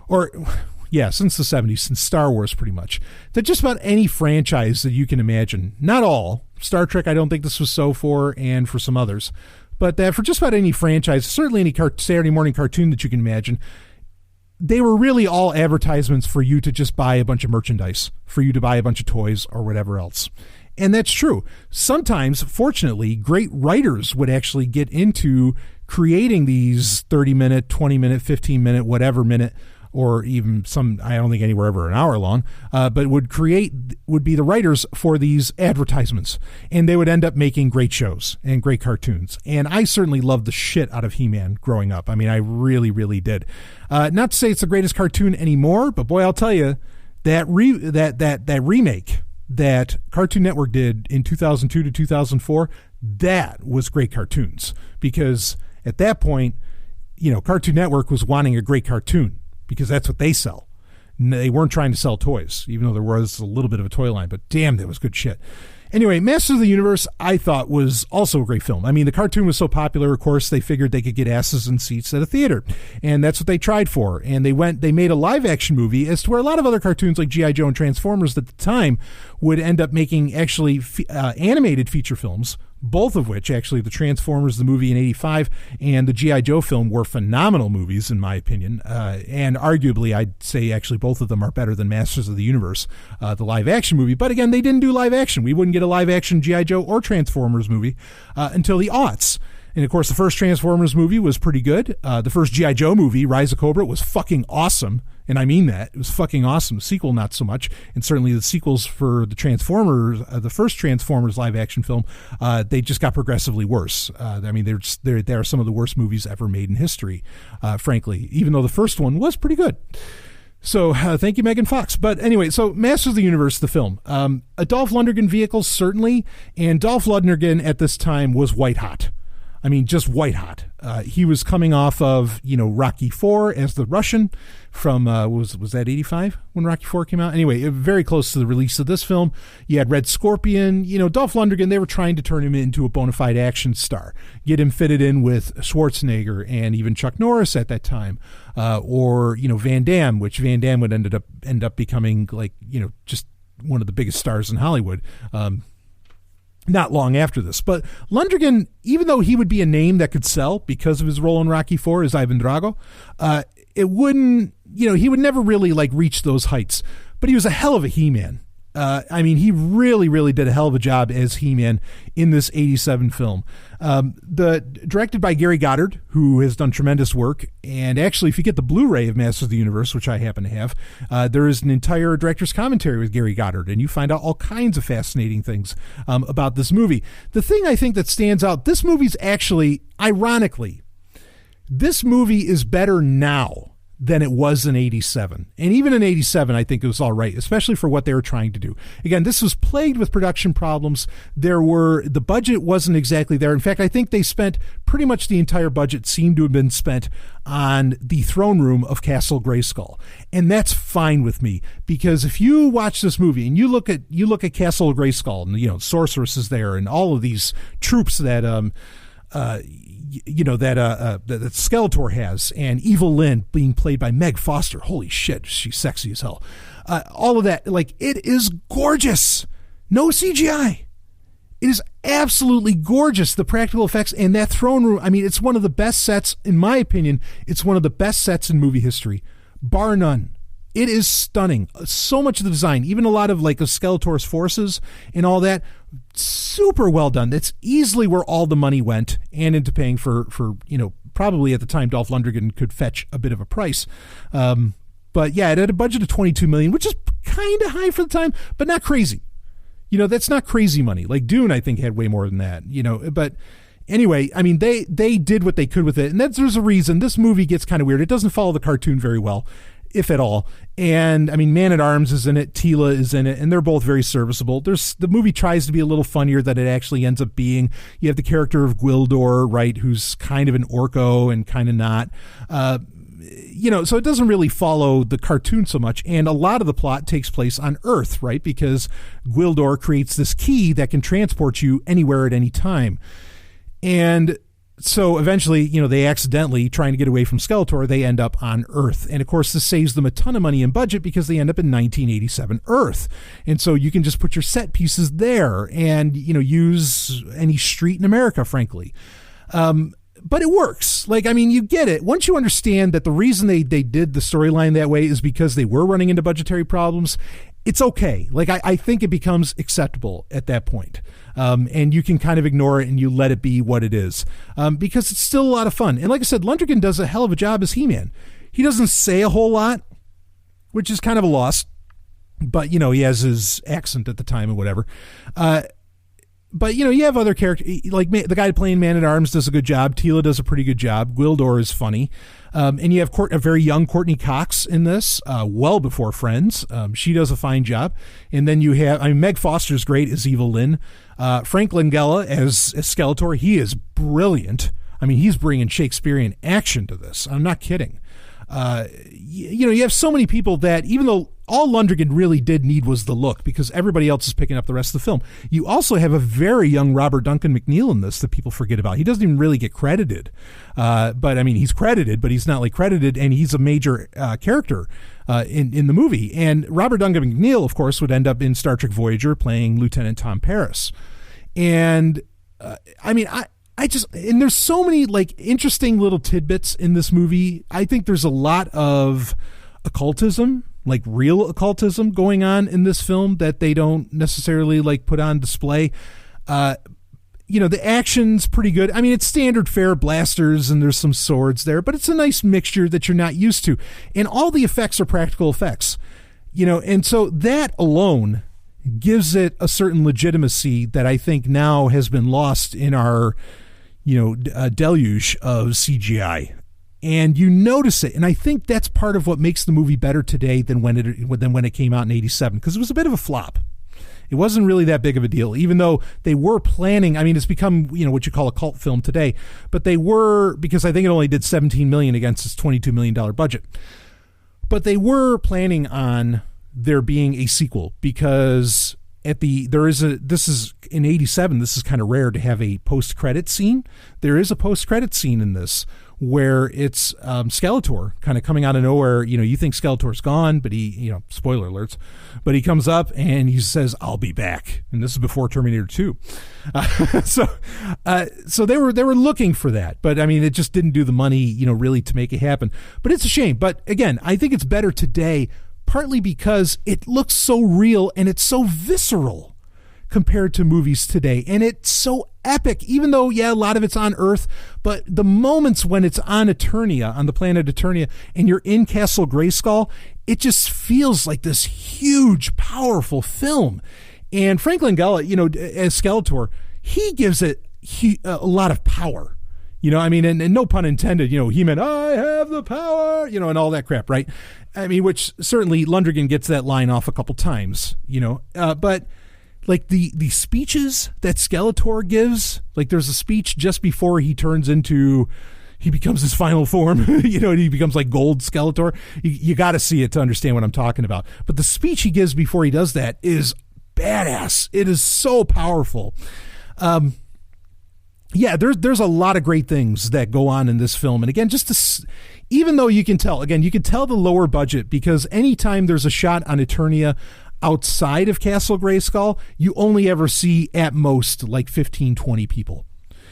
since the 70s, since Star Wars pretty much, that just about any franchise that you can imagine, not all, Star Trek I don't think this was so for, and for some others, but that for just about any franchise, certainly any Saturday morning cartoon that you can imagine, they were really all advertisements for you to just buy a bunch of merchandise, for you to buy a bunch of toys or whatever else. And that's true. Sometimes, fortunately, great writers would actually get into creating these 30-minute, 20-minute, 15-minute, whatever minute, or even some, I don't think anywhere ever an hour long, but would be the writers for these advertisements. And they would end up making great shows and great cartoons. And I certainly loved the shit out of He-Man growing up. I mean, I really, really did. Not to say it's the greatest cartoon anymore, but boy, I'll tell you, that remake that Cartoon Network did in 2002 to 2004, that was great cartoons. Because at that point, Cartoon Network was wanting a great cartoon, because that's what they sell. They weren't trying to sell toys, even though there was a little bit of a toy line, but damn, that was good shit. Anyway, Masters of the Universe, I thought was also a great film. I mean, the cartoon was so popular, of course, they figured they could get asses in seats at a theater. And that's what they tried for. And they made a live action movie, as to where a lot of other cartoons like G.I. Joe and Transformers at the time would end up making actually animated feature films, both of which, actually, the Transformers, the movie in 85, and the G.I. Joe film were phenomenal movies, in my opinion. And arguably, I'd say actually both of them are better than Masters of the Universe, the live-action movie. But again, they didn't do live action. We wouldn't get a live-action G.I. Joe or Transformers movie until the aughts. And, of course, the first Transformers movie was pretty good. The first G.I. Joe movie, Rise of Cobra, was fucking awesome. And I mean that. It was fucking awesome. The sequel, not so much. And certainly the sequels for the Transformers, the first Transformers live-action film, they just got progressively worse. I mean, they are some of the worst movies ever made in history, frankly, even though the first one was pretty good. So thank you, Megan Fox. But anyway, so Masters of the Universe, the film. A Dolph Lundgren vehicle, certainly. And Dolph Lundgren at this time was white hot. I mean, just white hot. He was coming off of, Rocky IV as the Russian from, was that 85 when Rocky IV came out? Anyway, very close to the release of this film. You had Red Scorpion. Dolph Lundgren, they were trying to turn him into a bona fide action star. Get him fitted in with Schwarzenegger and even Chuck Norris at that time. Or Van Damme, which Van Damme would end up becoming just one of the biggest stars in Hollywood. Not long after this. But Lundgren, even though he would be a name that could sell because of his role in Rocky IV as Ivan Drago, it wouldn't, he would never really reach those heights. But he was a hell of a He-Man. I mean, he really, really did a hell of a job as He-Man in this 87 film. Directed by Gary Goddard, who has done tremendous work. And actually, if you get the Blu-ray of Masters of the Universe, which I happen to have, there is an entire director's commentary with Gary Goddard, and you find out all kinds of fascinating things about this movie. The thing I think that stands out, this movie's actually, ironically, this movie is better now than it was in 87. And even in 87, I think it was all right, especially for what they were trying to do. Again, this was plagued with production problems. The budget wasn't exactly there. In fact, I think they spent pretty much the entire budget seemed to have been spent on the throne room of Castle Grayskull. And that's fine with me, because if you watch this movie and you look at Castle Grayskull and, Sorceress is there and all of these troops that, that Skeletor has, and Evil Lynn being played by Meg Foster. Holy shit, she's sexy as hell. All of that, like, it is gorgeous. No CGI. It is absolutely gorgeous, the practical effects, and that throne room. I mean, it's one of the best sets, in my opinion. It's one of the best sets in movie history, bar none. It is stunning. So much of the design, even a lot of like of Skeletor's forces and all that, super well done. That's easily where all the money went, and into paying for probably at the time Dolph Lundgren could fetch a bit of a price. But yeah, it had a budget of $22 million, which is kind of high for the time, but not crazy. That's not crazy money. Like Dune, I think, had way more than that. But anyway, I mean, they did what they could with it, and there's a reason. This movie gets kind of weird. It doesn't follow the cartoon very well, if at all. And I mean, Man-at-Arms is in it, Tila is in it, and they're both very serviceable. The movie tries to be a little funnier than it actually ends up being. You have the character of Gwildor, right, who's kind of an Orko and kind of not. So it doesn't really follow the cartoon so much. And a lot of the plot takes place on Earth, right, because Gwildor creates this key that can transport you anywhere at any time. And so eventually, they accidentally, trying to get away from Skeletor, they end up on Earth. And of course, this saves them a ton of money in budget because they end up in 1987 Earth. And so you can just put your set pieces there and, use any street in America, frankly. But it works. Like, I mean, you get it. Once you understand that the reason they did the storyline that way is because they were running into budgetary problems, it's okay. Like, I think it becomes acceptable at that point. And you can kind of ignore it and you let it be what it is. Because it's still a lot of fun. And like I said, Lundgren does a hell of a job as He-Man. He doesn't say a whole lot, which is kind of a loss. But, he has his accent at the time and whatever. But, you have other characters, like the guy playing Man-at-Arms does a good job. Tila does a pretty good job. Gwildor is funny. And you have a very young Courtney Cox in this, well before Friends. She does a fine job. And then you have, Meg Foster's great as Evil Lynn. Frank Langella as Skeletor, he is brilliant. I mean, he's bringing Shakespearean action to this. I'm not kidding. You have so many people that, even though all Lundgren really did need was the look, because everybody else is picking up the rest of the film, you also have a very young Robert Duncan McNeil in this that people forget about. He doesn't even really get credited. But I mean, he's credited, but he's not like credited, and he's a major character in the movie. And Robert Duncan McNeil, of course, would end up in Star Trek Voyager playing Lieutenant Tom Paris. And and there's so many like interesting little tidbits in this movie. I think there's a lot of occultism, like real occultism going on in this film that they don't necessarily like put on display. The action's pretty good. I mean, it's standard fare blasters and there's some swords there, but it's a nice mixture that you're not used to. And all the effects are practical effects, and so that alone gives it a certain legitimacy that I think now has been lost in our, deluge of CGI. And you notice it, and I think that's part of what makes the movie better today than when it came out in 87, because it was a bit of a flop. It wasn't really that big of a deal, even though they were planning. I mean, it's become, what you call a cult film today, but they were, because I think it only did $17 million against its $22 million budget. But they were planning on there being a sequel, because this is in 87, this is kind of rare to have a post-credit scene. There is a post-credit scene in this where it's Skeletor kind of coming out of nowhere. You think Skeletor's gone, but he, spoiler alerts, but he comes up and he says, "I'll be back." And this is before Terminator 2. So they were looking for that, but I mean, it just didn't do the money, really to make it happen. But it's a shame. But again, I think it's better today, partly because it looks so real and it's so visceral compared to movies today. And it's so epic, even though, a lot of it's on Earth, but the moments when it's on Eternia, on the planet Eternia, and you're in Castle Grayskull, it just feels like this huge, powerful film. And Frank Langella, as Skeletor, he gives it a lot of power. And no pun intended, he meant, "I have the power," and all that crap, right? I mean, which certainly Lundgren gets that line off a couple times, but like the speeches that Skeletor gives, like there's a speech just before he becomes his final form, and he becomes like Gold Skeletor. You got to see it to understand what I'm talking about. But the speech he gives before he does that is badass. It is so powerful. yeah, there's a lot of great things that go on in this film. And again, even though you can tell the lower budget, because anytime there's a shot on Eternia outside of Castle Grayskull, you only ever see at most like 15, 20 people.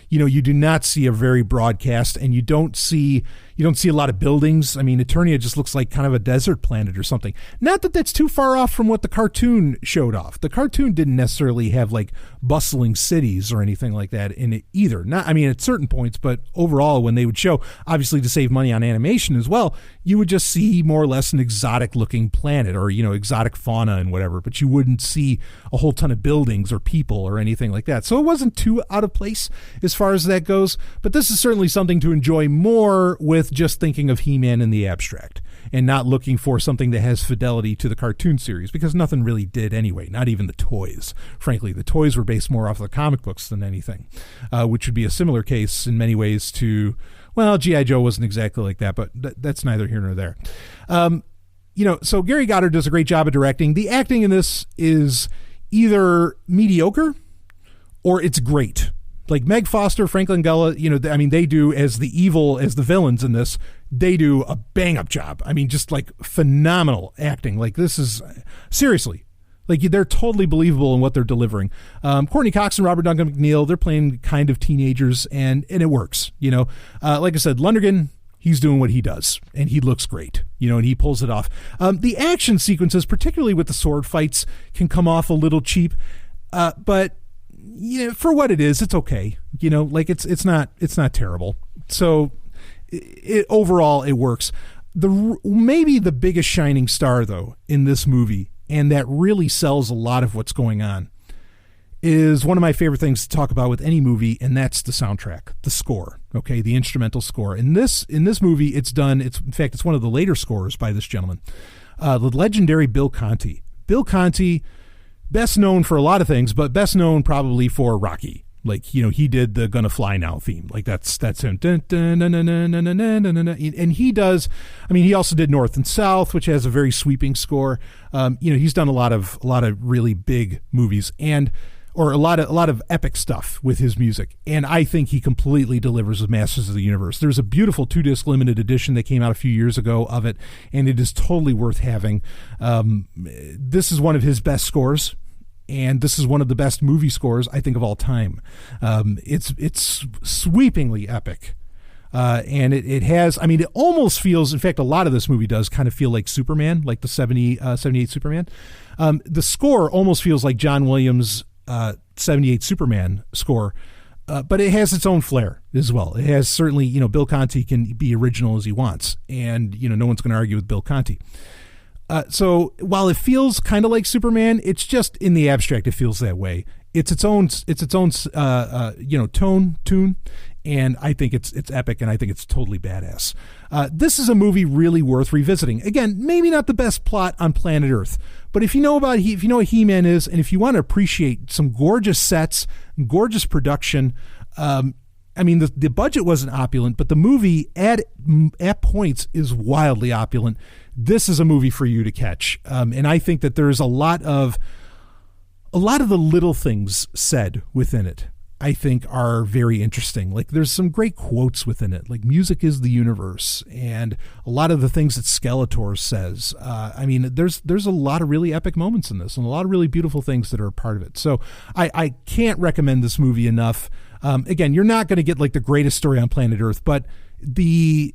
You do not see a very broad cast, and you don't see a lot of buildings. I mean, Eternia just looks like kind of a desert planet or something. Not that that's too far off from what the cartoon showed off. The cartoon didn't necessarily have like bustling cities or anything like that in it either. At certain points, but overall, when they would show, obviously to save money on animation as well, you would just see more or less an exotic looking planet or, exotic fauna and whatever, but you wouldn't see a whole ton of buildings or people or anything like that. So it wasn't too out of place as far as that goes, but this is certainly something to enjoy more with just thinking of He-Man in the abstract and not looking for something that has fidelity to the cartoon series, because nothing really did anyway, not even the toys. Frankly, the toys were based more off the comic books than anything, which would be a similar case in many ways to, well, G.I. Joe wasn't exactly like that, but that's neither here nor there. So Gary Goddard does a great job of directing. The acting in this is either mediocre or it's great. Like Meg Foster, Franklin Gullah, they do as the villains in this, they do a bang-up job. I mean, just like phenomenal acting. Like this is, seriously, like they're totally believable in what they're delivering. Courtney Cox and Robert Duncan McNeil, they're playing kind of teenagers, and it works. Like I said, Lundergan, he's doing what he does, and he looks great, and he pulls it off. The action sequences, particularly with the sword fights, can come off a little cheap, but for what it is, it's okay. It's not terrible. So overall, it works. Maybe the biggest shining star though in this movie, and that really sells a lot of what's going on, is one of my favorite things to talk about with any movie, and that's the soundtrack, the score. Okay, the instrumental score. In this movie, it's one of the later scores by this gentleman, the legendary Bill Conti. Bill Conti, best known for a lot of things, but best known probably for Rocky. Like, he did the Gonna Fly Now theme. Like that's him. Dun, dun, dun, dun, dun, dun, dun, dun, dun, dun. And he does, he also did North and South, which has a very sweeping score. He's done a lot of really big movies or a lot of epic stuff with his music. And I think he completely delivers with Masters of the Universe. There's a beautiful 2-disc limited edition that came out a few years ago of it, and it is totally worth having. This is one of his best scores, and this is one of the best movie scores, I think, of all time. It's sweepingly epic. And it has, it almost feels, in fact, a lot of this movie does kind of feel like Superman, like the 78 Superman. The score almost feels like John Williams' 78 Superman score, but it has its own flair as well. It has certainly, Bill Conti can be original as he wants, and, no one's going to argue with Bill Conti. So while it feels kind of like Superman, it's just in the abstract, it feels that way. It's its own tune, and I think it's epic, and I think it's totally badass. This is a movie really worth revisiting. Again, maybe not the best plot on planet Earth, but if you know what He-Man is, and if you want to appreciate some gorgeous sets, gorgeous production, the budget wasn't opulent, but the movie at points is wildly opulent. This is a movie for you to catch, and I think that there's a lot of the little things said within it, I think, are very interesting. Like, there's some great quotes within it, like music is the universe, and a lot of the things that Skeletor says. There's a lot of really epic moments in this, and a lot of really beautiful things that are a part of it. So I can't recommend this movie enough. Again, you're not going to get like the greatest story on planet Earth, but the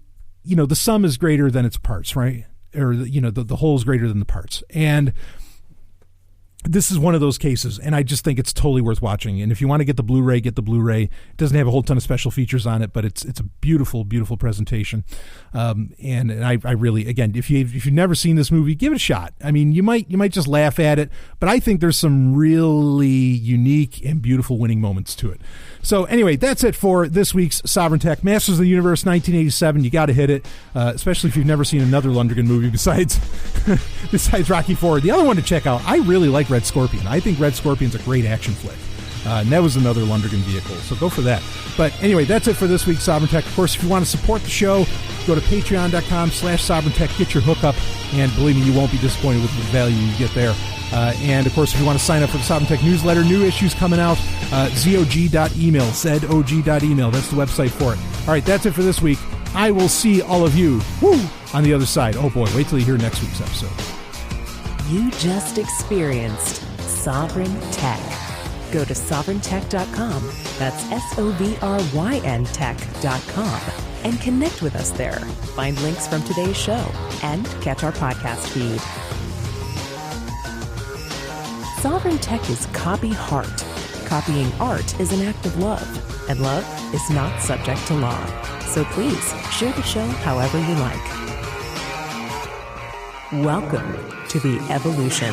sum is greater than its parts, right? Or the whole is greater than the parts, and this is one of those cases, and I just think it's totally worth watching. And if you want to get the Blu-ray, get the Blu-ray. It doesn't have a whole ton of special features on it, but it's a beautiful, beautiful presentation. And I really, again, if you've never seen this movie, give it a shot. You might just laugh at it, but I think there's some really unique and beautiful winning moments to it. So anyway, that's it for this week's Sovryn Tech Masters of the Universe 1987. You got to hit it, especially if you've never seen another Lundergan movie besides Rocky IV. The other one to check out, I really like Red Scorpion. I think Red Scorpion's a great action flick. And that was another Lundergan vehicle, so go for that. But anyway, that's it for this week's Sovereign Tech. Of course, if you want to support the show, go to patreon.com/SovereignTech, get your hookup, and believe me, you won't be disappointed with the value you get there. And, of course, if you want to sign up for the Sovereign Tech newsletter, new issues coming out, zog.email, zog.email. That's the website for it. All right, that's it for this week. I will see all of you on the other side. Oh, boy, wait till you hear next week's episode. You just experienced Sovereign Tech. Go to sovereigntech.com, that's SOVRYN tech.com, and connect with us there. Find links from today's show and catch our podcast feed. Sovereign Tech is copy heart. Copying art is an act of love, and love is not subject to law. So please share the show however you like. Welcome to the evolution.